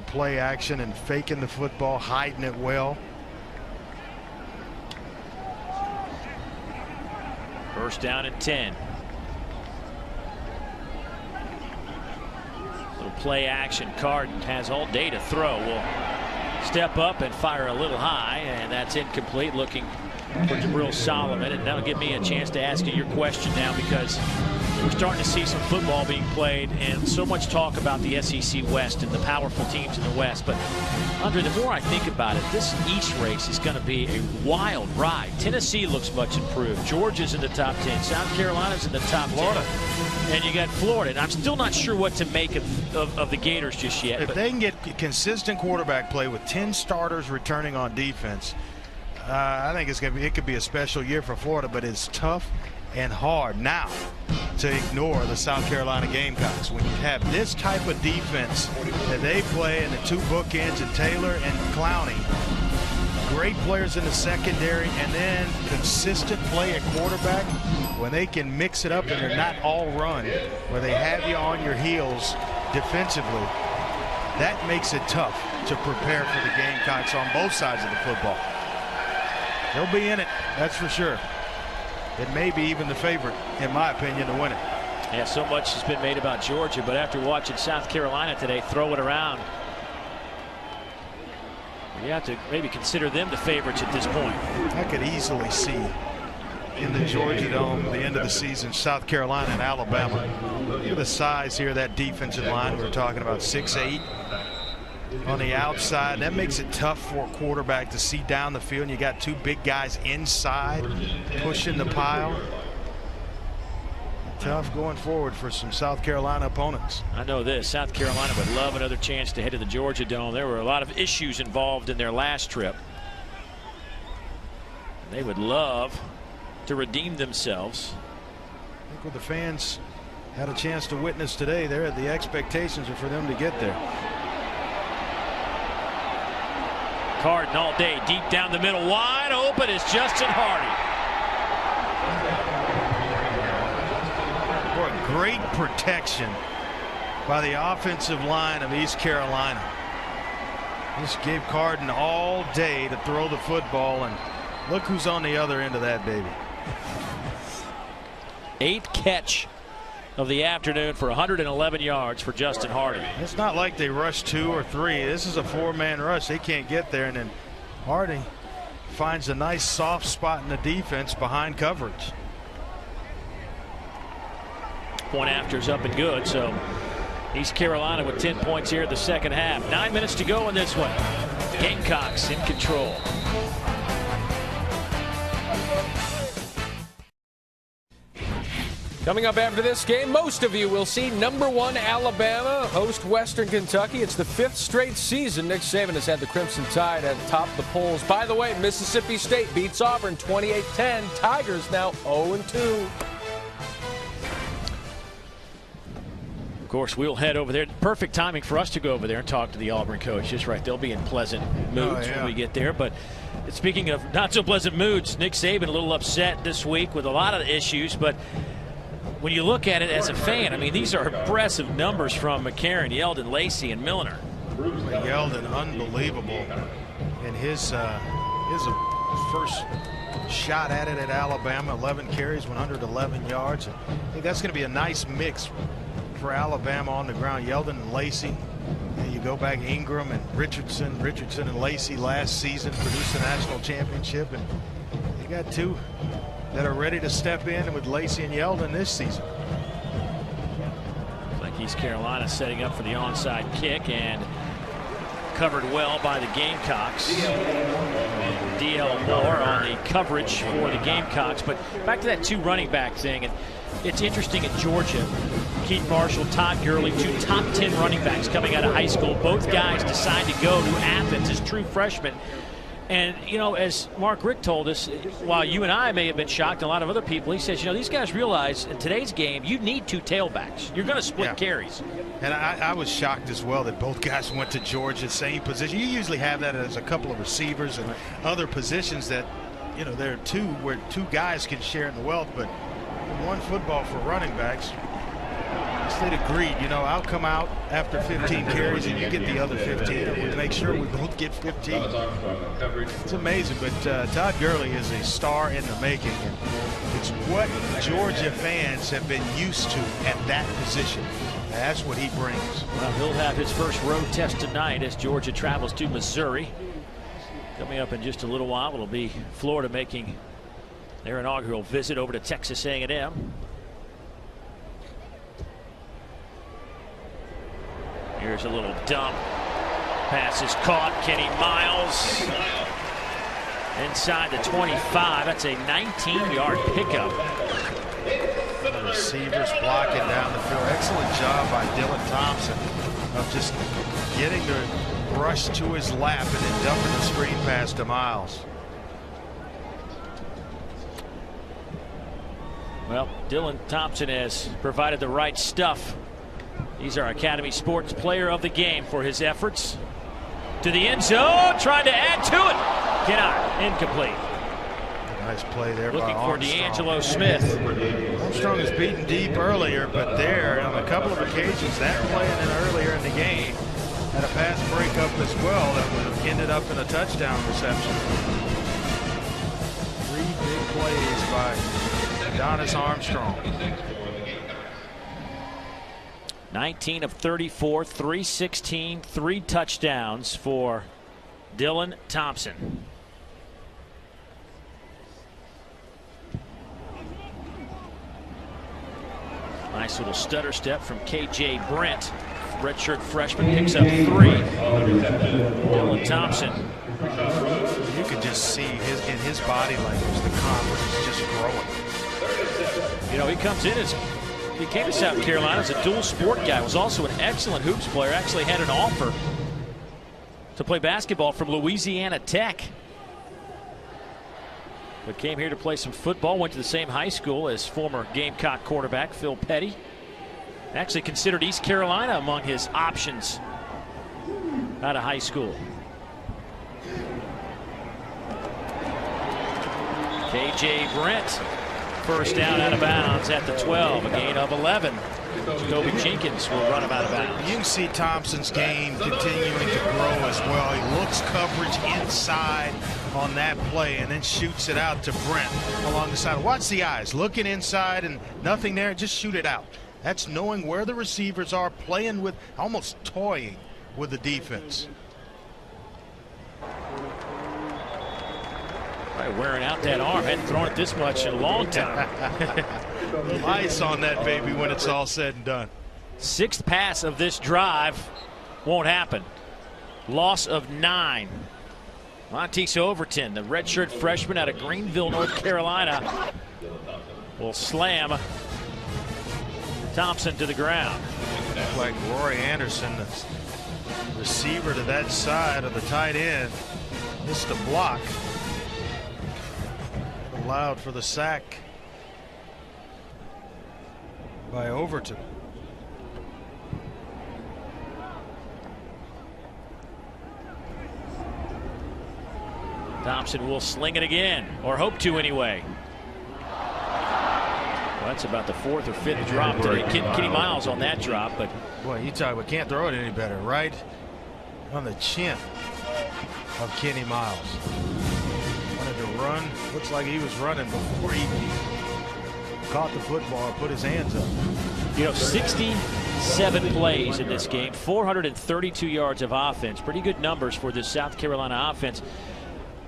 play action and faking the football, hiding it well. First down and 10. Little play action. Carden has all day to throw. Will step up and fire a little high, and that's incomplete. Looking for Jabril Solomon, and that'll give me a chance to ask you your question now, because we're starting to see some football being played, and so much talk about the SEC West and the powerful teams in the West. But Andre, the more I think about it, this East race is going to be a wild ride. Tennessee looks much improved. Georgia's in the top 10. South Carolina's in the top 10. And you got Florida. And I'm still not sure what to make of the Gators just yet. If they can get consistent quarterback play with 10 starters returning on defense, I think it could be a special year for Florida, but it's tough and hard now to ignore the South Carolina Gamecocks. When you have this type of defense that they play, and the 2 bookends and Taylor and Clowney, great players in the secondary, and then consistent play at quarterback, when they can mix it up and they're not all run, where they have you on your heels defensively, that makes it tough to prepare for the Gamecocks on both sides of the football. They'll be in it, that's for sure. It may be even the favorite, in my opinion, to win it. Yeah, so much has been made about Georgia, but after watching South Carolina today throw it around, you have to maybe consider them the favorites at this point. I could easily see in the Georgia Dome the end of the season South Carolina and Alabama. Look at the size here of that defensive line. We're talking about 6'8". On the outside, that makes it tough for a quarterback to see down the field, and you got 2 big guys inside pushing the pile. Tough going forward for some South Carolina opponents. I know this, South Carolina would love another chance to head to the Georgia Dome. There were a lot of issues involved in their last trip. They would love to redeem themselves. I think what the fans had a chance to witness today, the expectations are for them to get there. Carden all day, deep down the middle, wide open is Justin Hardy. Boy, great protection by the offensive line of East Carolina. Just gave Carden all day to throw the football, and look who's on the other end of that baby. 8th catch of the afternoon for 111 yards for Justin Hardy. It's not like they rushed 2 or 3. This is a 4-man rush. They can't get there, and then Hardy finds a nice soft spot in the defense behind coverage. Point after is up and good, so East Carolina with 10 points here in the second half. 9 minutes to go in this one. Gamecocks in control. Coming up after this game, most of you will see #1 Alabama host Western Kentucky. It's the 5th straight season Nick Saban has had the Crimson Tide at the top of the polls. By the way, Mississippi State beats Auburn 28-10. Tigers now 0-2. Of course, we'll head over there. Perfect timing for us to go over there and talk to the Auburn coaches, right? They'll be in pleasant moods when we get there. But speaking of not so pleasant moods, Nick Saban a little upset this week with a lot of issues. But when you look at it as a fan, I mean, these are impressive numbers from McCarron, Yeldon, Lacey, and Milner. Yeldon, unbelievable. And his first shot at it at Alabama, 11 carries, 111 yards. And I think that's going to be a nice mix for Alabama on the ground. Yeldon and Lacey. And you go back, Ingram and Richardson and Lacey last season produced the national championship, and you got 2 that are ready to step in with Lacey and Yeldon this season. Like East Carolina setting up for the onside kick, and covered well by the Gamecocks. D.L. Moore on the coverage for the Gamecocks. But back to that 2 running back thing, and it's interesting at Georgia. Keith Marshall, Todd Gurley, 2 top 10 running backs coming out of high school. Both guys decide to go to Athens as true freshmen. And, you know, as Mark Richt told us, while you and I may have been shocked, a lot of other people, he says, you know, these guys realize in today's game, you need 2 tailbacks. You're going to split carries. And I was shocked as well that both guys went to Georgia, same position. You usually have that as a couple of receivers and other positions that, you know, there are 2 where 2 guys can share in the wealth, but one football for running backs. They'd agreed, you know, I'll come out after 15 carries and you get the other 15, and we'll make sure we both get 15. It's amazing, but Todd Gurley is a star in the making, and it's what Georgia fans have been used to at that position. That's what he brings. Well, he'll have his first road test tonight as Georgia travels to Missouri. Coming up in just a little while, it'll be Florida making their inaugural visit over to Texas A&M. Here's a little dump. Pass is caught. Kenny Miles inside the 25. That's a 19-yard pickup. The receivers blocking down the field. Excellent job by Dylan Thompson of just getting the brush to his lap and then dumping the screen pass to Miles. Well, Dylan Thompson has provided the right stuff. He's our Academy Sports Player of the Game for his efforts. To the end zone, trying to add to it. Cannot. Incomplete. Nice play there by Armstrong. Looking for D'Angelo Smith. Armstrong was beaten deep earlier, but there on a couple of occasions, that play and then earlier in the game, had a pass breakup as well that would have ended up in a touchdown reception. 3 big plays by Adonis Armstrong. 19 of 34, 316, 3 touchdowns for Dylan Thompson. Nice little stutter step from K.J. Brent. Redshirt freshman picks up 3. Dylan Thompson. You could just see in his body language the confidence is just growing. You know, he comes in as he came to South Carolina as a dual sport guy. Was also an excellent hoops player. Actually had an offer to play basketball from Louisiana Tech, but came here to play some football. Went to the same high school as former Gamecock quarterback Phil Petty. Actually considered East Carolina among his options out of high school. K.J. Brent, first down out of bounds at the 12, a gain of 11. Jacoby Jenkins will run him out of bounds. You can see Thompson's game continuing to grow as well. He looks coverage inside on that play and then shoots it out to Brent along the side. Watch the eyes, looking inside and nothing there, just shoot it out. That's knowing where the receivers are, playing with, almost toying with the defense. Right, wearing out that arm. Hadn't thrown it this much in a long time. Ice on that baby when it's all said and done. 6th pass of this drive won't happen. Loss of 9. Montese Overton, the redshirt freshman out of Greenville, North Carolina, will slam Thompson to the ground. Like Roy Anderson, the receiver to that side of the tight end, missed a block. Allowed for the sack by Overton. Thompson will sling it again, or hope to anyway. Well, that's about the 4th or 5th drop today. Kenny Miles on that drop, but boy, you talk about can't throw it any better, right on the chin of Kenny Miles. Wanted to run. Looks like he was running before he caught the football, put his hands up. You know, 67 plays in this game, 432 yards of offense. Pretty good numbers for this South Carolina offense.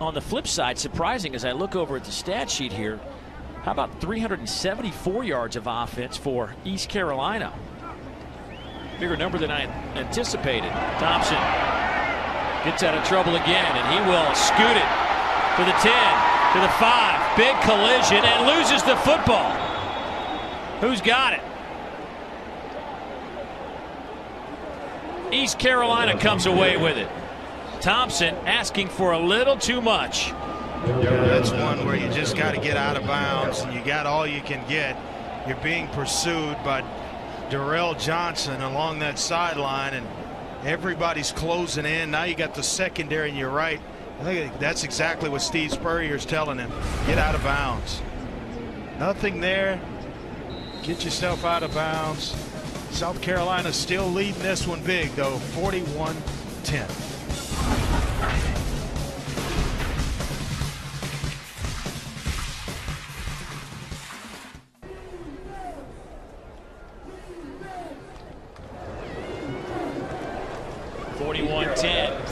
On the flip side, surprising as I look over at the stat sheet here, how about 374 yards of offense for East Carolina? Bigger number than I anticipated. Thompson gets out of trouble again, and he will scoot it to the 10, to the 5. Big collision and loses the football. Who's got it? East Carolina comes away with it. Thompson asking for a little too much. Yeah, that's one where you just got to get out of bounds and you got all you can get. You're being pursued by Darrell Johnson along that sideline and everybody's closing in. Now you got the secondary and you're right. I think that's exactly what Steve Spurrier is telling him. Get out of bounds. Nothing there. Get yourself out of bounds. South Carolina still leading this one big though, 41-10.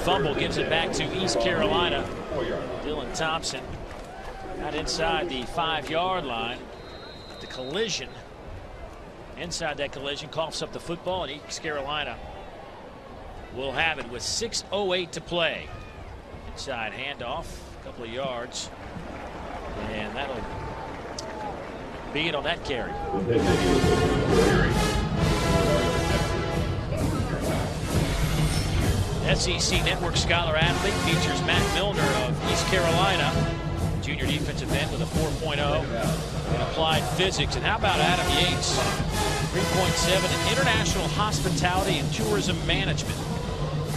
Fumble gives it back to East Carolina. Dylan Thompson not inside the 5-yard line. The collision. Inside that collision coughs up the football, and East Carolina will have it with 6:08 to play. Inside handoff, a couple of yards, and that'll be it on that carry. SEC Network Scholar Athlete features Matt Milner of East Carolina, junior defensive end with a 4.0 in applied physics. And how about Adam Yates, 3.7 in international hospitality and tourism management.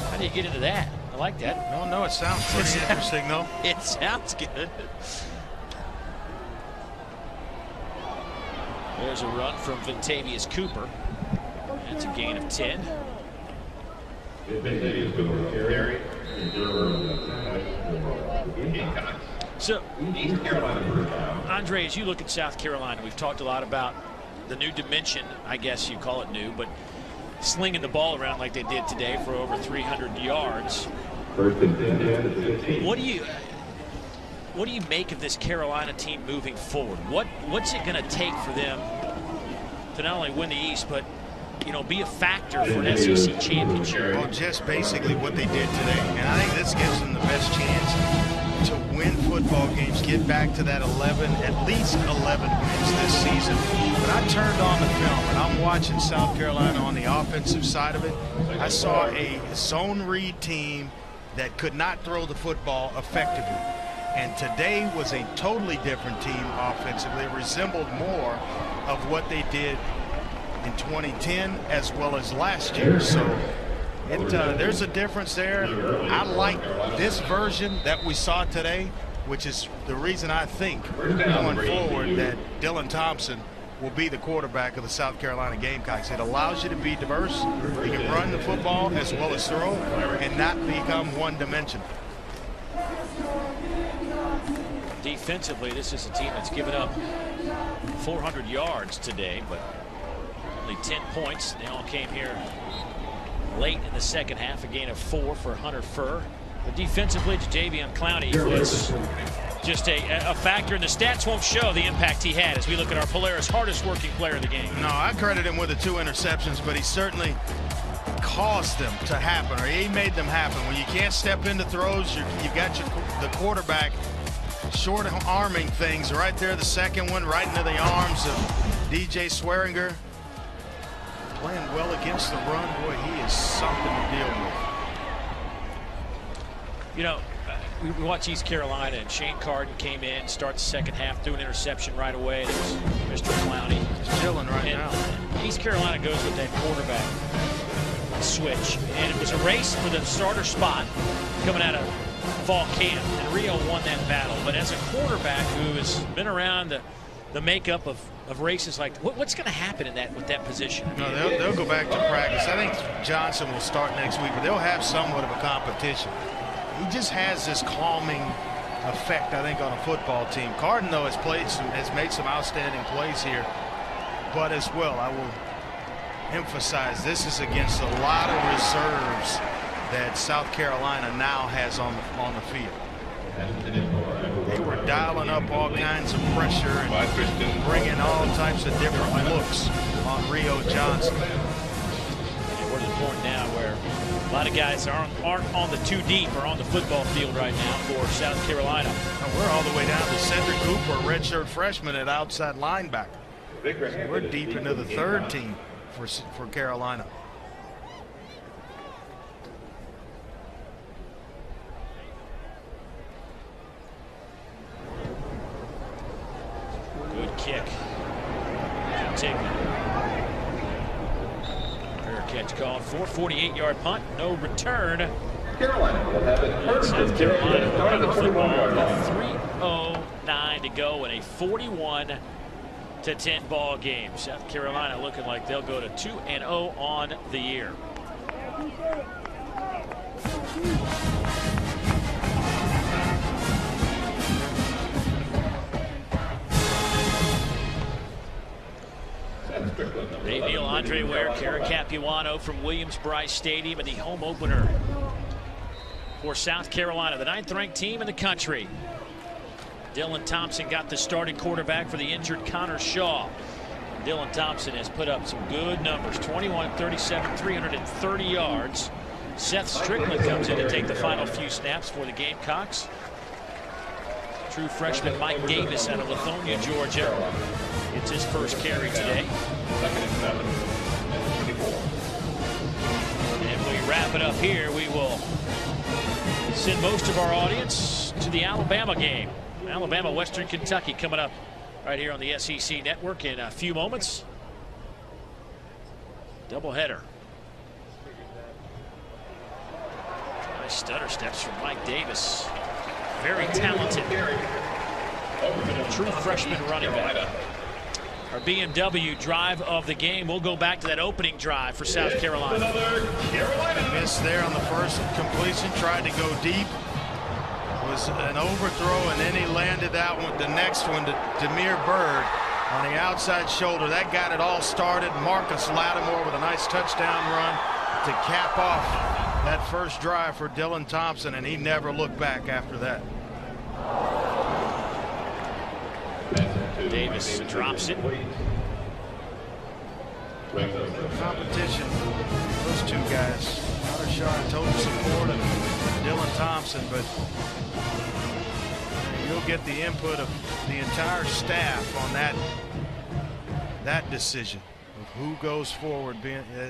How do you get into that? I like that. Oh, no, it sounds pretty interesting, though. It sounds good. There's a run from Vintavious Cooper. That's a gain of 10. So, Andre, as you look at South Carolina, we've talked a lot about the new dimension, I guess you call it new, but slinging the ball around like they did today for over 300 yards. What do you make of this Carolina team moving forward? What's it going to take for them to not only win the East, but be a factor for an SEC championship? Well, just basically what they did today. And I think this gives them the best chance to win football games, get back to that 11, at least 11 wins this season. But I turned on the film, and I'm watching South Carolina on the offensive side of it. I saw a zone read team that could not throw the football effectively. And today was a totally different team offensively. It resembled more of what they did in 2010 as well as last year. So there's a difference there. I like this version that we saw today, which is the reason I think going forward that Dylan Thompson will be the quarterback of the South Carolina Gamecocks. It allows you to be diverse. You can run the football as well as throw and not become one-dimensional. Defensively, this is a team that's given up 400 yards today, but only 10 points. They all came here late in the second half, a gain of 4 for Hunter Furr. But defensively, Jadeveon Clowney was just a factor, and the stats won't show the impact he had as we look at our Polaris hardest working player of the game. No, I credit him with the 2 interceptions, but he certainly caused them to happen, or he made them happen. When you can't step into throws, you got the quarterback short arming things right there. The second one right into the arms of DJ Swearinger. Playing well against the run. Boy, he is something to deal with. You know, we watch East Carolina, and Shane Carden came in, starts the second half, threw an interception right away. There's Mr. Clowney. He's chilling right now. East Carolina goes with that quarterback switch, and it was a race for the starter spot coming out of fall camp, and Rio won that battle. But as a quarterback who has been around the makeup of races like what's going to happen in that with that position? No, they'll go back to practice. I think Johnson will start next week, but they'll have somewhat of a competition. He just has this calming effect, I think, on a football team. Carden, though, has made some outstanding plays here, but as well, I will emphasize this is against a lot of reserves that South Carolina now has on the field. They were dialing up all kinds of pressure and bringing all types of different looks on Rio Johnson. And we're at the point now where a lot of guys aren't on the 2 deep or on the football field right now for South Carolina. And we're all the way down to Cedric Cooper, a redshirt freshman at outside linebacker. So we're deep into the 3rd team for Carolina. Good kick. Take fair catch called for. 48-yard punt, no return. Carolina will have it. South Carolina running the football with 3:09 to go in a 41-10 ball game. South Carolina looking like they'll go to 2-0 on the year. Dave Neal, Andre Ware, Karen Capuano from Williams-Brice Stadium in the home opener for South Carolina, the 9th-ranked team in the country. Dylan Thompson got the starting quarterback for the injured Connor Shaw. Dylan Thompson has put up some good numbers, 21-37, 330 yards. Seth Strickland comes in to take the final few snaps for the Gamecocks. True freshman Mike Davis out of Lithonia, Georgia. It's his first carry today. And we wrap it up here. We will send most of our audience to the Alabama game. Alabama, Western Kentucky coming up right here on the SEC Network in a few moments. Doubleheader. Nice stutter steps from Mike Davis. Very talented. True freshman running back. Our BMW drive of the game. We'll go back to that opening drive for South Carolina. Missed there on the first completion, tried to go deep. Was an overthrow, and then he landed that one, the next one to Demir Bird on the outside shoulder. That got it all started. Marcus Lattimore with a nice touchdown run to cap off that first drive for Dylan Thompson, and he never looked back after that. Davis drops it. Competition, those 2 guys. Connor Shaw in total support of Dylan Thompson, but you'll get the input of the entire staff on that decision of who goes forward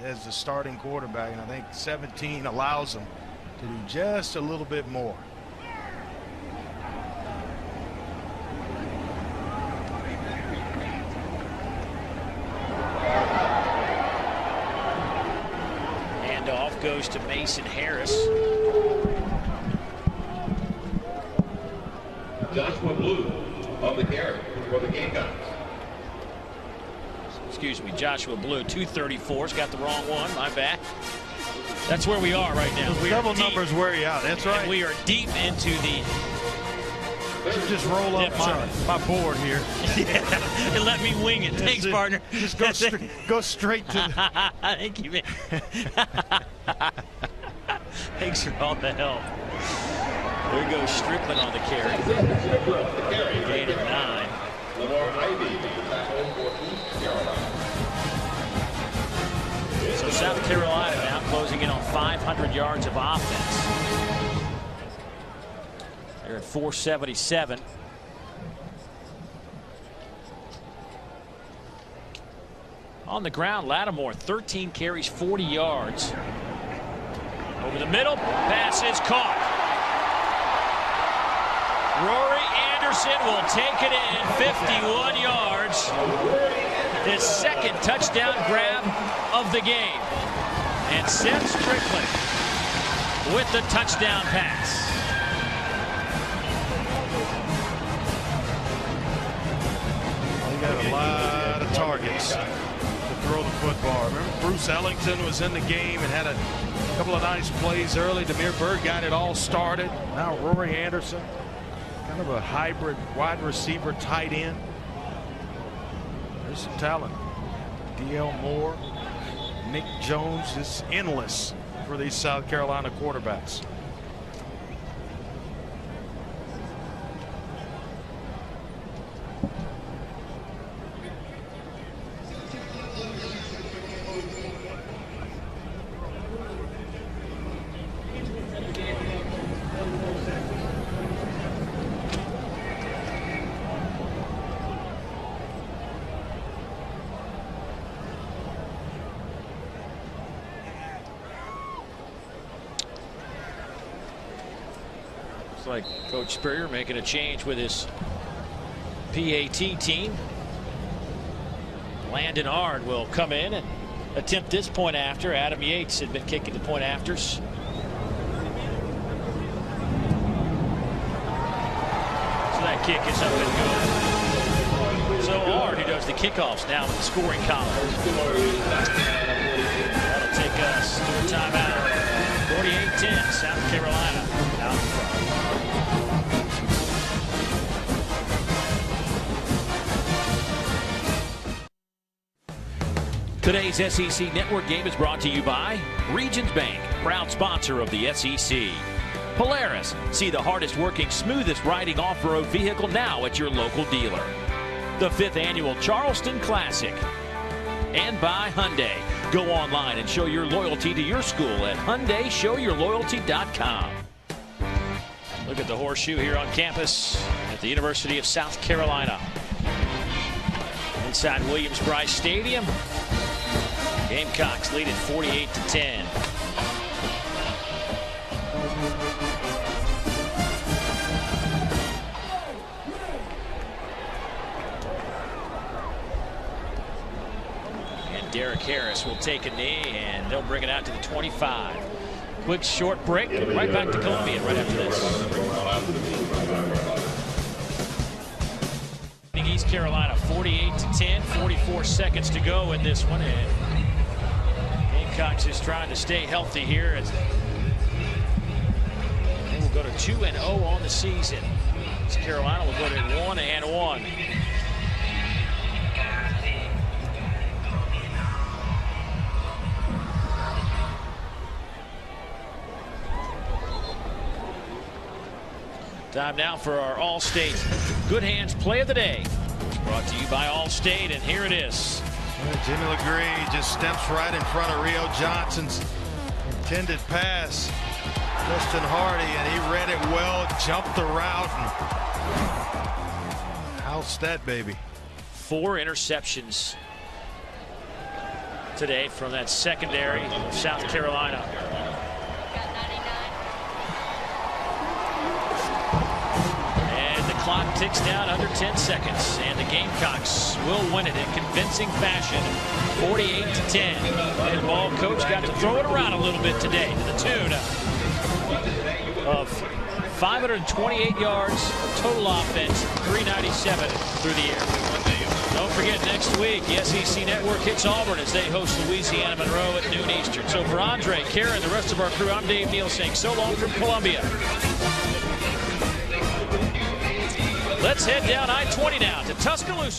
as the starting quarterback, and I think 17 allows them to do just a little bit more. Handoff goes to Mason Harris. Joshua Blue on the carry for the Gamecocks. excuse me, Joshua Blue, 234's got the wrong one. My bad. That's where we are right now. Double numbers wear you out. That's right. And we are deep into the. Just roll up my board here. Yeah, and let me wing it. Thanks, partner. Just go straight to the... Thank you, man. Thanks for all the help. There goes Strickland on the carry. Gain of 9. So South Carolina now closing in on 500 yards of offense. They're at 477. On the ground, Lattimore, 13 carries, 40 yards. Over the middle, pass is caught. Rory Anderson will take it in, 51 yards. His second touchdown grab of the game. And Seth Strickland with the touchdown pass. He got a lot of targets to throw the football. Remember, Bruce Ellington was in the game and had a couple of nice plays early. Damiere Byrd got it all started. Now Rory Anderson, kind of a hybrid wide receiver, tight end. There's some talent. D.L. Moore, Nick Jones, is endless for these South Carolina quarterbacks. Like Coach Spurrier making a change with his PAT team. Landon Ard will come in and attempt this point after. Adam Yates had been kicking the point afters. So that kick is up and good. So Ard, who does the kickoffs, now in the scoring column. That'll take us to a timeout. 48-10, South Carolina out in front. Today's SEC Network game is brought to you by Regions Bank, proud sponsor of the SEC. Polaris, see the hardest working, smoothest riding off-road vehicle now at your local dealer. The 5th annual Charleston Classic. And by Hyundai. Go online and show your loyalty to your school at HyundaiShowYourLoyalty.com. Look at the horseshoe here on campus at the University of South Carolina. Inside Williams-Brice Stadium. Gamecocks lead at 48-10. And Derek Harris will take a knee, and they'll bring it out to the 25. Quick short break. Right back to Columbia right after this. East Carolina 48-10, 44 seconds to go in this one, and Gamecocks is trying to stay healthy here as they will go to 2-0 on the season. East Carolina will go to 1-1. Time now for our Allstate Good Hands Play of the Day. It's brought to you by Allstate, and here it is. Jimmy LeGree just steps right in front of Rio Johnson's intended pass. Justin Hardy, and he read it well, jumped the route, and housed that baby. 4 interceptions today from that secondary of South Carolina. Clock ticks down under 10 seconds, and the Gamecocks will win it in convincing fashion, 48-10. And ball coach got to throw it around a little bit today to the tune of 528 yards of total offense, 397 through the air. No forget, next week, the SEC Network hits Auburn as they host Louisiana Monroe at noon Eastern. So for Andre, Karen, the rest of our crew, I'm Dave Neal saying so long from Columbia. Let's head down I-20 now to Tuscaloosa.